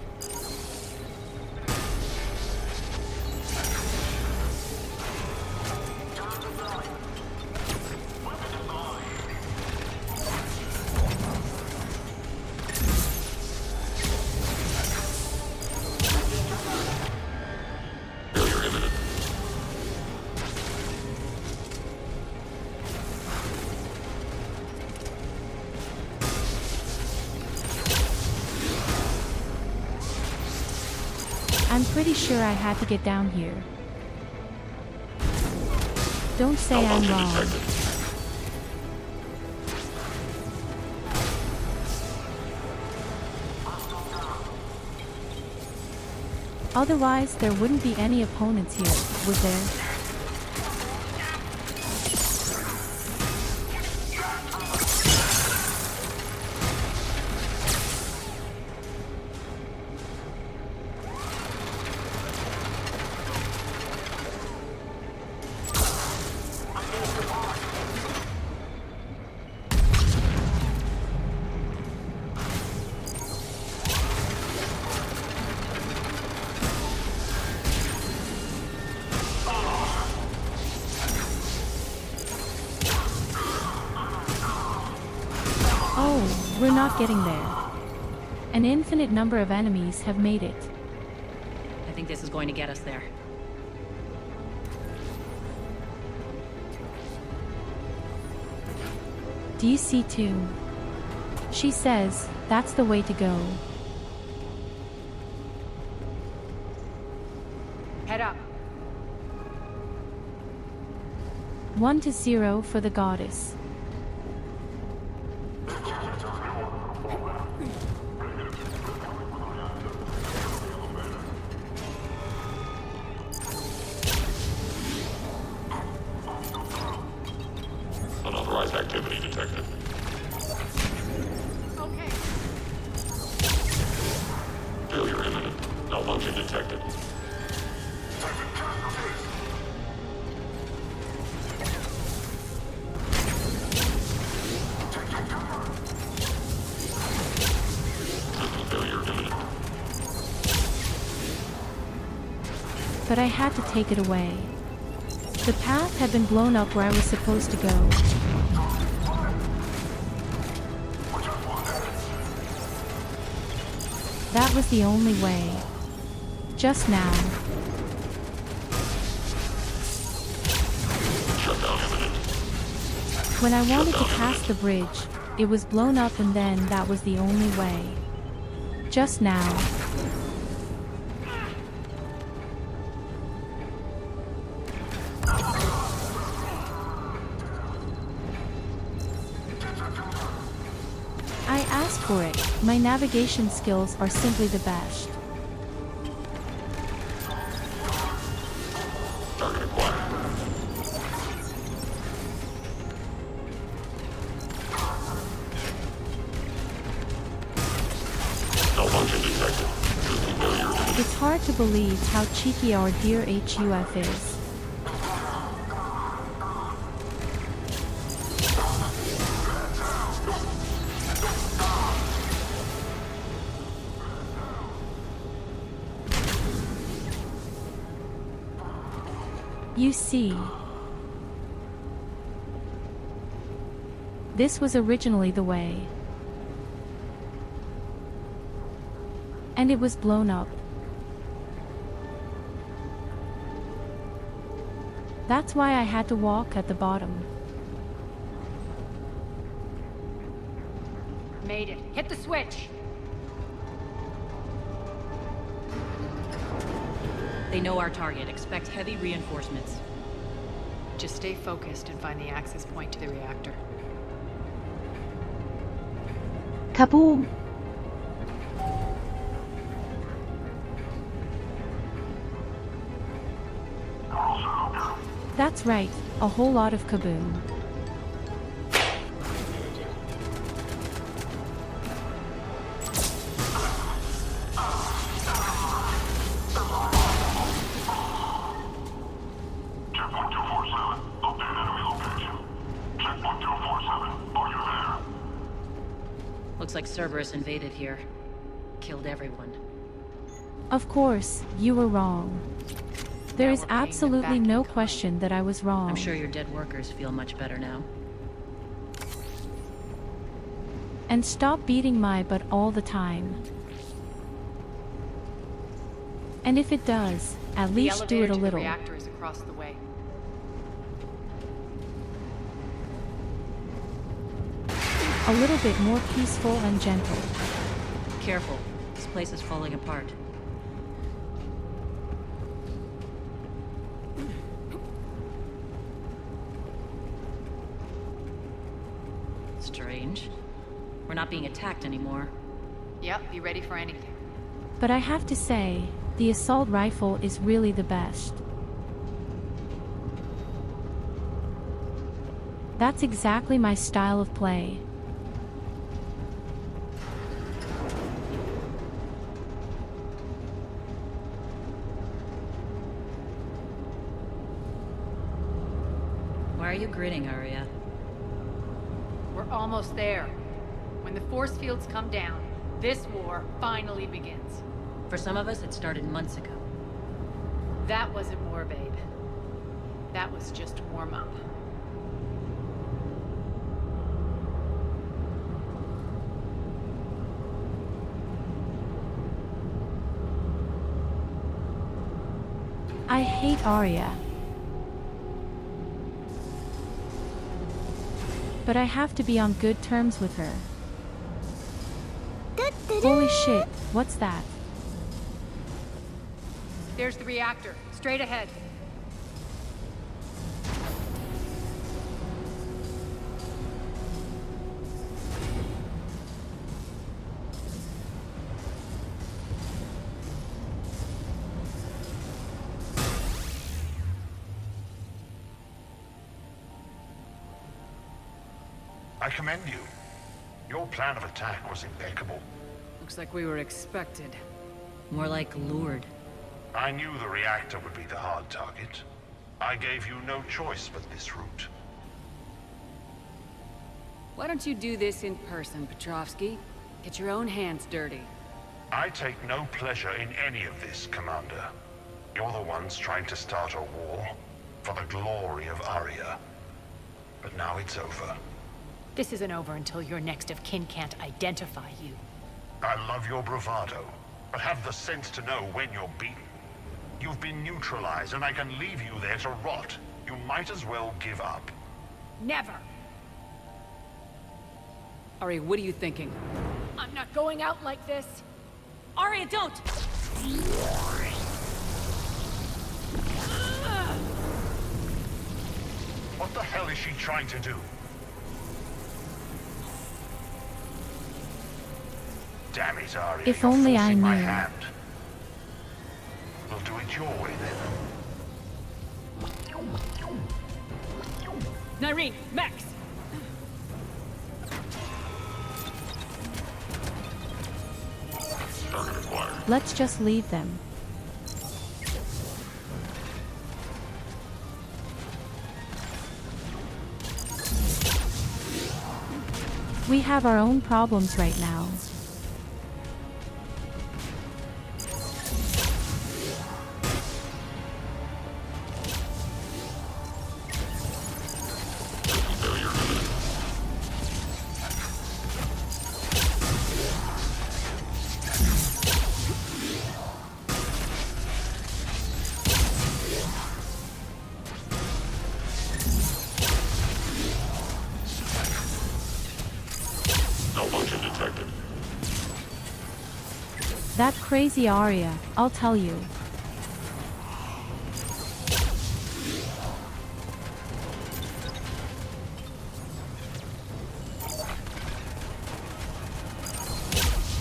I'm pretty sure I had to get down here. Don't say I'm wrong. Otherwise, there wouldn't be any opponents here, would there? Oh, we're not getting there. An infinite number of enemies have made it. I think this is going to get us there. DC2. She says, that's the way to go. Head up. 1-0 for the goddess. Unauthorized activity detected. Okay. Failure imminent. Malfunction detected. Failure imminent. But I had to take it away. The path had been blown up where I was supposed to go. That was the only way. Just now. When I wanted to pass the bridge, it was blown up and then that was the only way. Just now. I asked for it. My navigation skills are simply the best. Target acquired. Malfunction detected. Failure imminent. It's hard to believe how cheeky our dear HUF is. You see, this was originally the way. And it was blown up. That's why I had to walk at the bottom. Made it. Hit the switch. They know our target. Expect heavy reinforcements. Just stay focused and find the access point to the reactor. Kaboom! That's right, a whole lot of kaboom. Looks like Cerberus invaded here. Killed everyone. Of course, you were wrong. There is absolutely no question that I was wrong. I'm sure your dead workers feel much better now. And stop beating my butt all the time. And if it does, at least do it a little. The reactor is across the way. A little bit more peaceful and gentle. Careful. This place is falling apart. Strange. We're not being attacked anymore. Yep, be ready for anything. But I have to say, the assault rifle is really the best. That's exactly my style of play. Why are you grinning, Arya? We're almost there. When the force fields come down, this war finally begins. For some of us, it started months ago. That wasn't war, babe. That was just warm-up. I hate Arya. But I have to be on good terms with her. Holy shit, what's that? There's the reactor. Straight ahead. I commend you. Your plan of attack was impeccable. Looks like we were expected. More like lured. I knew the reactor would be the hard target. I gave you no choice but this route. Why don't you do this in person, Petrovsky? Get your own hands dirty. I take no pleasure in any of this, Commander. You're the ones trying to start a war for the glory of Arya. But now it's over. This isn't over until your next of kin can't identify you. I love your bravado, but have the sense to know when you're beaten. You've been neutralized, and I can leave you there to rot. You might as well give up. Never! Ari, what are you thinking? I'm not going out like this! Arya, don't! What the hell is she trying to do? Damn it, Arya. If you're only I forcing my knew. hand. We'll do it your way, then. Nyreen, Max! Target acquired. Let's just leave them. We have our own problems right now. Malfunction detected. That crazy Arya, I'll tell you.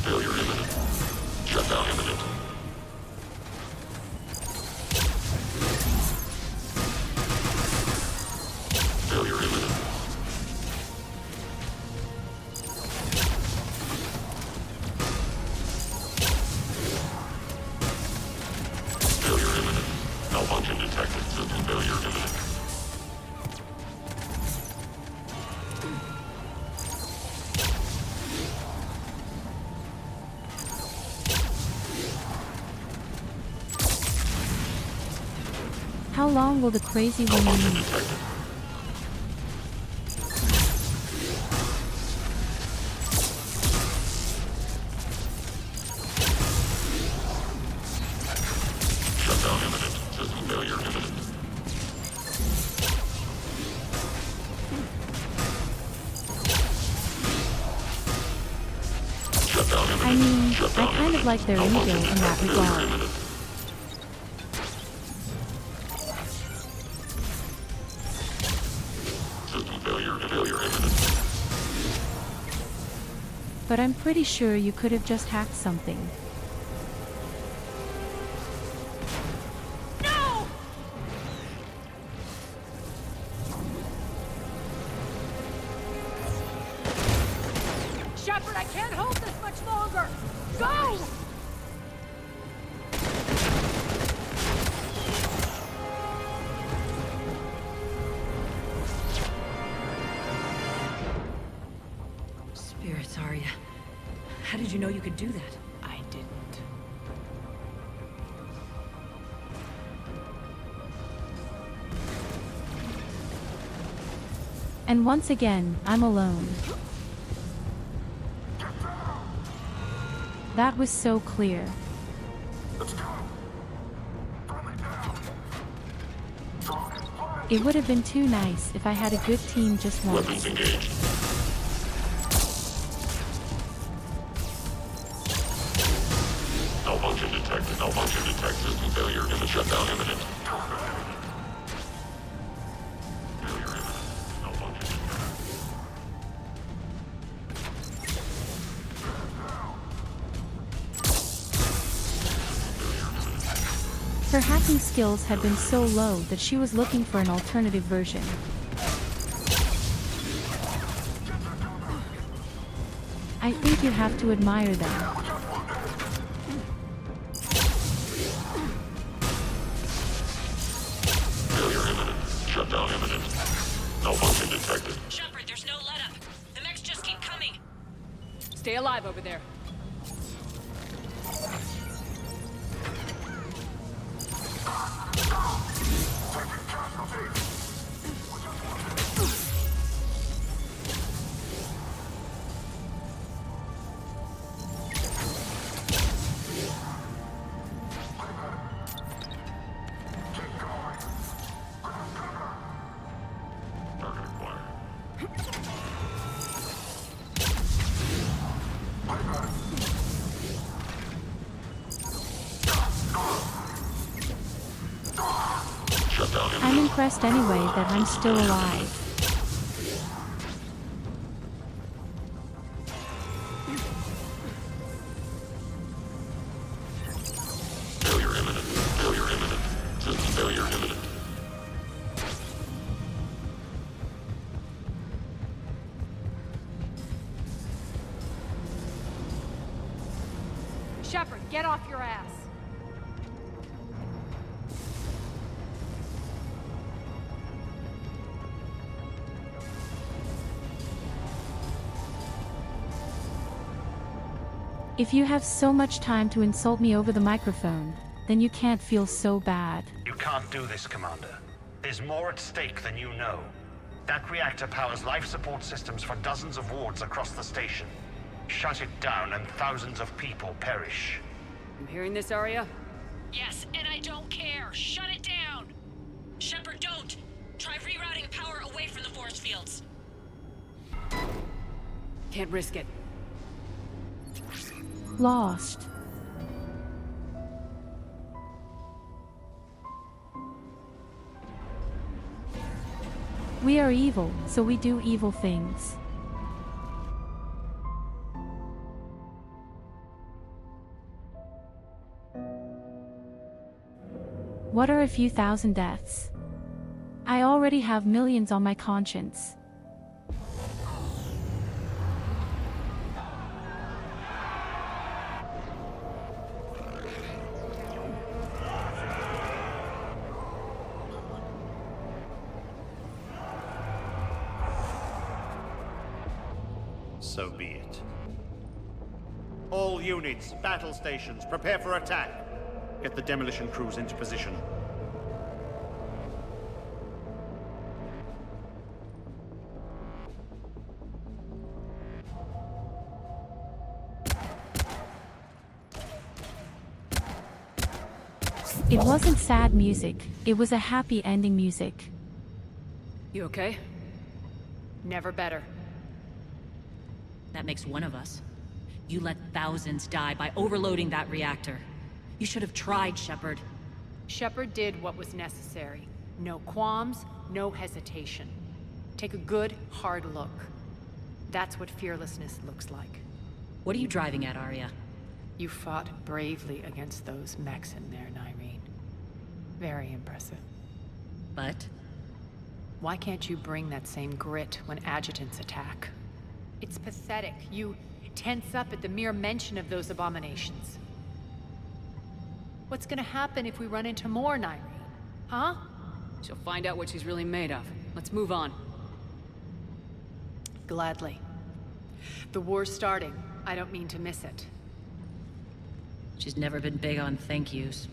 Failure imminent. Shutdown imminent. Failure imminent. Failure imminent. Malfunction detected. System failure imminent. How long will the crazy woman Malfunction need? detected. Shutdown imminent. System failure imminent. Shutdown imminent. I mean, I Shutdown kind of imminent. like their ego Malfunction in that detected. Failure regard. imminent. System failure imminent. But I'm pretty sure you could have just hacked something. No! Shepard, I can't hold this much longer! Go! Spirits, Arya. How did you know you could do that? I didn't. And once again, I'm alone. That was so clear. It would have been too nice if I had a good team just Weapons once. engaged. Malfunction detected. Malfunction detected. System failure imminent. Shutdown imminent. Her hacking skills had been so low that she was looking for an alternative version. I think you have to admire them. Failure imminent. Shutdown imminent. Malfunction detected. Shepard, there's no let-up. The mechs just keep coming. Stay alive over there. I'm impressed anyway that I'm still alive. Failure imminent. Failure imminent. System failure imminent. Shepard, get off your ass. If you have so much time to insult me over the microphone, then you can't feel so bad. You can't do this, Commander. There's more at stake than you know. That reactor powers life support systems for dozens of wards across the station. Shut it down and thousands of people perish. You hearing this, Arya? Yes, and I don't care. Shut it down. Shepard, don't. Try rerouting power away from the force fields. Can't risk it. Lost. We are evil, so we do evil things. What are a few thousand deaths? I already have millions on my conscience. So be it. All units, battle stations, prepare for attack. Get the demolition crews into position. It wasn't sad music, it was a happy ending music. You okay? Never better. That makes one of us. You let thousands die by overloading that reactor. You should have tried, Shepard. Shepard did what was necessary. No qualms, no hesitation. Take a good, hard look. That's what fearlessness looks like. What are you driving at, Arya? You fought bravely against those mechs in there, Nyreen. Very impressive. But? Why can't you bring that same grit when adjutants attack? It's pathetic. You tense up at the mere mention of those abominations. What's gonna happen if we run into more, Nyreen? Huh? She'll find out what she's really made of. Let's move on. Gladly. The war's starting. I don't mean to miss it. She's never been big on thank yous.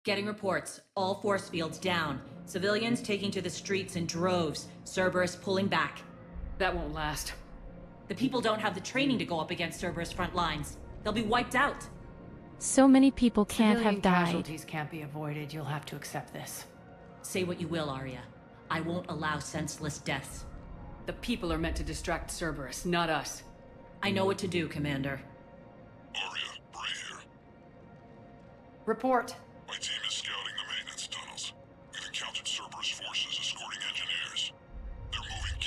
Getting reports. All force fields down. Civilians taking to the streets in droves. Cerberus pulling back. That won't last. The people don't have the training to go up against Cerberus front lines. They'll be wiped out. So many people can't Civilian have died. Casualties can't be avoided. You'll have to accept this. Say what you will, Arya. I won't allow senseless deaths. The people are meant to distract Cerberus, not us. I know what to do, Commander. Arya, Bray here. Report. My team is scouting the maintenance tunnels. We've encountered Cerberus forces escorting engineers. They're moving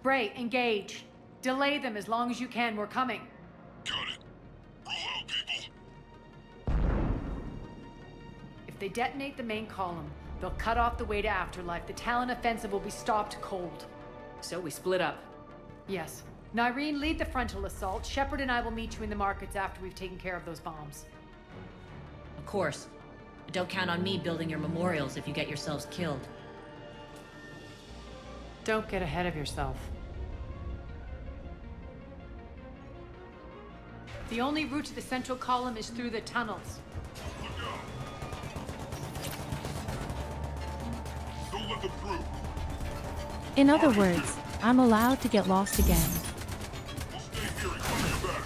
Bray, engage. Delay them as long as you can. We're coming. Got it. Roll out, people. If they detonate the main column, they'll cut off the way to Afterlife. The Talon offensive will be stopped cold. So we split up. Yes. Nyreen, lead the frontal assault. Shepard and I will meet you in the markets after we've taken care of those bombs. Of course. But don't count on me building your memorials if you get yourselves killed. Don't get ahead of yourself. The only route to the central column is through the tunnels. Don't let them through. In other words, I'm allowed to get lost again. We'll stay here and cover your back.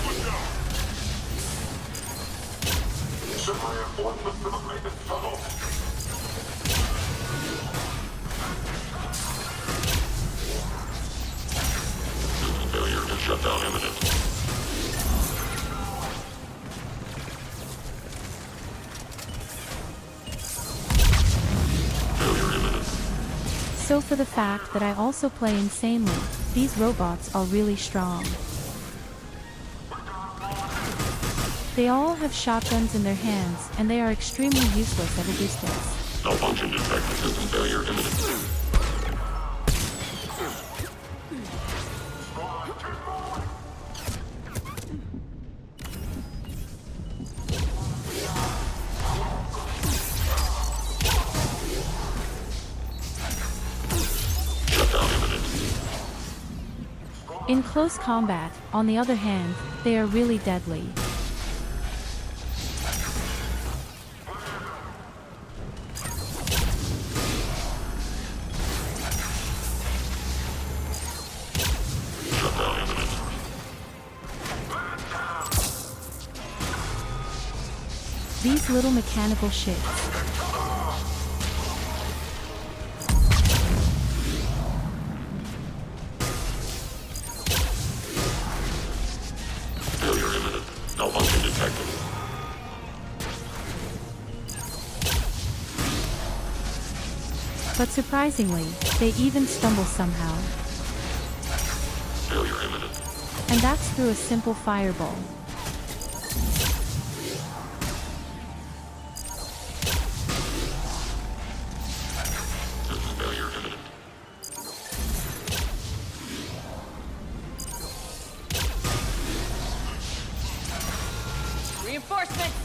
Look out! Send reinforcements to the maintenance tunnel. Failure and shutdown imminent. So for the fact that I also play insanely, these robots are really strong. They all have shotguns in their hands, and they are extremely useless at a distance. Malfunction detected. System failure imminent. In close combat, on the other hand, they are really deadly. These little mechanical shits. Failure imminent. Malfunction detected. But surprisingly, they even stumble somehow. Failure imminent. And that's through a simple fireball. System failure imminent. Reinforcements!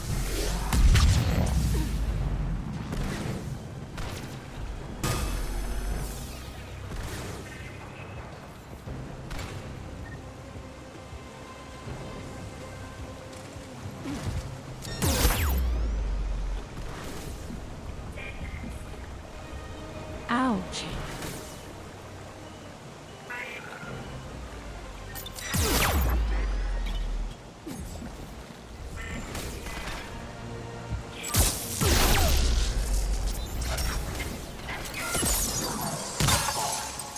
Ouch.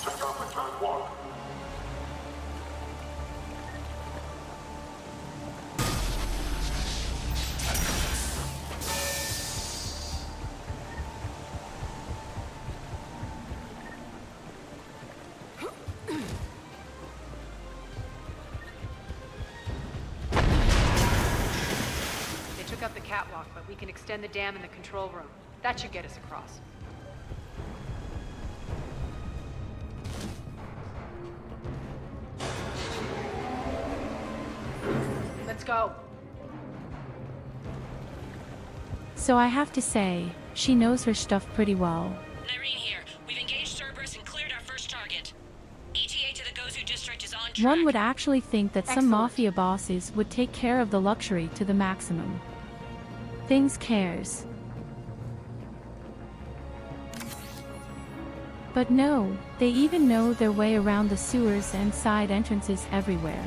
Check out the catwalk. They took up the catwalk, but we can extend the dam in the control room. That should get us across. Let's go. So I have to say, she knows her stuff pretty well. Nyreen here. We've engaged Cerberus and cleared our first target. ETA to the Gozu district is on track. One would actually think that some Excellent. mafia bosses would take care of the luxury to the maximum. Things cares. But no, they even know their way around the sewers and side entrances everywhere.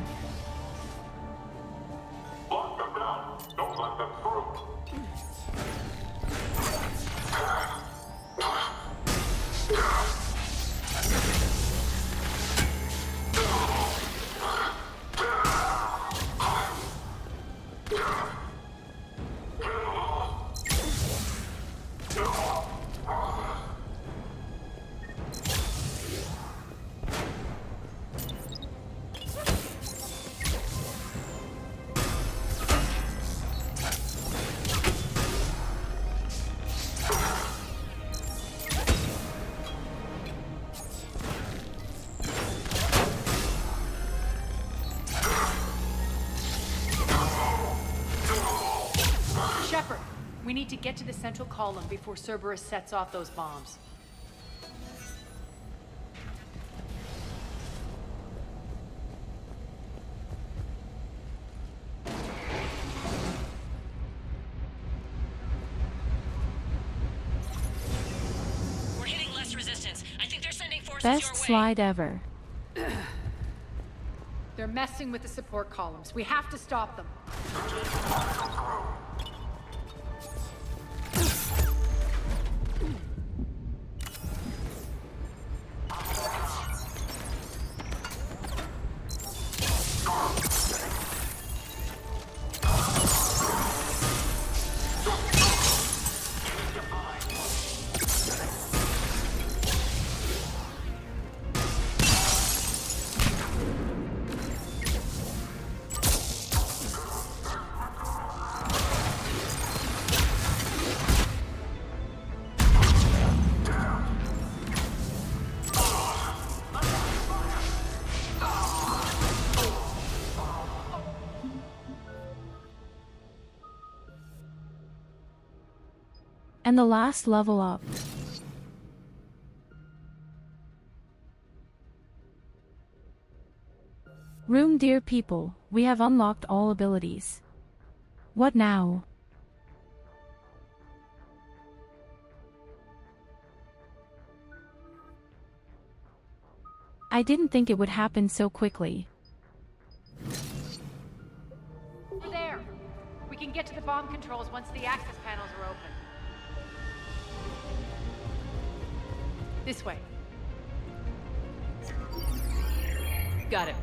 Lock them down. Don't let them through. We need to get to the central column before Cerberus sets off those bombs. We're hitting less resistance. I think they're sending forces Best your way. slide ever. They're messing with the support columns. We have to stop them. And the last level up. Room, dear people, we have unlocked all abilities. What now? I didn't think it would happen so quickly. We're there. We can get to the bomb controls once the access panels are open. This way. Got it.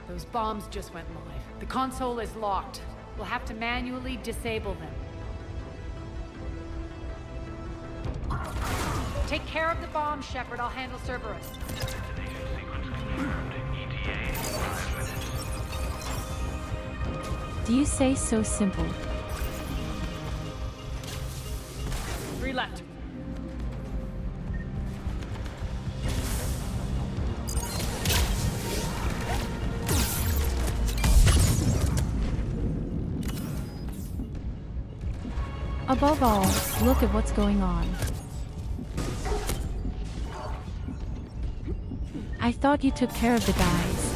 Those bombs just went live. The console is locked. We'll have to manually disable them. Take care of the bomb, Shepard. I'll handle Cerberus. Do you say so simple? 3 left. Above all, look at what's going on. I thought you took care of the guys.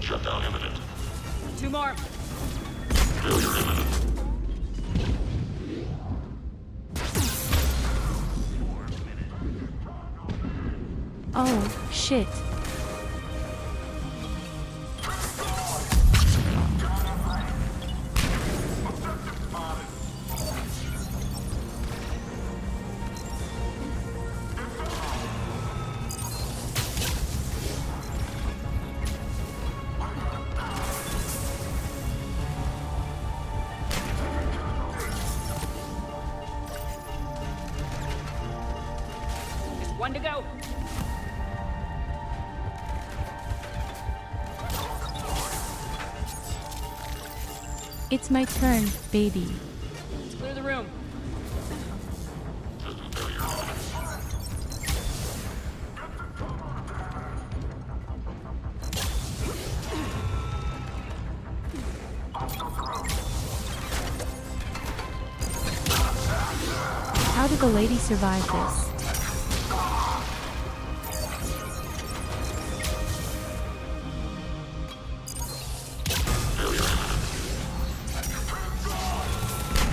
Shutdown imminent. 2 more. Failure imminent. Oh, shit. Just 1 to go. It's my turn, baby. Let's clear the room. How did the lady survive this?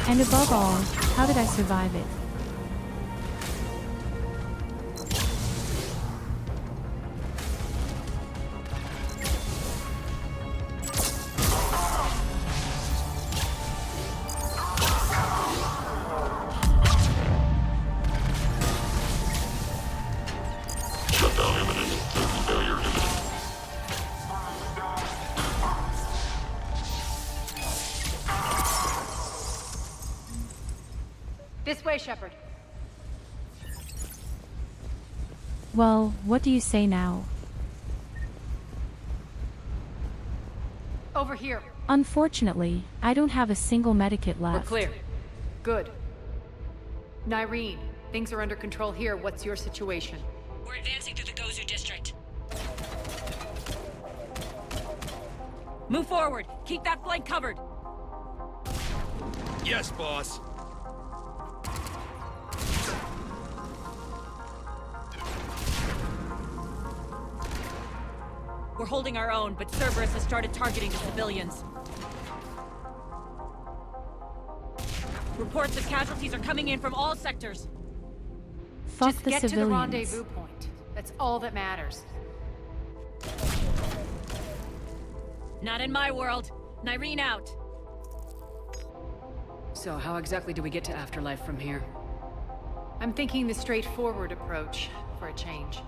And above all, how did I survive it? Shutdown imminent. Failure imminent. This way, Shepard. Well, what do you say now? Over here. Unfortunately, I don't have a single medikit left. We're clear. Good. Nyreen, things are under control here. What's your situation? We're advancing through the Gozu district. Move forward. Keep that flank covered. Yes, boss. We're holding our own, but Cerberus has started targeting the civilians. Reports of casualties are coming in from all sectors. Fuck Just the get civilians. to the rendezvous point. That's all that matters. Not in my world. Nyreen out. So how exactly do we get to Afterlife from here? I'm thinking the straightforward approach for a change.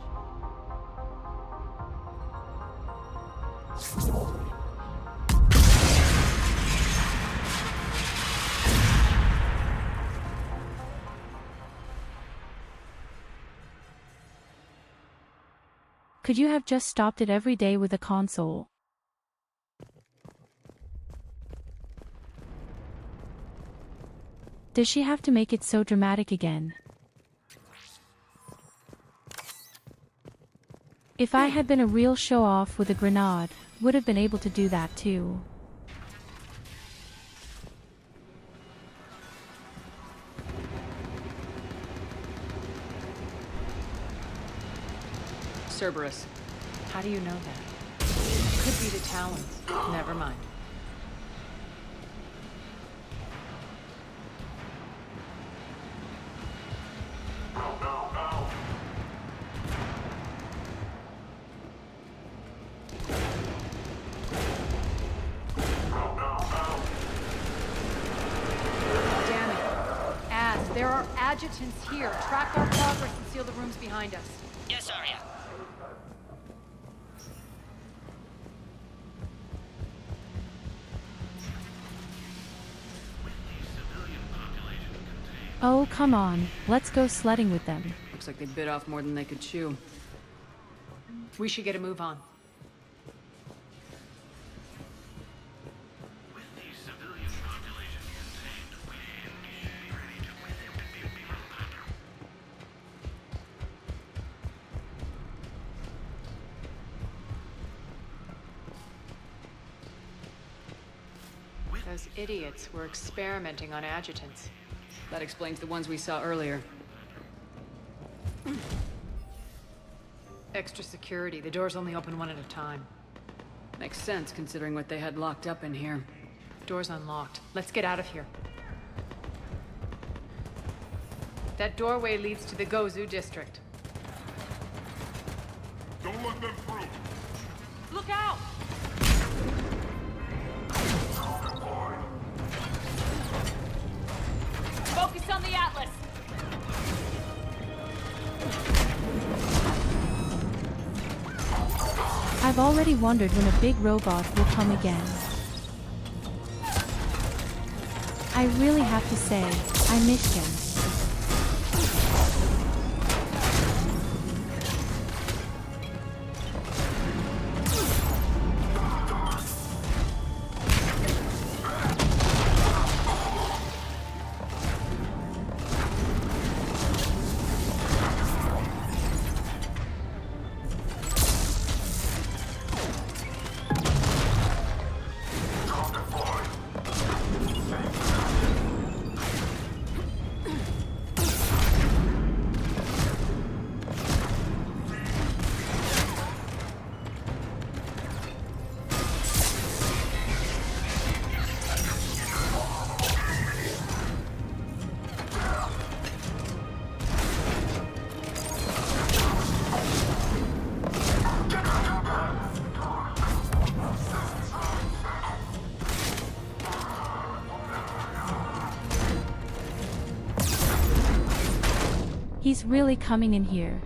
Could you have just stopped it every day with a console? Does she have to make it so dramatic again? If I had been a real show-off with a grenade, would have been able to do that too. Cerberus. How do you know that? Could be the Talons. Never mind. Damn it. Az, there are adjutants here. Track our progress and seal the rooms behind us. Yes, Arya. Oh, come on. Let's go sledding with them. Looks like they bit off more than they could chew. We should get a move on. Those idiots were experimenting on adjutants. That explains the ones we saw earlier. Extra security. The doors only open one at a time. Makes sense, considering what they had locked up in here. Door's unlocked. Let's get out of here. That doorway leads to the Gozu district. Don't let them through! Look out! Focus on the Atlas! I've already wondered when a big robot will come again. I really have to say, I missed him. He's really coming in here.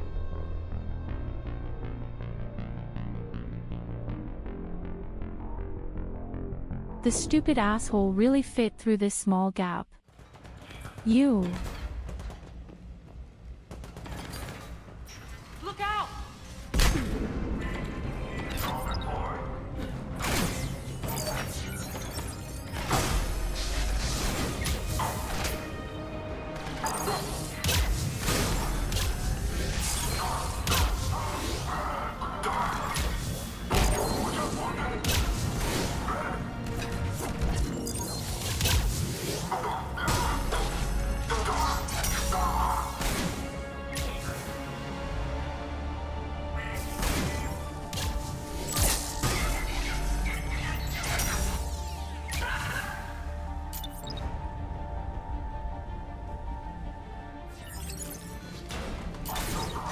The stupid asshole really fit through this small gap. You. Look out!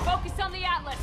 Focus on the Atlas!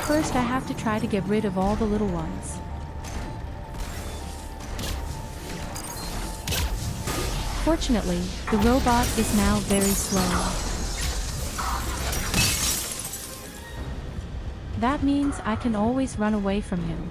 First I have to try to get rid of all the little ones. Fortunately, the robot is now very slow. That means I can always run away from him.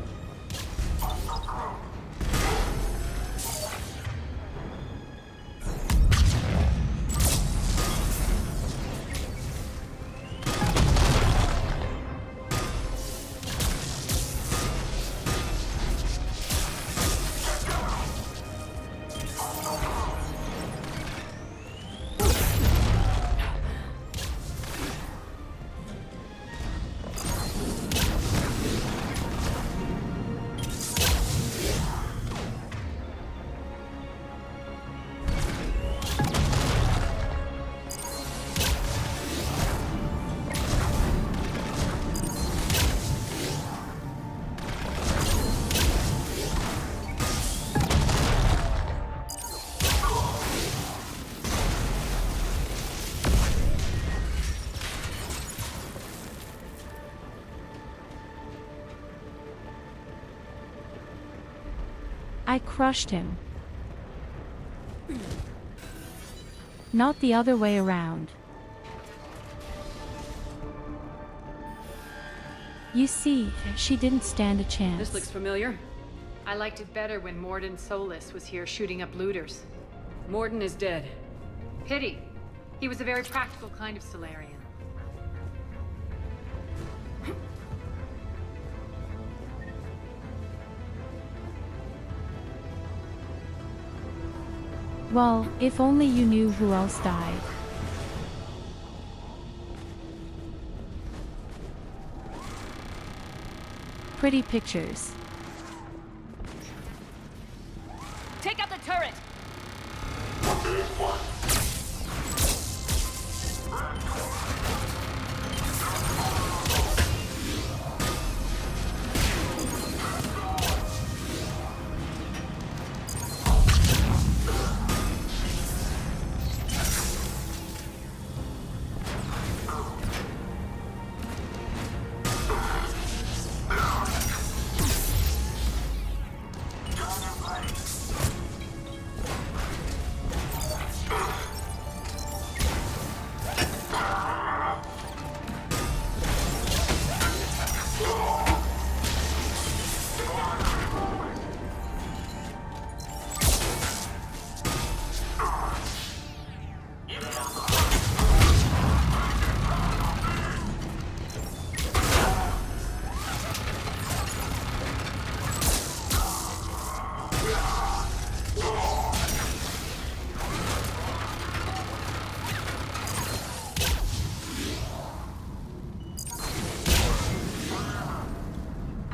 I crushed him. Not the other way around. You see, she didn't stand a chance. This looks familiar. I liked it better when Morden Solus was here shooting up looters. Morden is dead. Pity. He was a very practical kind of Solarian. Well, if only you knew who else died. Pretty pictures. Take out the turret!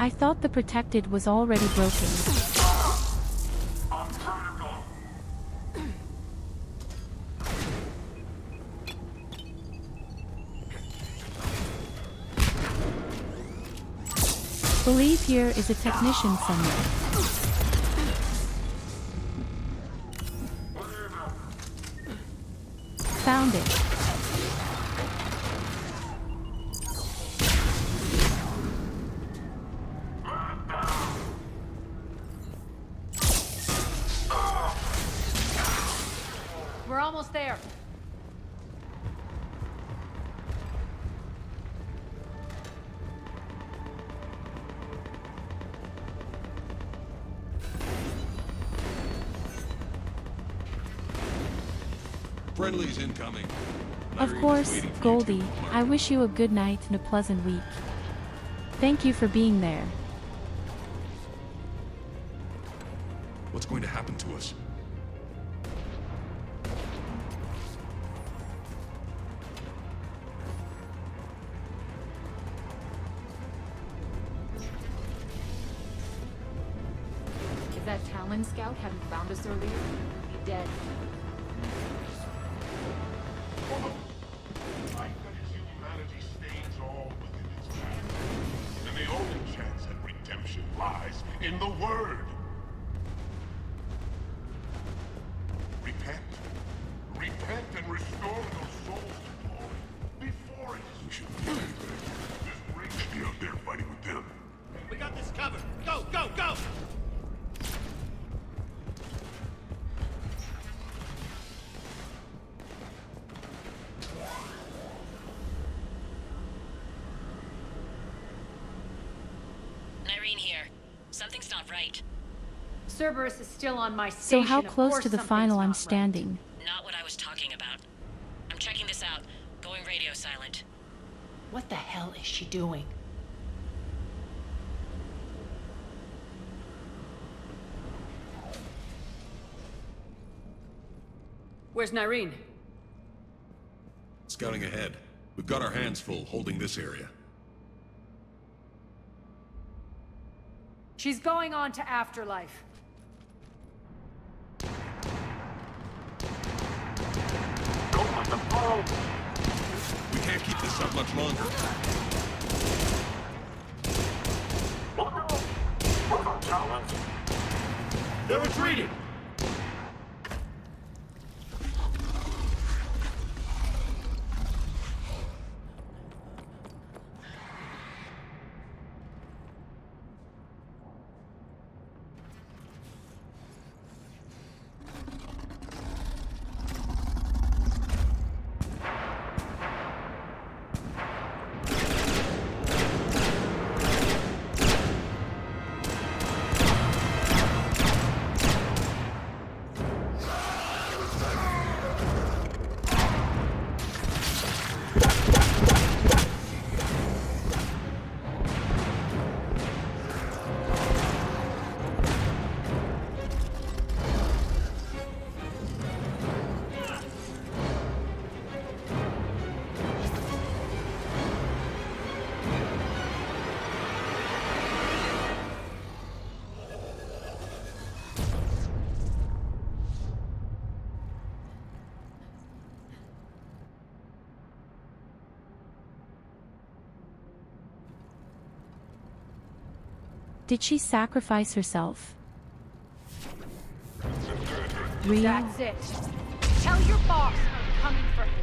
I thought the protected was already broken. Believe here is a technician somewhere. Found it. We're almost there. Friendly's incoming. Of course, Goldie, I wish you a good night and a pleasant week. Thank you for being there. What's going to happen to us? If that Talon scout hadn't found us earlier, we'd be dead. Humanity stays all within its grasp. And the only chance at redemption lies in the Word. Repent. Repent and restore those souls to glory before it is. We should be Just bring me out there fighting with them. We got this covered. Go, go, go! Nyreen here. Something's not right. Cerberus is still on my So station. how Of close course to the something's final not I'm right. standing? Not what I was talking about. I'm checking this out. Going radio silent. What the hell is she doing? Where's Nyreen? Scouting ahead. We've got our hands full holding this area. She's going on to Afterlife. Don't let them fall! We can't keep this up much longer. They're retreating! Did she sacrifice herself? Real? That's it. Tell your boss I'm coming for him.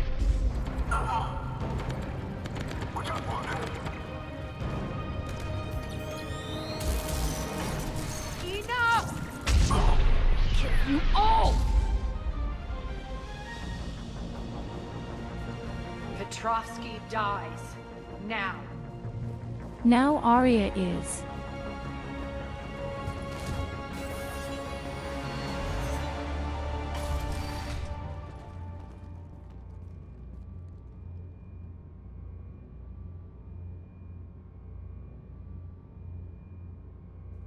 Enough! Kill you all! Petrovsky dies. Now. Now Arya is.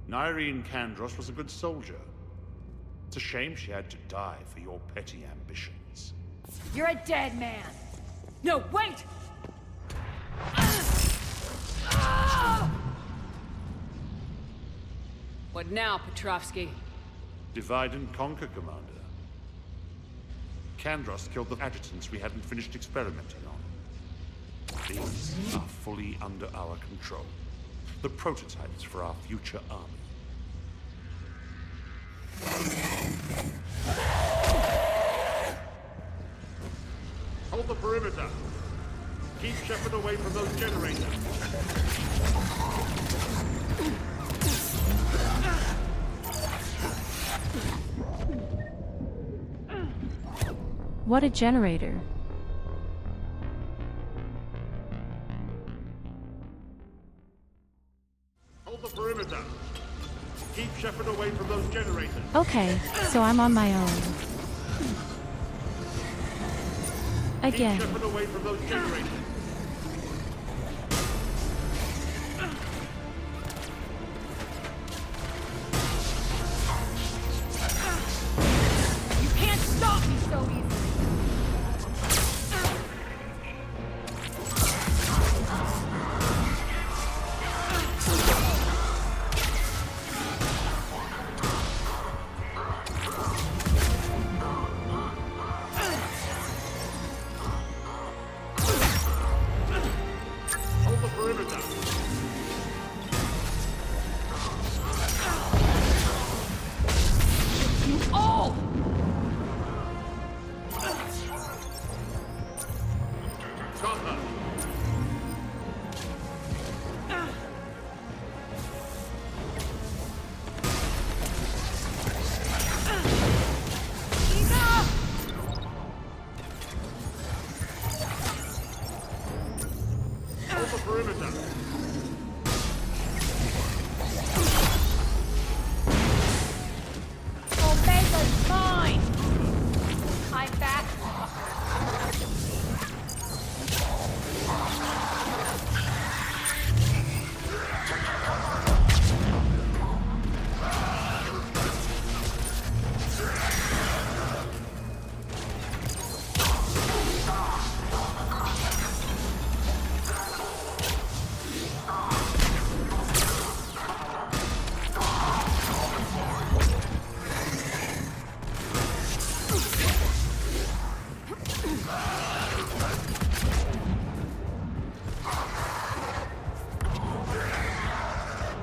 Nyreen Kandros was a good soldier. It's a shame she had to die for your petty ambitions. You're a dead man. No, wait! What now, Petrovsky? Divide and conquer, Commander. Kandros killed the adjutants we hadn't finished experimenting on. These are fully under our control. The prototypes for our future army. Hold the perimeter. Keep Shepard away from those generators. What a generator. Hold the perimeter. Keep Shepard away from those generators. Okay, so I'm on my own. Again. Keep Shepard away from those generators. You can't stop me so easily! Hold the perimeter. You all! Got her. Hold the perimeter. Omega's mine! I'm back.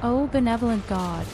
Oh, benevolent God.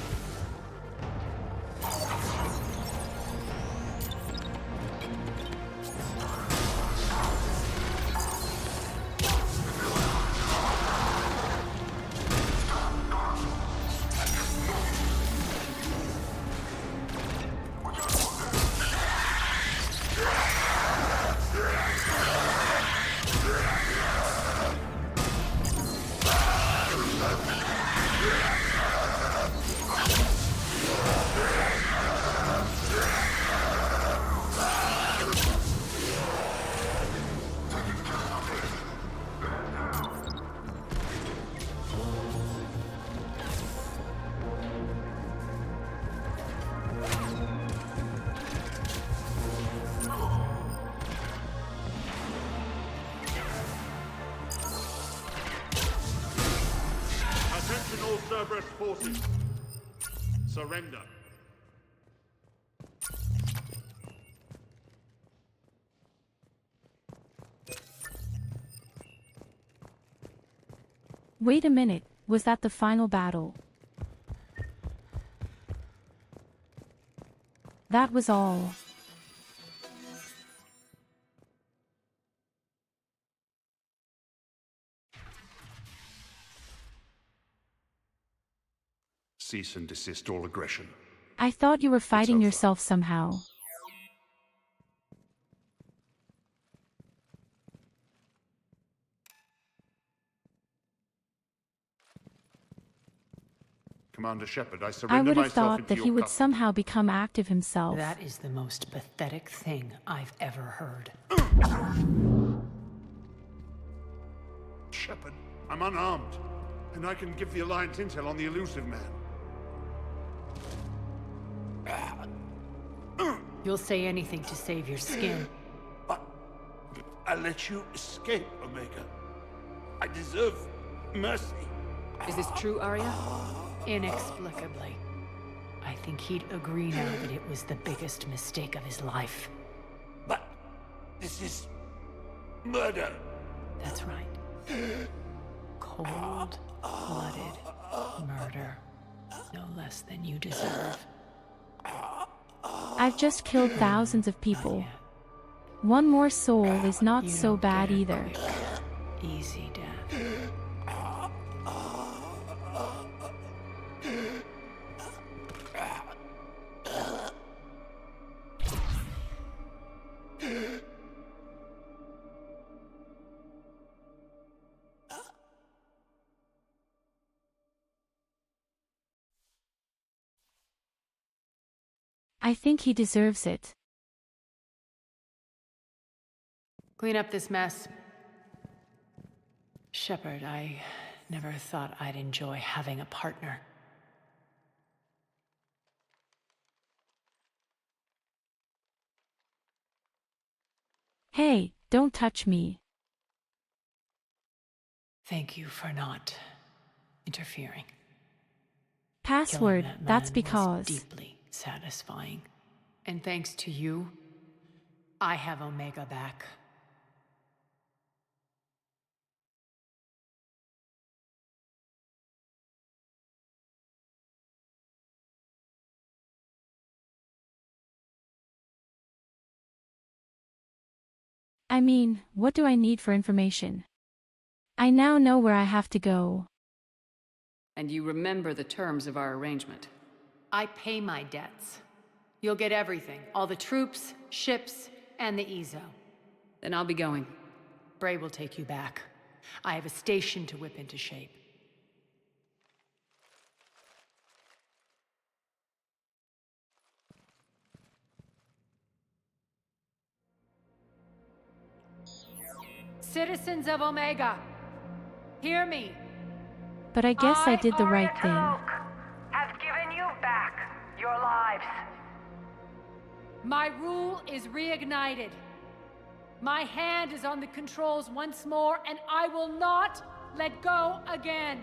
Attention all Cerberus forces. Surrender. Wait a minute, was that the final battle? That was all. Cease and desist all aggression. I thought you were fighting yourself somehow. Commander Shepard, I I surrender would have myself thought into that your he would custody. somehow become active himself. That is the most pathetic thing I've ever heard. Shepard, I'm unarmed, and I can give the Alliance intel on the elusive man. You'll say anything to save your skin. I let you escape, Omega. I deserve mercy. Is this true, Arya? Inexplicably. I think he'd agree now that it was the biggest mistake of his life. But this is murder. That's right. Cold-blooded murder. No less than you deserve. I've just killed thousands of people. One more soul is not so bad either. Easy death. I think he deserves it. Clean up this mess. Shepard, I never thought I'd enjoy having a partner. Hey, don't touch me. Thank you for not interfering. Password, Killing that that's man because... was deeply satisfying. And thanks to you, I have Omega back. I mean, what do I need for information? I now know where I have to go. And you remember the terms of our arrangement. I pay my debts. You'll get everything. All the troops, ships, and the Ezo. Then I'll be going. Bray will take you back. I have a station to whip into shape. Citizens of Omega, hear me. But I guess I did the right thing. Have given you back your lives. My rule is reignited. My hand is on the controls once more, and I will not let go again.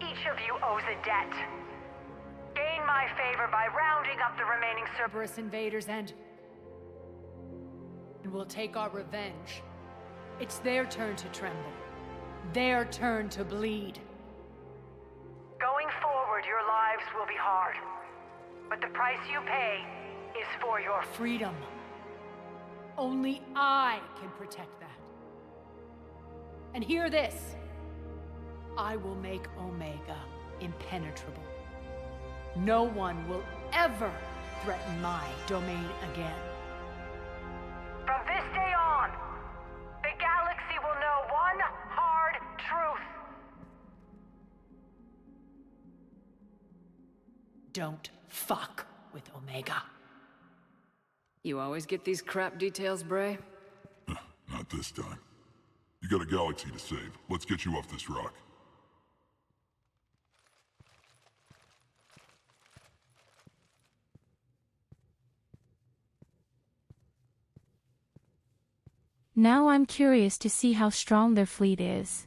Each of you owes a debt. Gain my favor by rounding up the remaining Cerberus invaders and we'll take our revenge. It's their turn to tremble. Their turn to bleed. Going forward, your lives will be hard. But the price you pay is for your freedom. Only I can protect that. And hear this. I will make Omega impenetrable. No one will ever threaten my domain again. From this day on, the galaxy will know one hard truth. Don't fuck with Omega. You always get these crap details, Bray? Not this time. You got a galaxy to save. Let's get you off this rock. Now I'm curious to see how strong their fleet is.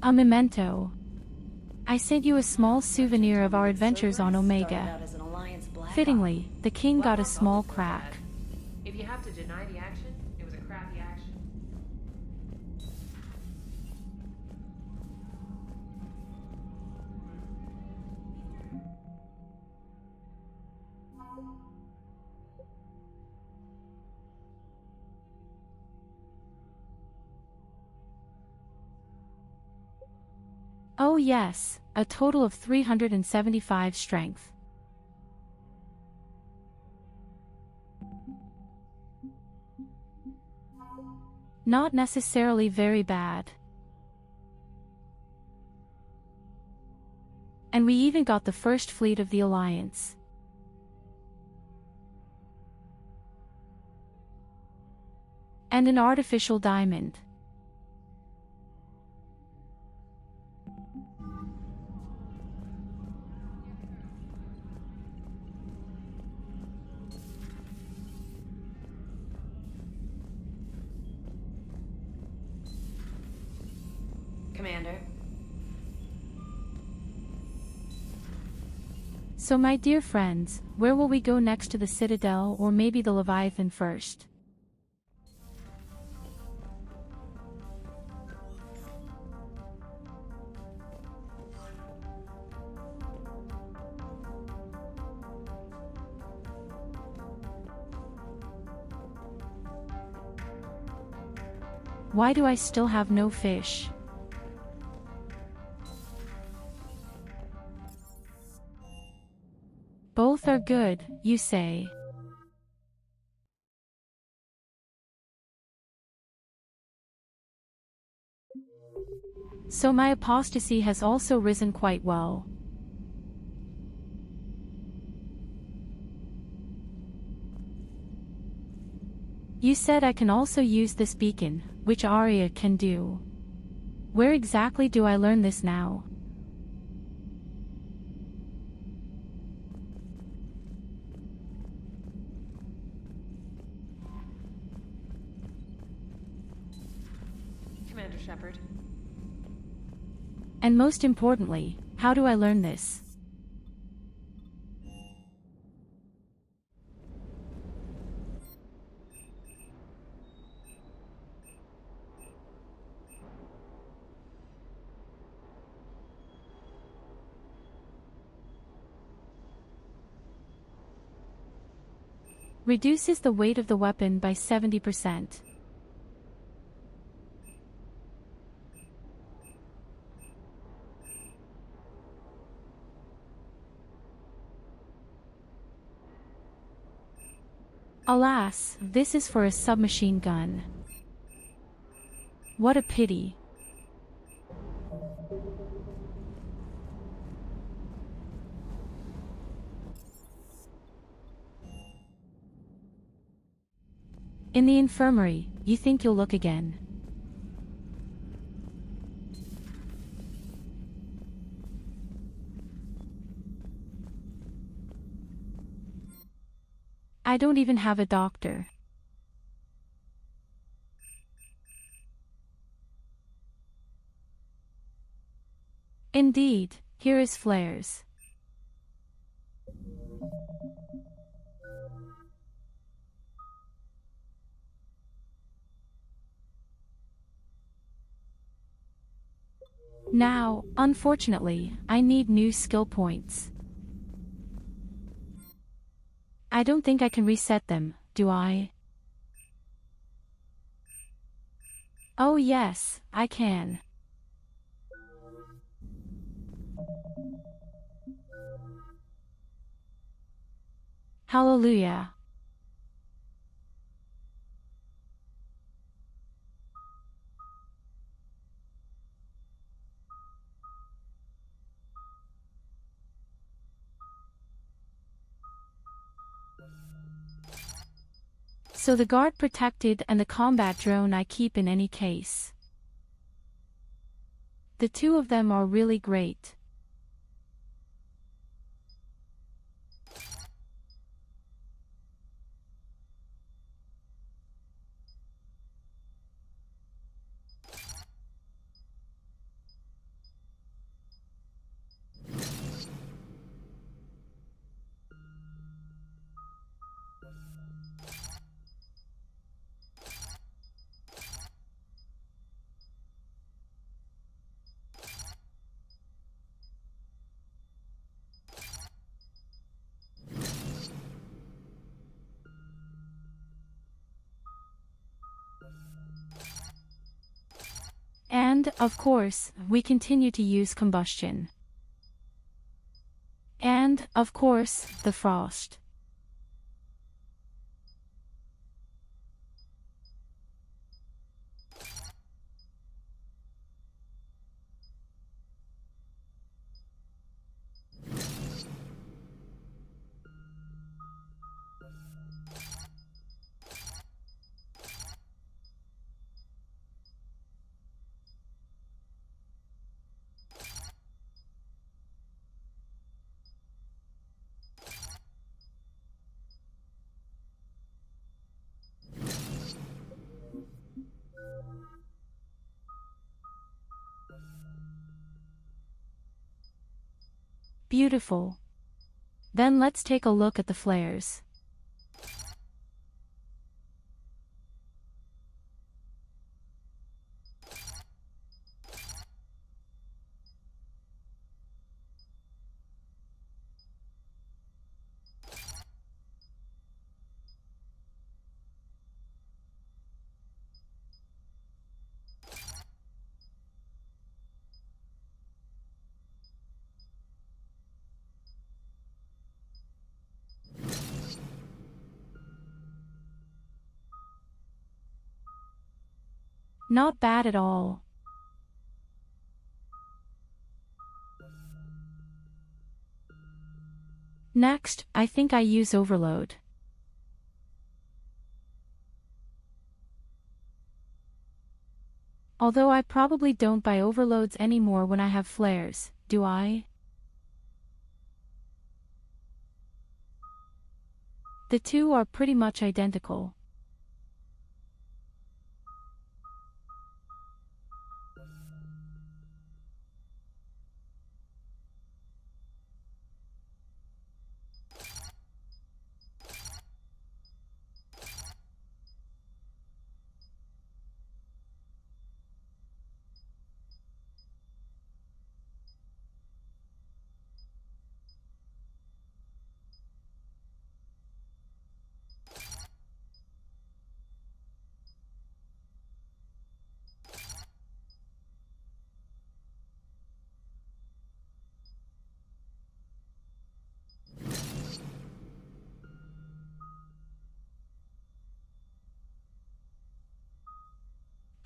A memento. I sent you a small souvenir of our adventures on Omega. Fittingly, the king got a small crack. If you have to deny the action, it was a crappy action. Oh yes, a total of 375 strength. Not necessarily very bad. And we even got the first fleet of the Alliance. And an artificial diamond. Commander. So my dear friends, where will we go next, to the Citadel or maybe the Leviathan first? Why do I still have no fish? Both are good, you say. So my apostasy has also risen quite well. You said I can also use this beacon, which Arya can do. Where exactly do I learn this now? Commander Shepard. And most importantly, how do I learn this? Reduces the weight of the weapon by 70%. Alas, this is for a submachine gun. What a pity. In the infirmary, you think you'll look again. I don't even have a doctor. Indeed, here is flares. Now, unfortunately, I need new skill points. I don't think I can reset them, do I? Oh yes, I can. Hallelujah. So the guard protected and the combat drone I keep in any case. The two of them are really great. And, of course, we continue to use combustion. And, of course, the frost. Beautiful. Then let's take a look at the flares. Not bad at all. Next, I think I use overload. Although I probably don't buy overloads anymore when I have flares, do I? The two are pretty much identical.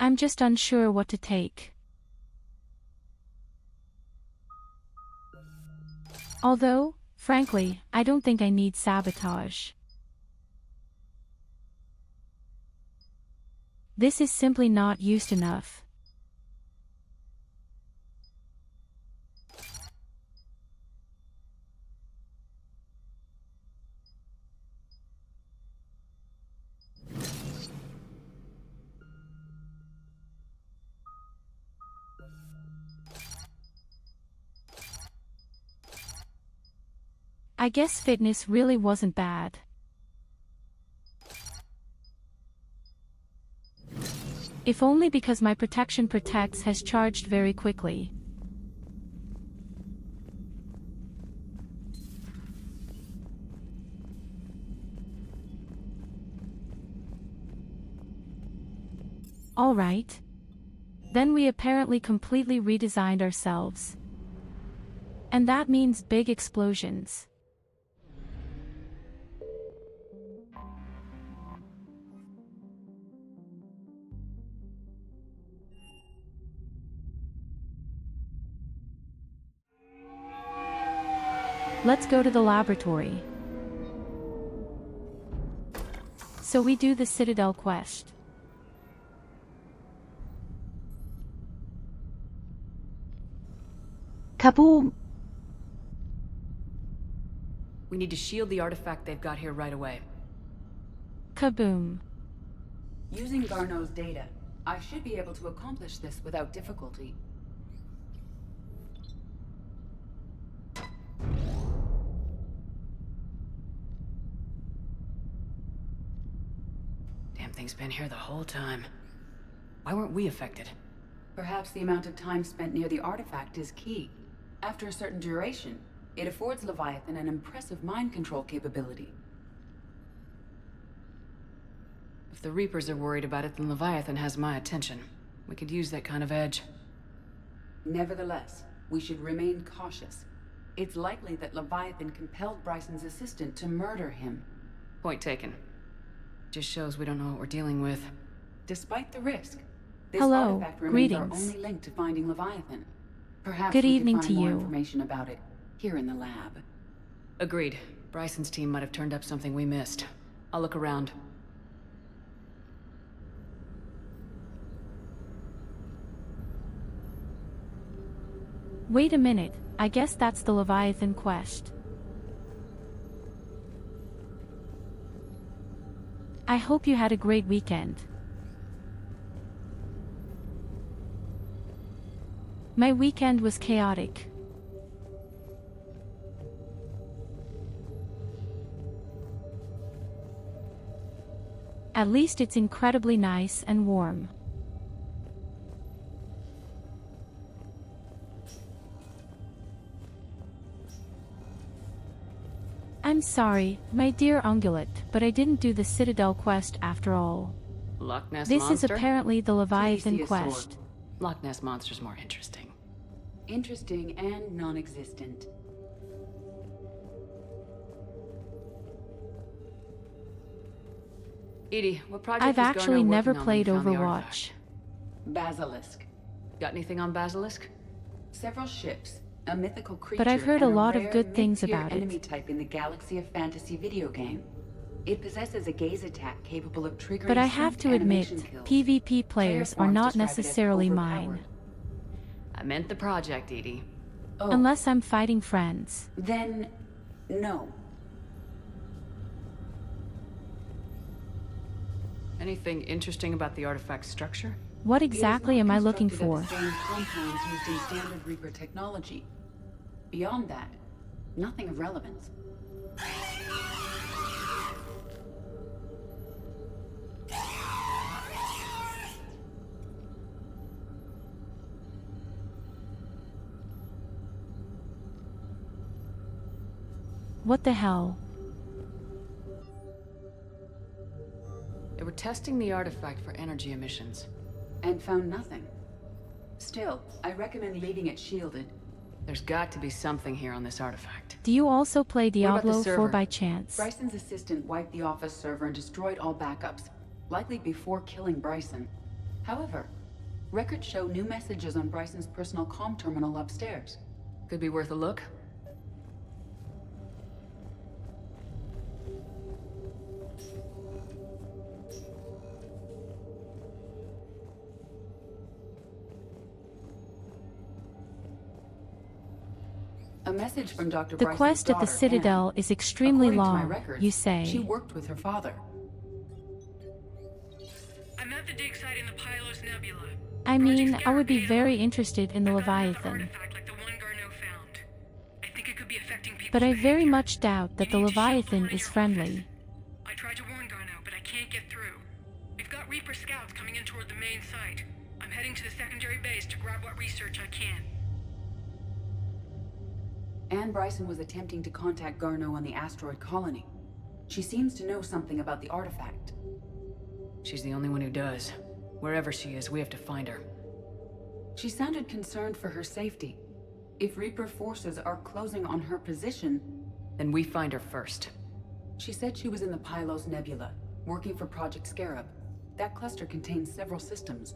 I'm just unsure what to take. Although, frankly, I don't think I need sabotage. This is simply not used enough. I guess fitness really wasn't bad. If only because my protection protects has charged very quickly. Alright. Then we apparently completely redesigned ourselves. And that means big explosions. Let's go to the laboratory. So we do the Citadel quest. Kaboom! We need to shield the artifact they've got here right away. Kaboom. Using Garneau's data, I should be able to accomplish this without difficulty. Damn thing's been here the whole time. Why weren't we affected? Perhaps the amount of time spent near the artifact is key. After a certain duration, it affords Leviathan an impressive mind control capability. If the Reapers are worried about it, then Leviathan has my attention. We could use that kind of edge. Nevertheless, we should remain cautious. It's likely that Leviathan compelled Bryson's assistant to murder him. Point taken. Just shows we don't know what we're dealing with. Despite the risk, this Hello, artifact remains our greetings. only link to finding Leviathan. Perhaps Good we evening could find to more you. information about it here in the lab. Agreed. Bryson's team might have turned up something we missed. I'll look around. Wait a minute, I guess that's the Leviathan quest. I hope you had a great weekend. My weekend was chaotic. At least it's incredibly nice and warm. I'm sorry, my dear Ungulate, but I didn't do the Citadel quest after all. Loch Ness This Monster? is apparently the Leviathan Plesiosaur. quest. Loch Ness Monster's more interesting. Interesting and non-existent. Edie, what project I've is actually Garneau never working on when played he found the Overwatch. artifact? Basilisk. Got anything on Basilisk? Several ships, a mythical creature, But I've heard a and lot of rare good things mid-tier about enemy it. type in the Galaxy of Fantasy video game. It possesses a gaze attack capable of triggering But I have sync to admit, animation kills. PvP players are Player not forms describe it as necessarily overpowered. mine. I meant the project, Edie. Oh, Unless I'm fighting friends. then no. Anything interesting about the artifact's structure? What exactly am I looking for? It is not constructed of the same compounds used in standard Reaper technology. Beyond that, nothing of relevance. What the hell? They were testing the artifact for energy emissions. And found nothing. Still, I recommend leaving it shielded. There's got to be something here on this artifact. Do you also play What about the Diablo 4 server? by chance? Bryson's assistant wiped the office server and destroyed all backups, likely before killing Bryson. However, records show new messages on Bryson's personal comm terminal upstairs. Could be worth a look. A message from Dr. The Bryson's quest at the daughter, Citadel Anne. is extremely According to my long, records, you She say. worked with her father. I'm at the dig site in the Pylos Nebula. I mean, I would be very interested in the Leviathan. Like the one Garneau found. I think it could be affecting people. But I very much doubt that the Leviathan is friendly. I tried to warn Garneau, but I can't get through. We've got Reaper scouts coming in toward the main site. I'm heading to the secondary base to grab what research I can. Anne Bryson was attempting to contact Garneau on the asteroid colony. She seems to know something about the artifact. She's the only one who does. Wherever she is, we have to find her. She sounded concerned for her safety. If Reaper forces are closing on her position... Then we find her first. She said she was in the Pylos Nebula, working for Project Scarab. That cluster contains several systems.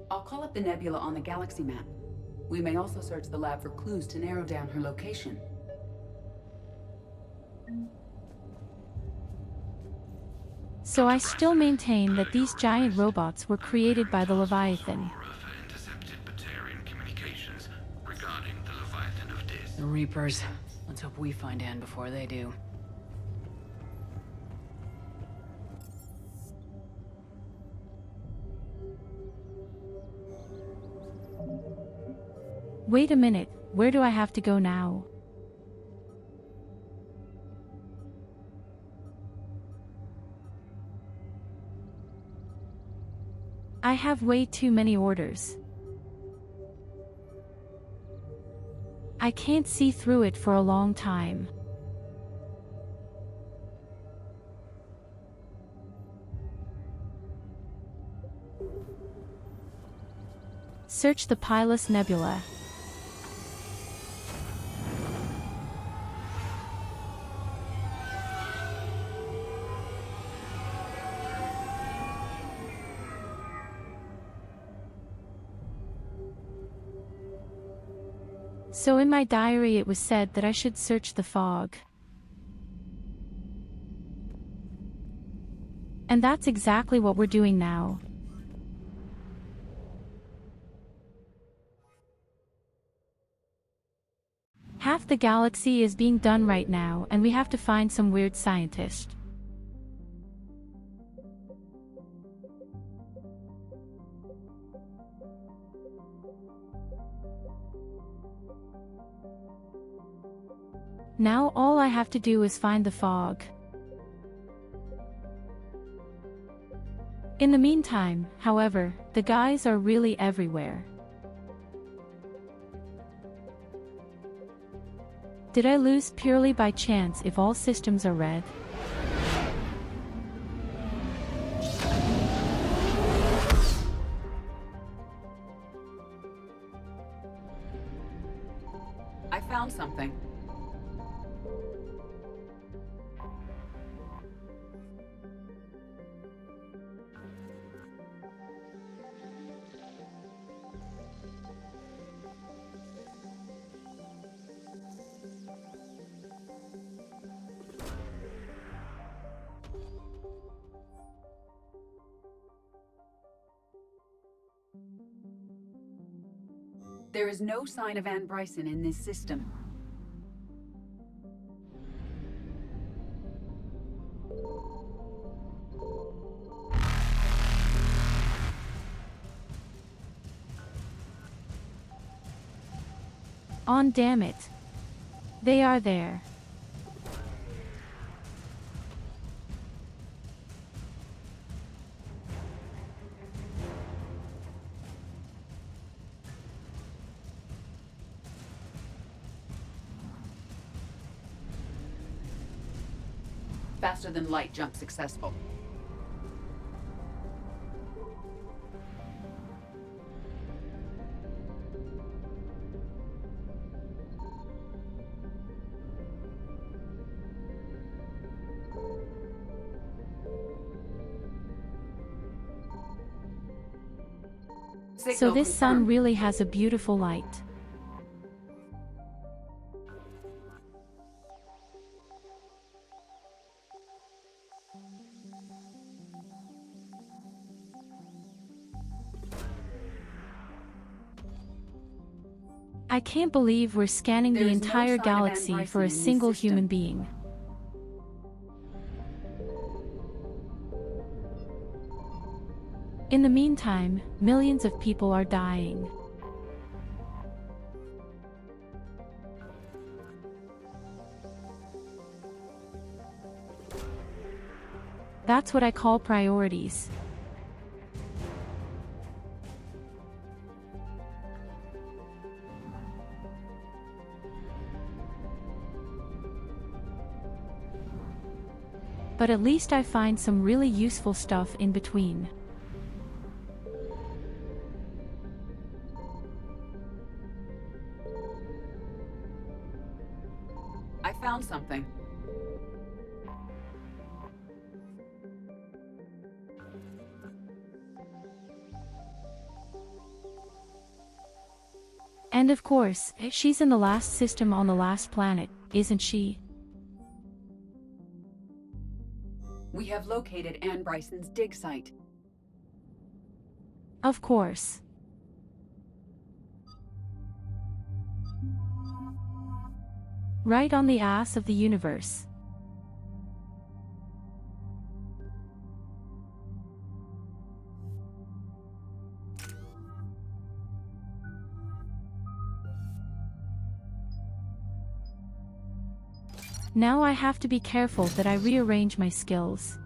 I'll call up the nebula on the galaxy map. We may also search the lab for clues to narrow down her location. So I still maintain that these giant robots were created by the Leviathan. The Reapers. Let's hope we find Anne before they do. Wait a minute, where do I have to go now? I have way too many orders. I can't see through it for a long time. Search the Pylos Nebula. So in my diary it was said that I should search the fog. And that's exactly what we're doing now. Half the galaxy is being done right now, and we have to find some weird scientist. Now all I have to do is find the fog. In the meantime, however, the guys are really everywhere. Did I lose purely by chance if all systems are red? I found something. There is no sign of Anne Bryson in this system. On, damn it. They are there. Faster than light jump successful. So this sun really has a beautiful light. I can't believe we're scanning the entire galaxy for a single human being. In the meantime, millions of people are dying. That's what I call priorities. But at least I find some really useful stuff in between. I found something. And of course, she's in the last system on the last planet, isn't she? We have located Anne Bryson's dig site. Of course. Right on the ass of the universe. Now I have to be careful that I rearrange my skills.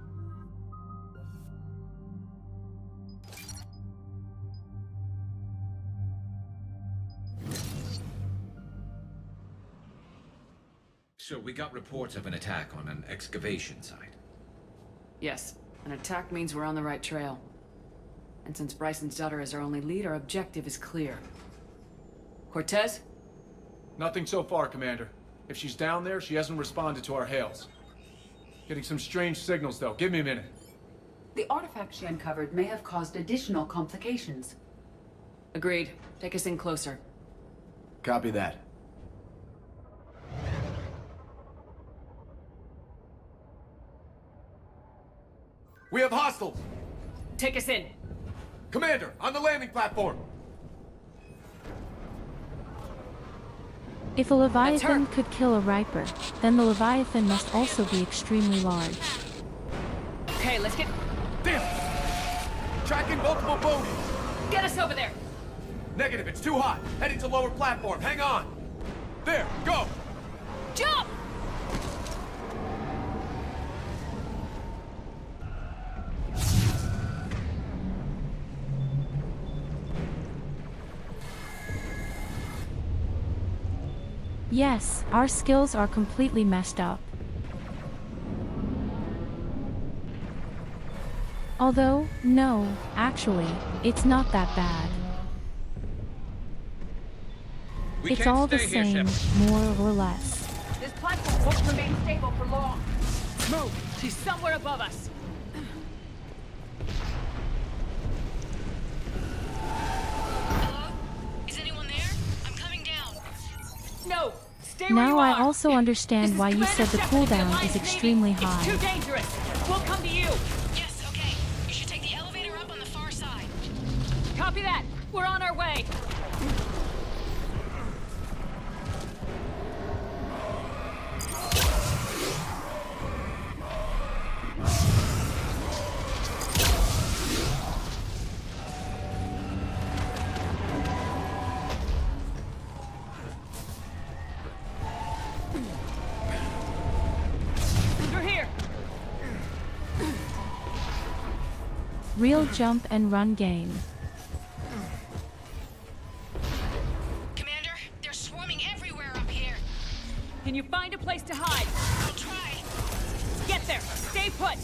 So we got reports of an attack on an excavation site. Yes, an attack means we're on the right trail. And since Bryson's daughter is our only lead, our objective is clear. Cortez? Nothing so far, Commander. If she's down there, she hasn't responded to our hails. Getting some strange signals, though. Give me a minute. The artifact she uncovered may have caused additional complications. Agreed. Take us in closer. Copy that. We have hostiles! Take us in! Commander, on the landing platform! If a Leviathan could kill a Riper, then the Leviathan must also be extremely large. Okay, let's get... Damn! Tracking multiple VoDs! Get us over there! Negative, it's too hot. Heading to lower platform, hang on! There, go! Jump! Yes, our skills are completely messed up. Although, no, actually, it's not that bad. It's all the same, more or less. This platform won't remain stable for long. Move! She's somewhere above us! Hello? Is anyone there? I'm coming down. No! Stay where Now you I are. also understand why you said the cooldown is extremely It's too high. dangerous! We'll come to you! Yes, okay. You should take the elevator up on the far side. Copy that! We're on our way! Real jump and run game. Commander, they're swarming everywhere up here. Can you find a place to hide? I'll try. Get there! Stay put!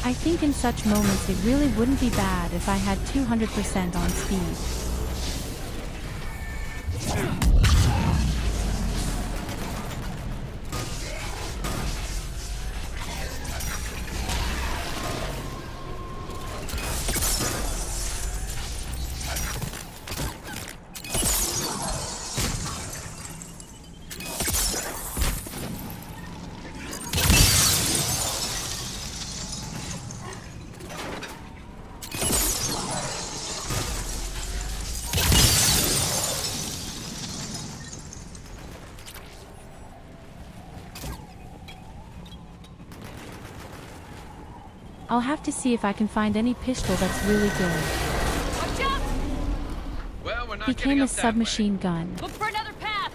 I think in such moments it really wouldn't be bad if I had 200% on speed. I'll have to see if I can find any pistol that's really good. Watch out! Well, we're not Became getting a up that way. submachine gun. Look for another path!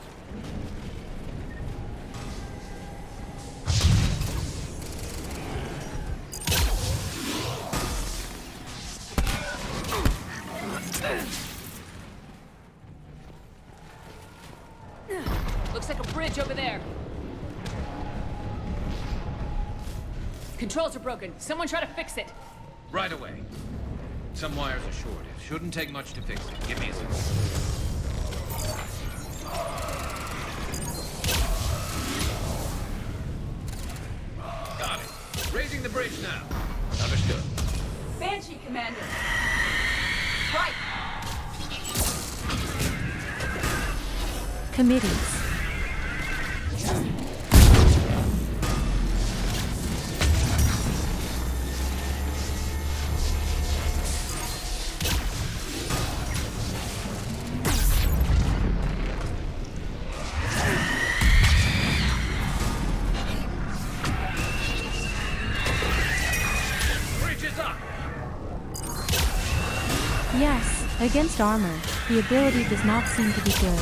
Looks like a bridge over there. Controls are broken. Someone try to fix it. Right away. Some wires are short. It shouldn't take much to fix it. Give me a second. Got it. Raising the bridge now. Understood. Banshee, Commander. Right. Committees. Yes, against armor, the ability does not seem to be good.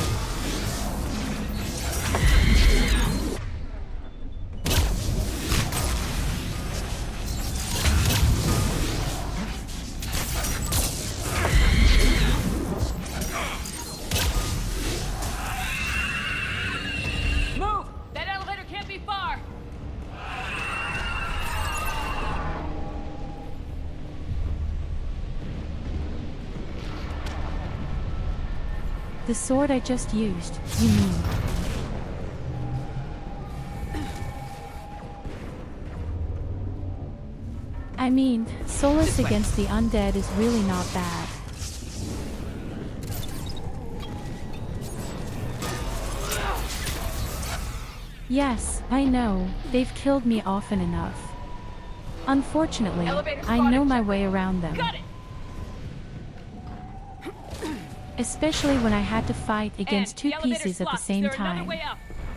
Move! That elevator can't be far! The sword I just used, you mean? I mean, Solus against the undead is really not bad. Yes, I know, they've killed me often enough. Unfortunately, I know my way around them. Got it! Especially when I had to fight against two pieces at the same time.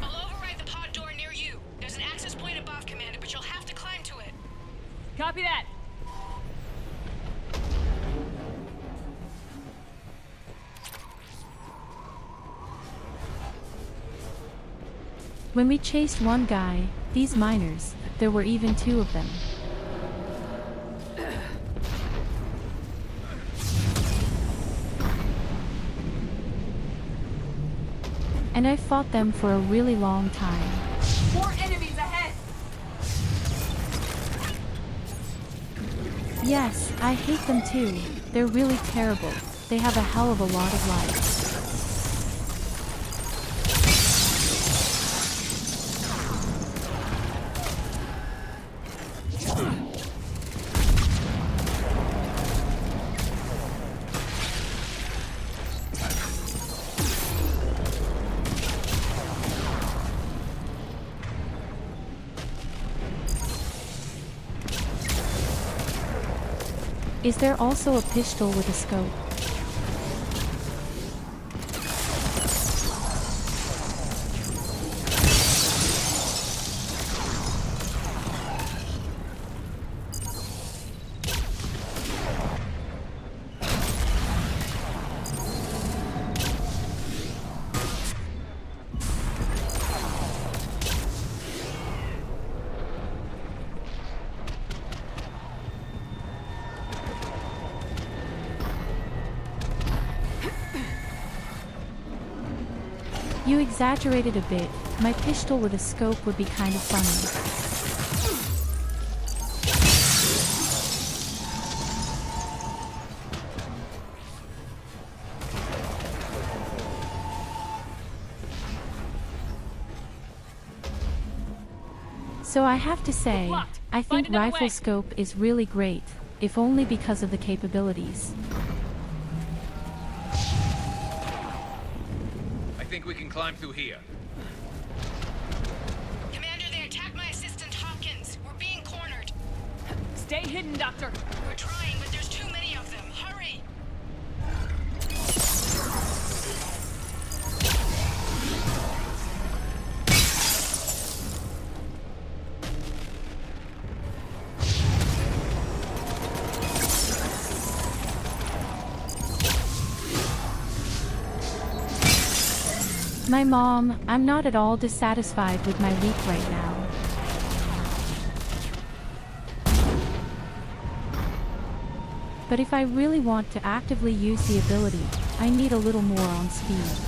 I'll override the pod door near you. There's an access point above, Commander, but you'll have to climb to it. Copy that. When we chased one guy, these miners, there were even two of them. And I fought them for a really long time. More enemies ahead! Yes, I hate them too. They're really terrible. They have a hell of a lot of life. Is there also a pistol with a scope? You exaggerated a bit. My pistol with a scope would be kind of funny. So I have to say, I think rifle scope is really great, if only because of the capabilities. I think we can climb through here. Commander, they attacked my assistant Hopkins. We're being cornered. Stay hidden, Doctor. We're trying, but there's too many of them. Hurry! My mom, I'm not at all dissatisfied with my week right now. But if I really want to actively use the ability, I need a little more on speed.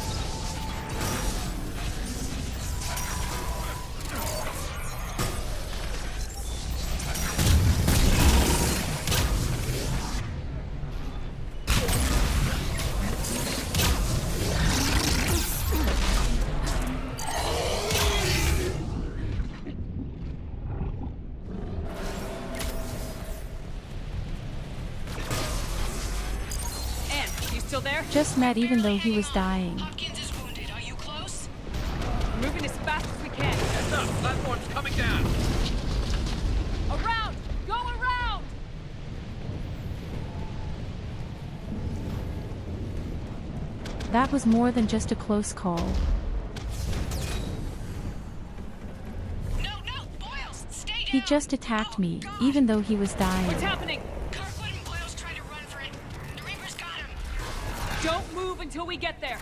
Still there? Just met even though he was dying. Hopkins is wounded. Are you close? Moving as fast as we can. Heads up! Platform's coming down! Around! Go around! That was more than just a close call. No, Boyles! Stay down! He just attacked me, even though he was dying. What's happening? Kirkwood and Boyles tried to run for it. The Reaper's got him. Don't move until we get there.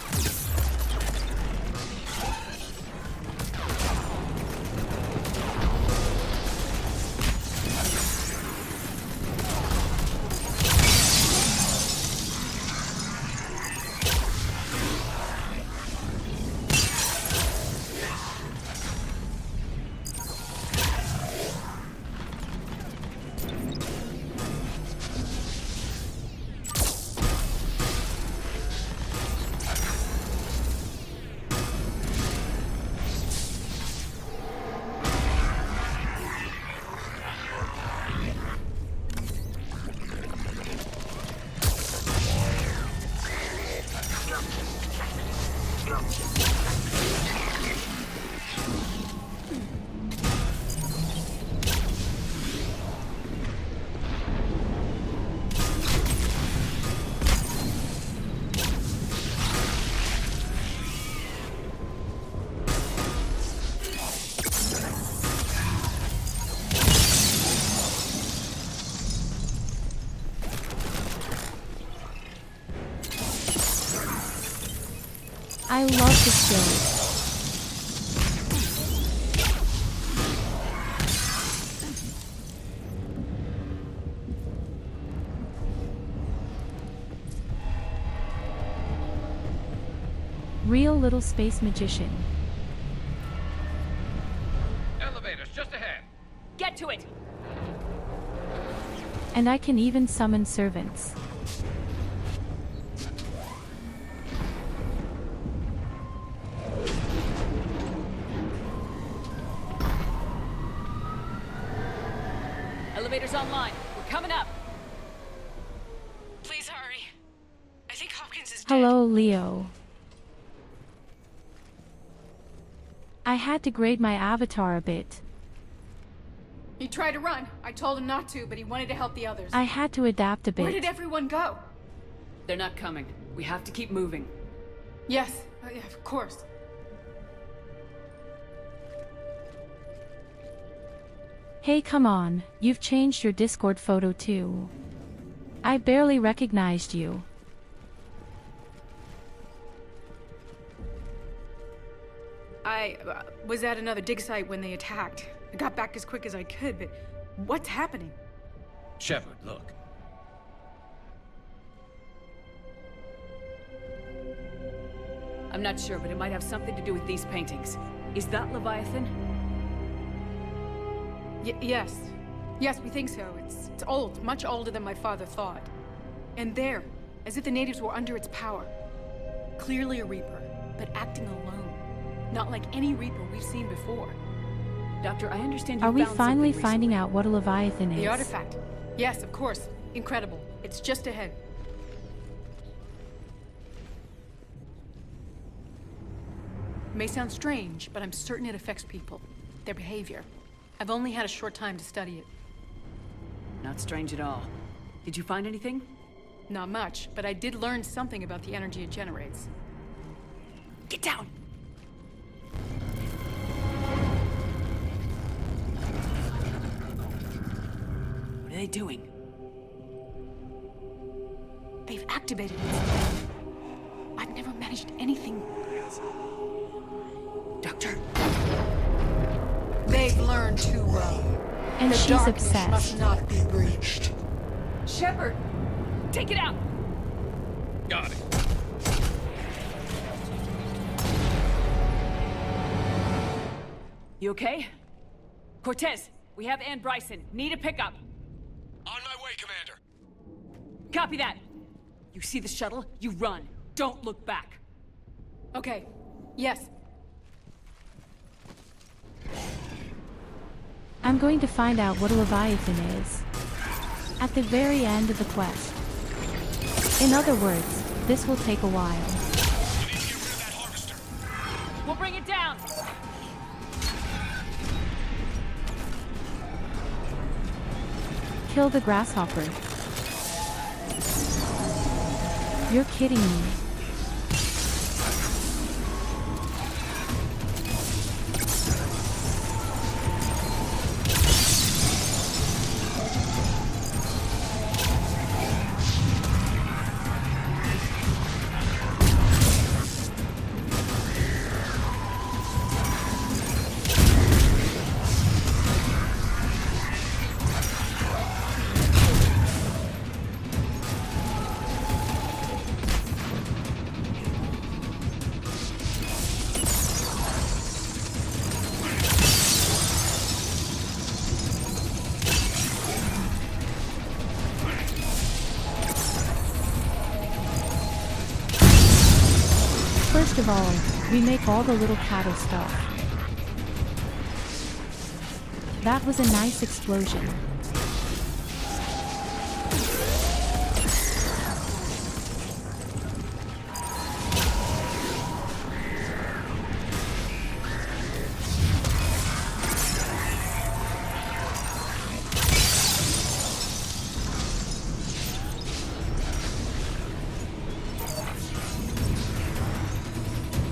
I love the skills. Real little space magician. Elevators just ahead. Get to it! And I can even summon servants. Elevator's online. We're coming up. Please hurry. I think Hopkins is dead. Hello, Leo. I had to grade my avatar a bit. He tried to run. I told him not to, but he wanted to help the others. I had to adapt a bit. Where did everyone go? They're not coming. We have to keep moving. Yes, yeah, of course. Hey, come on, you've changed your Discord photo too. I barely recognized you. I was at another dig site when they attacked. I got back as quick as I could, but what's happening? Shepard, look. I'm not sure, but it might have something to do with these paintings. Is that Leviathan? Yes. Yes, we think so. It's old, much older than my father thought. And there, as if the natives were under its power. Clearly a Reaper, but acting alone. Not like any Reaper we've seen before. Doctor, I understand you Are we found finally something finding recently. out what a Leviathan is? The artifact. Yes, of course. Incredible. It's just ahead. May sound strange, but I'm certain it affects people. Their behavior. I've only had a short time to study it. Not strange at all. Did you find anything? Not much, but I did learn something about the energy it generates. Get down! What are they doing? They've activated it. I've never managed anything. Doctor. They've learned too well. And the she's darkness obsessed. must not be breached. Shepard! Take it out! Got it. You okay? Cortez, we have Ann Bryson. Need a pickup. On my way, Commander. Copy that. You see the shuttle? You run. Don't look back. Okay. Yes. I'm going to find out what a Leviathan is. At the very end of the quest. In other words, this will take a while. We'll bring it down. Kill the grasshopper. You're kidding me. First of all, we make all the little cattle stuff. That was a nice explosion.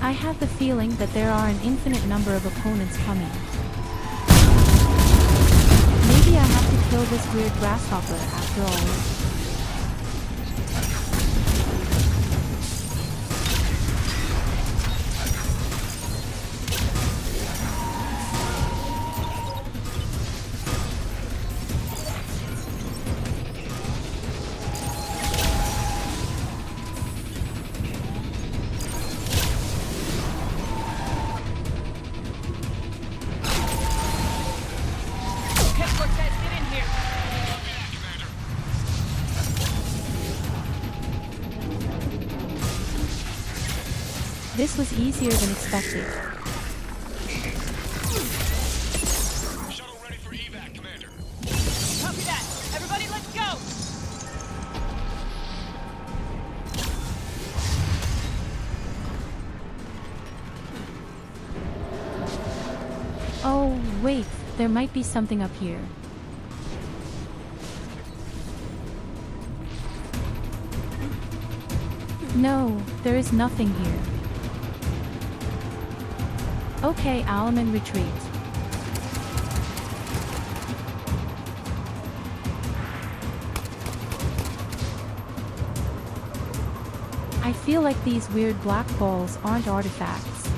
I have the feeling that there are an infinite number of opponents coming. Maybe I have to kill this weird grasshopper after all. This was easier than expected. Shuttle ready for evac, Commander. Copy that. Everybody, let's go! Oh, wait, there might be something up here. No, there is nothing here. Okay, Alaman, retreat. I feel like these weird black balls aren't artifacts.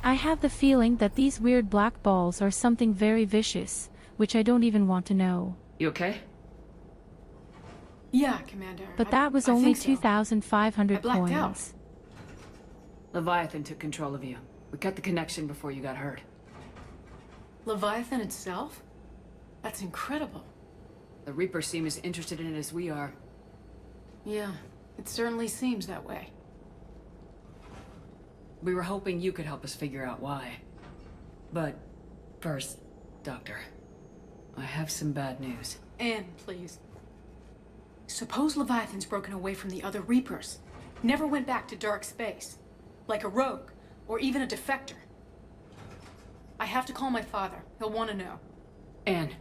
I have the feeling that these weird black balls are something very vicious, which I don't even want to know. You okay? Yeah, Commander. But that was I only think so. 2,500 I blacked coins. out. Leviathan took control of you. We cut the connection before you got hurt. Leviathan itself? That's incredible. The Reapers seem as interested in it as we are. Yeah, it certainly seems that way. We were hoping you could help us figure out why. But first, Doctor, I have some bad news. Anne, please. Suppose Leviathan's broken away from the other Reapers. Never went back to dark space. Like a rogue, or even a defector. I have to call my father. He'll want to know. Anne,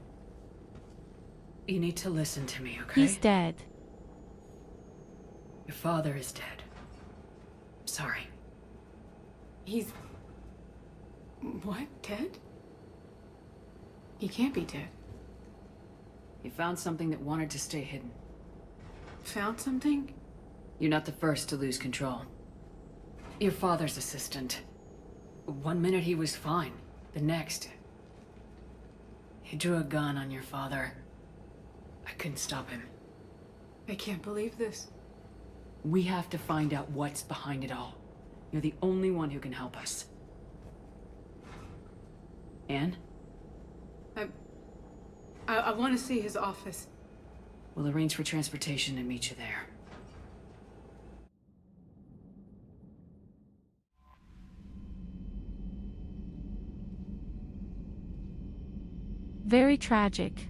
you need to listen to me, okay? He's dead. Your father is dead. Sorry. He's... What? Dead? He can't be dead. He found something that wanted to stay hidden. Found something? You're not the first to lose control. Your father's assistant. One minute he was fine. The next... he drew a gun on your father. I couldn't stop him. I can't believe this. We have to find out what's behind it all. You're the only one who can help us. Anne? I want to see his office. We'll arrange for transportation and meet you there. Very tragic.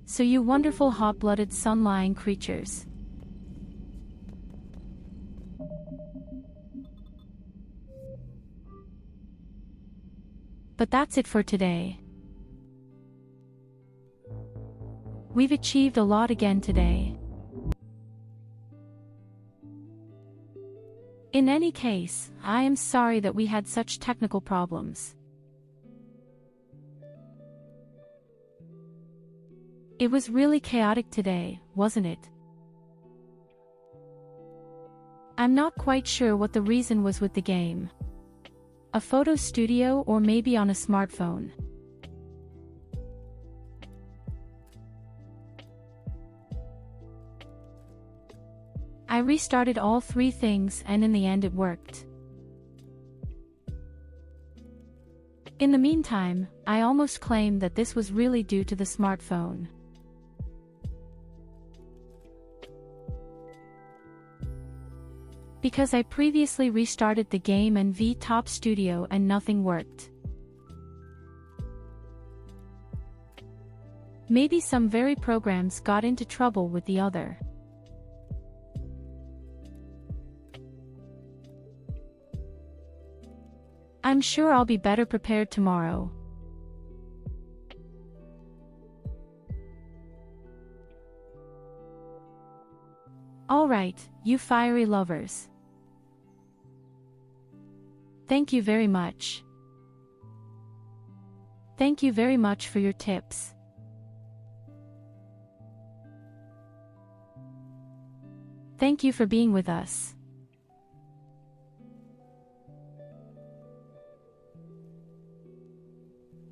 So you wonderful hot-blooded sun-lying creatures. But that's it for today. We've achieved a lot again today. In any case, I am sorry that we had such technical problems. It was really chaotic today, wasn't it? I'm not quite sure what the reason was with the game. A photo studio or maybe on a smartphone. I restarted all three things and in the end it worked. In the meantime, I almost claim that this was really due to the smartphone. Because I previously restarted the game and VoD Studio and nothing worked. Maybe some very programs got into trouble with the other. I'm sure I'll be better prepared tomorrow. Alright, you fiery lovers. Thank you very much. Thank you very much for your tips. Thank you for being with us.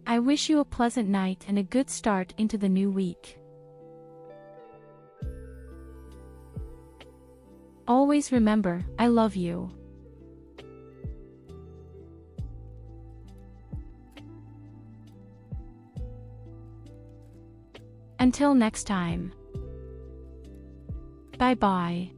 I wish you a pleasant night and a good start into the new week. Always remember, I love you. Until next time. Bye-bye.